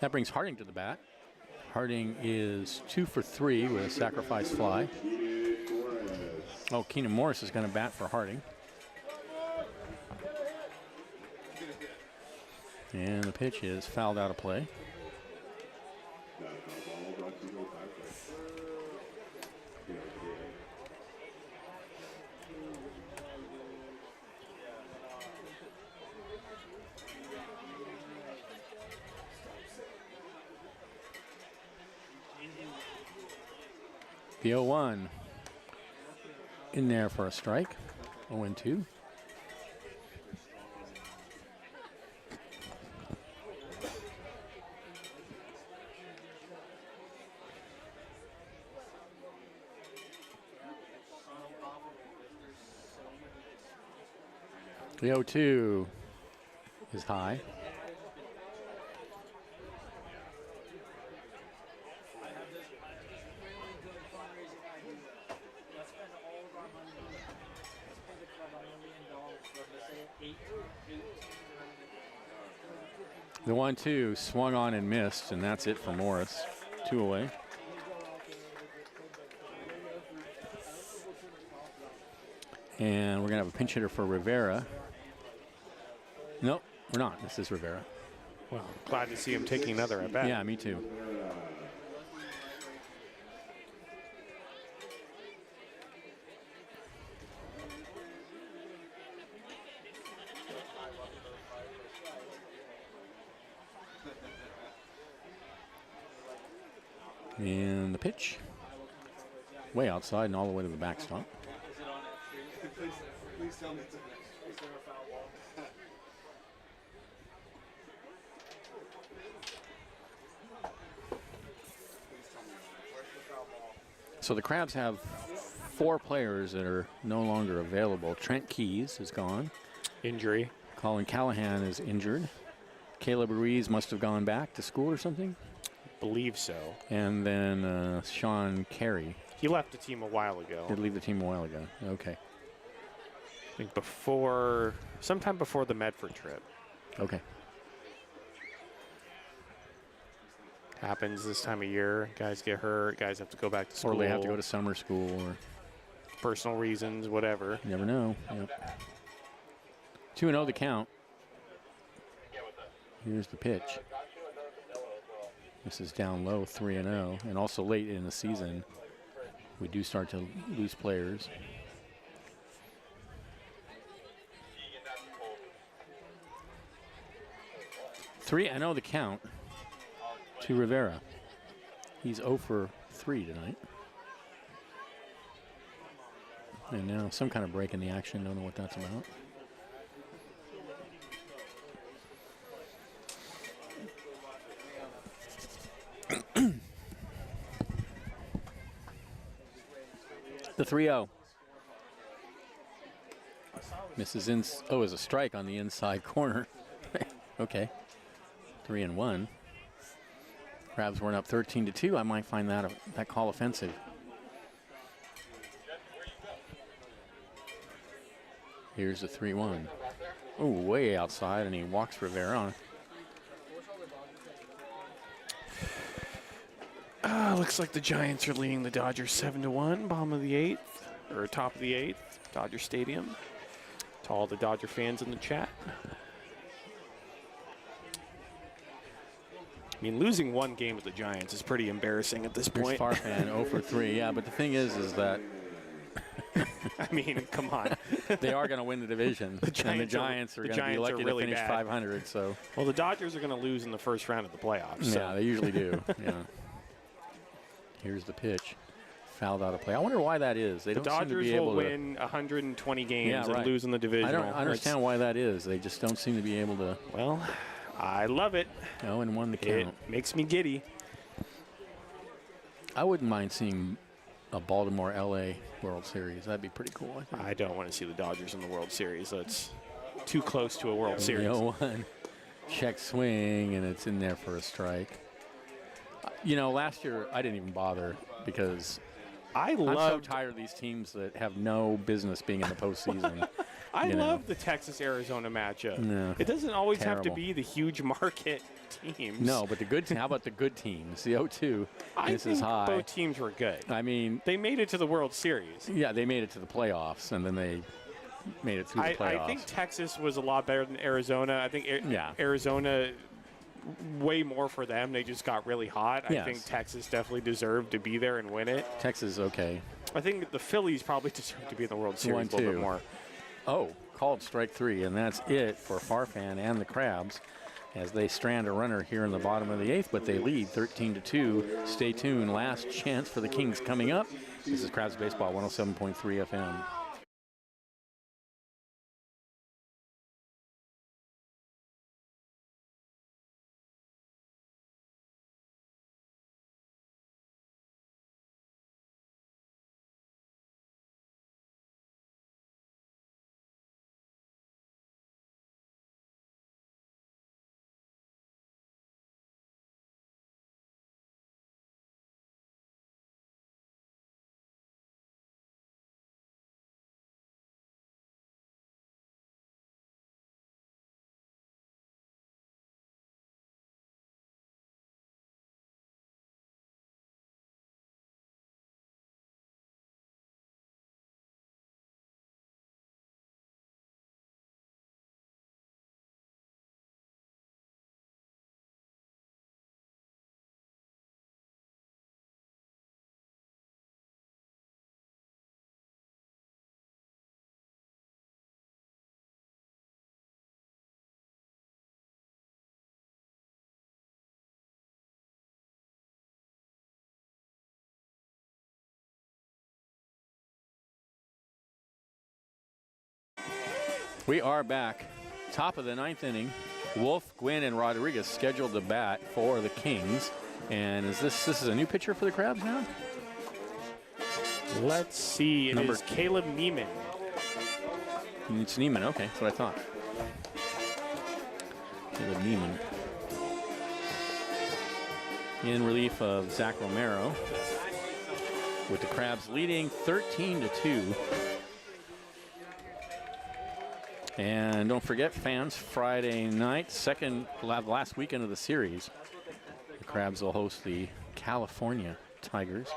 That brings Harding to the bat. Harding is 2 for 3 with a sacrifice fly. Oh, Keenan Morris is going to bat for Harding. And the pitch is fouled out of play. The 0-1 in there for a strike. 0-2. The 0-2 is high. The 1-2 swung on and missed, and that's it for Morris. 2 away. And we're going to have a pinch hitter for Rivera. Nope, we're not. This is Rivera. Well, glad to see him taking another at bat. Yeah, me too. And the pitch. Way outside and all the way to the backstop. Please tell me it's a foul ball. So the Crabs have 4 players that are no longer available. Trent Keys is gone. Injury. Colin Callahan is injured. Caleb Ruiz must have gone back to school or something. Believe so. And then Sean Carey. He left the team a while ago. Did leave the team a while ago. Okay. I think sometime before the Medford trip. Okay. Happens this time of year. Guys get hurt. Guys have to go back to school. Or they have to go to summer school or personal reasons, whatever. You never know. Yep. 2-0 the count. Here's the pitch. This is down low, 3-0. And also late in the season, we do start to lose players. I know the count to Rivera. He's 0 for 3 tonight. And now some kind of break in the action. Don't know what that's about. The 3-0. Misses in. Oh, is a strike on the inside corner. Okay. 3-1. Crabs weren't up 13-2. I might find that call offensive. Here's the 3-1. Oh, way outside, and he walks Rivera on. Looks like the Giants are leading the Dodgers 7-1, bottom of the 8th, or top of the 8th, Dodger Stadium. all the Dodger fans in the chat. I mean, losing one game with the Giants is pretty embarrassing at this Here's point. Farfan 0 for 3. Yeah, but the thing is that I mean, come on. they are going to win the division. And the Giants are going to be lucky really to finish bad. 500. So Well, the Dodgers are going to lose in the first round of the playoffs. So. yeah, they usually do. Yeah. Here's the pitch. Fouled out of play. I wonder why that is. They The don't seem to Dodgers be able will to win 120 games Yeah, right. and lose in the division. I don't understand why that is. They just don't seem to be able to. Well, I love it. 0-1 the It count. makes me giddy. I wouldn't mind seeing a Baltimore-LA World Series. That'd be pretty cool. I think. I don't want to see the Dodgers in the World Series. That's too close to a World Series. 0-1. Check swing, and it's in there for a strike. You know, last year I didn't even bother because I I'm so love tired of these teams that have no business being in the postseason. I you know. love the Texas-Arizona matchup. No, It doesn't always have to terrible. be the huge market teams. No, but the good how about the good teams? The 0-2. I This think is high. both teams were good. I mean, They made it to the World Series. yeah, they made it to the playoffs, and then they made it through the playoffs. I think Texas was a lot better than Arizona. I think Yeah. Arizona, way more for them. They just got really hot. Yes. I think Texas definitely deserved to be there and win it. Texas, okay. I think the Phillies probably deserve to be in the World Series a little 1-2. bit more. Oh, called strike 3, and that's it for Farfan and the Crabs as they strand a runner here in the bottom of the 8th, but they lead 13-2. Stay tuned. Last chance for the Kings coming up. This is Crabs Baseball 107.3 FM. We are back. Top of the 9th inning. Wolf, Gwynn, and Rodriguez scheduled to bat for the Kings. And is this is a new pitcher for the Crabs now? Let's see. It Number- is Caleb Neiman. It's Neiman. Okay, that's what I thought. Caleb Neiman. In relief of Zach Romero. With the Crabs leading 13-2. And don't forget, fans, Friday night, last weekend of the series, the Crabs will host the California Tigers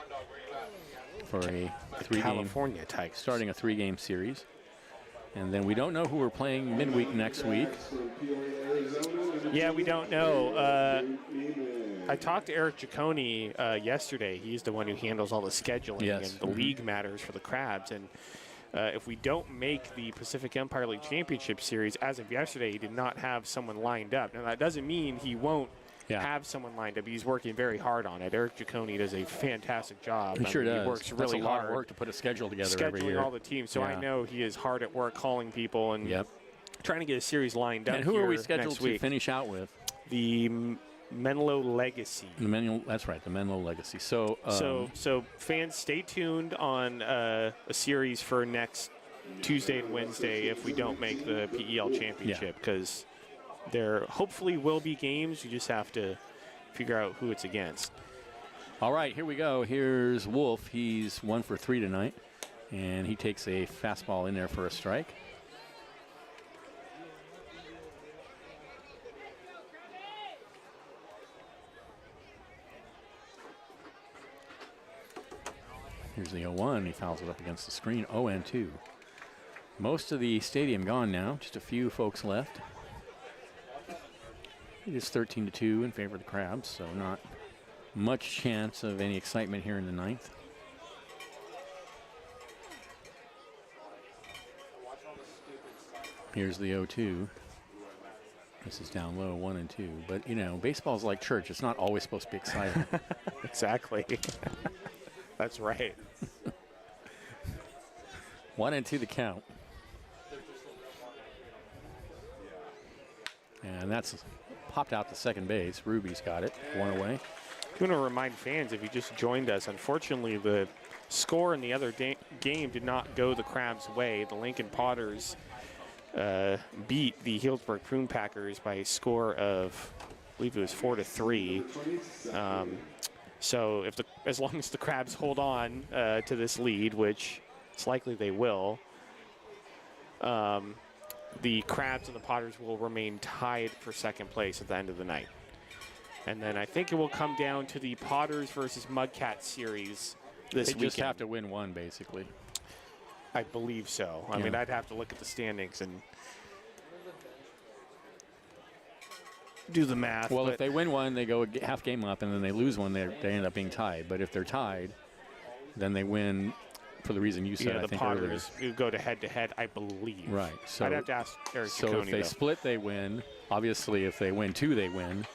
for a California Tigers. starting a 3-game series. And then we don't know who we're playing midweek next week. Yeah, we don't know. I talked to Eric Ciccone yesterday. He's the one who handles all the scheduling Yes. and the league matters for the Crabs. And if we don't make the Pacific Empire League Championship Series, as of yesterday, he did not have someone lined up. Now, that doesn't mean he won't have someone lined up. He's working very hard on it. Eric Ciccone does a fantastic job. He sure does. He works That's really a lot hard. of work to put a schedule together every Scheduling year. all the teams. So I Yeah. know he is hard at work calling people and trying to get a series lined up. And who are we here scheduled next to week. finish out with? The Menlo Legacy. That's right, the Menlo Legacy. So, So fans, stay tuned on a series for next Tuesday and Wednesday if we don't make the PEL championship, because there hopefully will be games. You just have to figure out who it's against. all right, here we go. Here's Wolf. He's 1 for 3 tonight, and he takes a fastball in there for a strike. Here's the 0-1. He fouls it up against the screen. 0-2. Most of the stadium gone now, just a few folks left. It is 13-2 in favor of the Crabs, so not much chance of any excitement here in the ninth. Here's the 0-2. This is down low, 1 and 2. But, you know, baseball's like church. It's not always supposed to be exciting. Exactly. That's right. 1 and 2 the count. And that's popped out to second base. Ruby's got it, 1 away. I want to remind fans, if you just joined us, unfortunately the score in the other game did not go the Crabs' way. The Lincoln Potters beat the Healdsburg Prune Packers by a score of, I believe it was 4-3. So as long as the Crabs hold on to this lead, which it's likely they will, the Crabs and the Potters will remain tied for second place at the end of the night. And then I think it will come down to the Potters versus Mudcats series this weekend. They just have to win one, basically. I believe so. I mean, I'd have to look at the standings and do the math. Well, if they win one, they go a half game up, and then they lose one, they end up being tied. But if they're tied, then they win for the reason you said, I think, earlier. The Potters go to head-to-head, I believe. Right. So I'd have to ask Eric So Ciccone, if they split, they win. Obviously, if they win two, they win.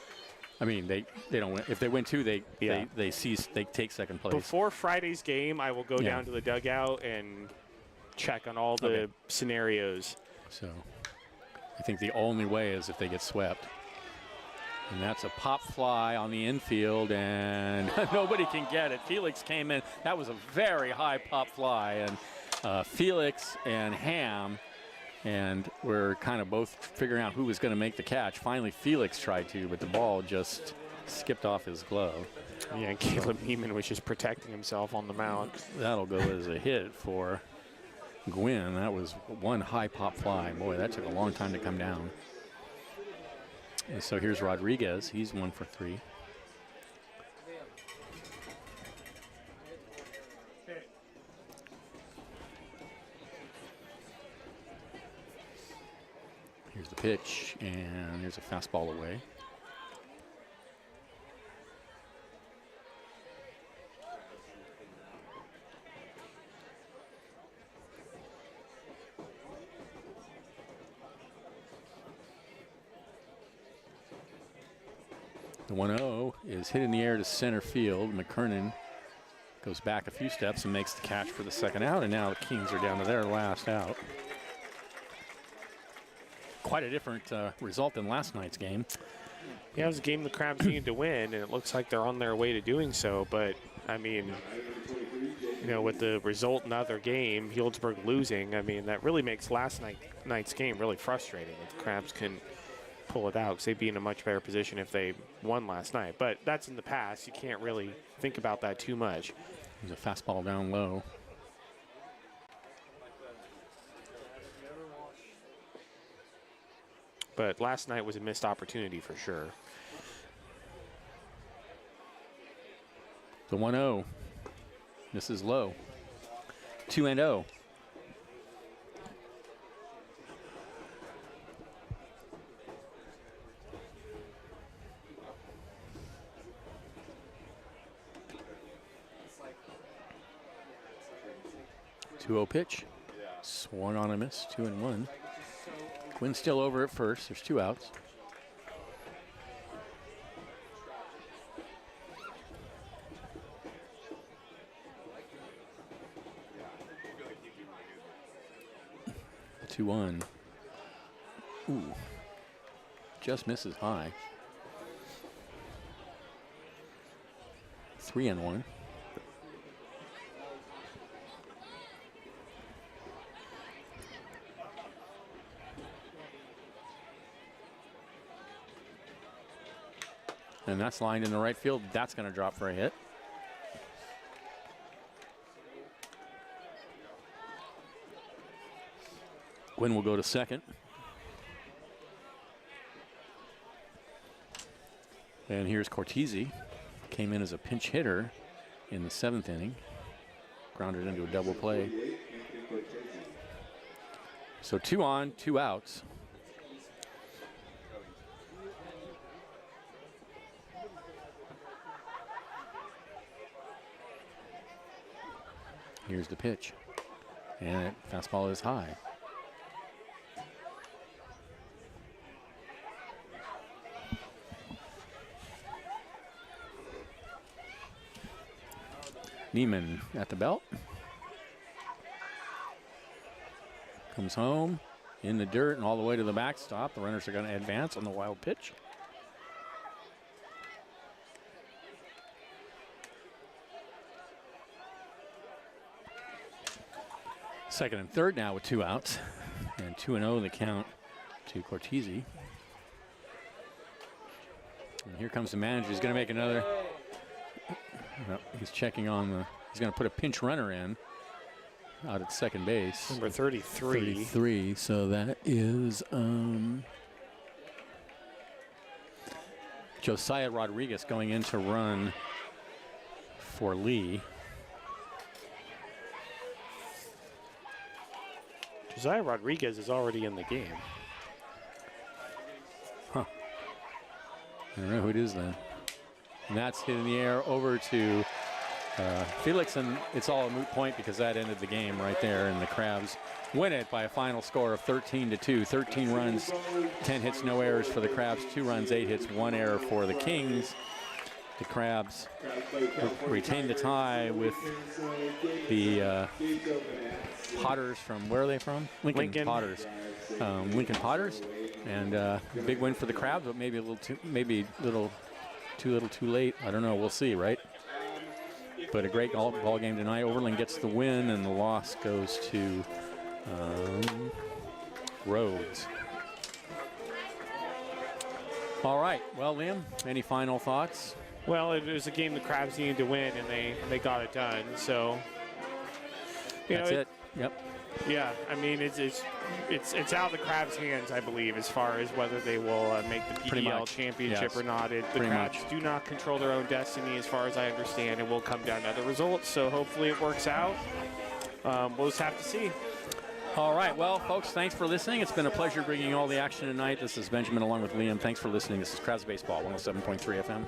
I mean, they don't win. If they win two, they take second place. Before Friday's game, I will go down to the dugout and check on all the scenarios. So I think the only way is if they get swept. And that's a pop fly on the infield, and nobody can get it. Felix came in. That was a very high pop fly, and Felix and Ham, and we're kind of both figuring out who was going to make the catch. Finally, Felix tried to, but the ball just skipped off his glove. Yeah, and Caleb Neiman was just protecting himself on the mound. That'll go as a hit for Gwynn. That was one high pop fly. Boy, that took a long time to come down. And so here's Rodriguez. He's 1 for 3. Here's the pitch, and there's a fastball away. The 1-0 is hit in the air to center field. McKernan goes back a few steps and makes the catch for the second out, and now the Kings are down to their last out. Quite a different result than last night's game. Yeah, it was a game the Crabs needed to win, and it looks like they're on their way to doing so. But, I mean, you know, with the result in the other game, Healdsburg losing, I mean, that really makes last night's game really frustrating. If the Crabs can pull it out, because they'd be in a much better position if they won last night. But that's in the past. You can't really think about that too much. There's a fastball down low. But last night was a missed opportunity for sure. The 1-0. This is low. 2-0. Pitch. Swung on a miss, 2-1. Quinn's still over at first. There's 2 outs. The 2-1. Ooh. Just misses high. 3-1. And that's lined in the right field. That's going to drop for a hit. Gwynn will go to second. And here's Cortese. Came in as a pinch hitter in the 7th inning. Grounded into a double play. So 2 on, 2 outs. Here's the pitch. And fastball is high. Neiman at the belt. Comes home in the dirt and all the way to the backstop. The runners are going to advance on the wild pitch. Second and third now with 2 outs. And 2-0 the count to Cortese. And here comes the manager. He's going to make another. Well, he's checking on the. He's going to put a pinch runner in out at second base. Number 33. 33. So that is Josiah Rodriguez going in to run for Lee. Josiah Rodriguez is already in the game. Huh. I don't know who it is then. And that's hit in the air over to Felix, and it's all a moot point because that ended the game right there, and the Crabs win it by a final score of 13-2. 13 runs, 10 hits, no errors for the Crabs, 2 runs, 8 hits, 1 error for the Kings. The Crabs retain the tie with the Potters from, where are they from? Lincoln Potters. Lincoln Potters, and big win for the Crabs, but maybe a little too late. I don't know. We'll see, right? But a great ball game tonight. Overland gets the win, and the loss goes to Rhodes. All right. Well, Liam, any final thoughts? Well, it was a game the Crabs needed to win, and they got it done. So That's it. Yep. Yeah, I mean it's out of the Crabs' hands, I believe, as far as whether they will make the PDL championship or not. The Crabs do not control their own destiny, as far as I understand. It will come down to other results. So hopefully it works out. We'll just have to see. All right, well, folks, thanks for listening. It's been a pleasure bringing you all the action tonight. This is Benjamin along with Liam. Thanks for listening. This is Crabs Baseball, 107.3 FM.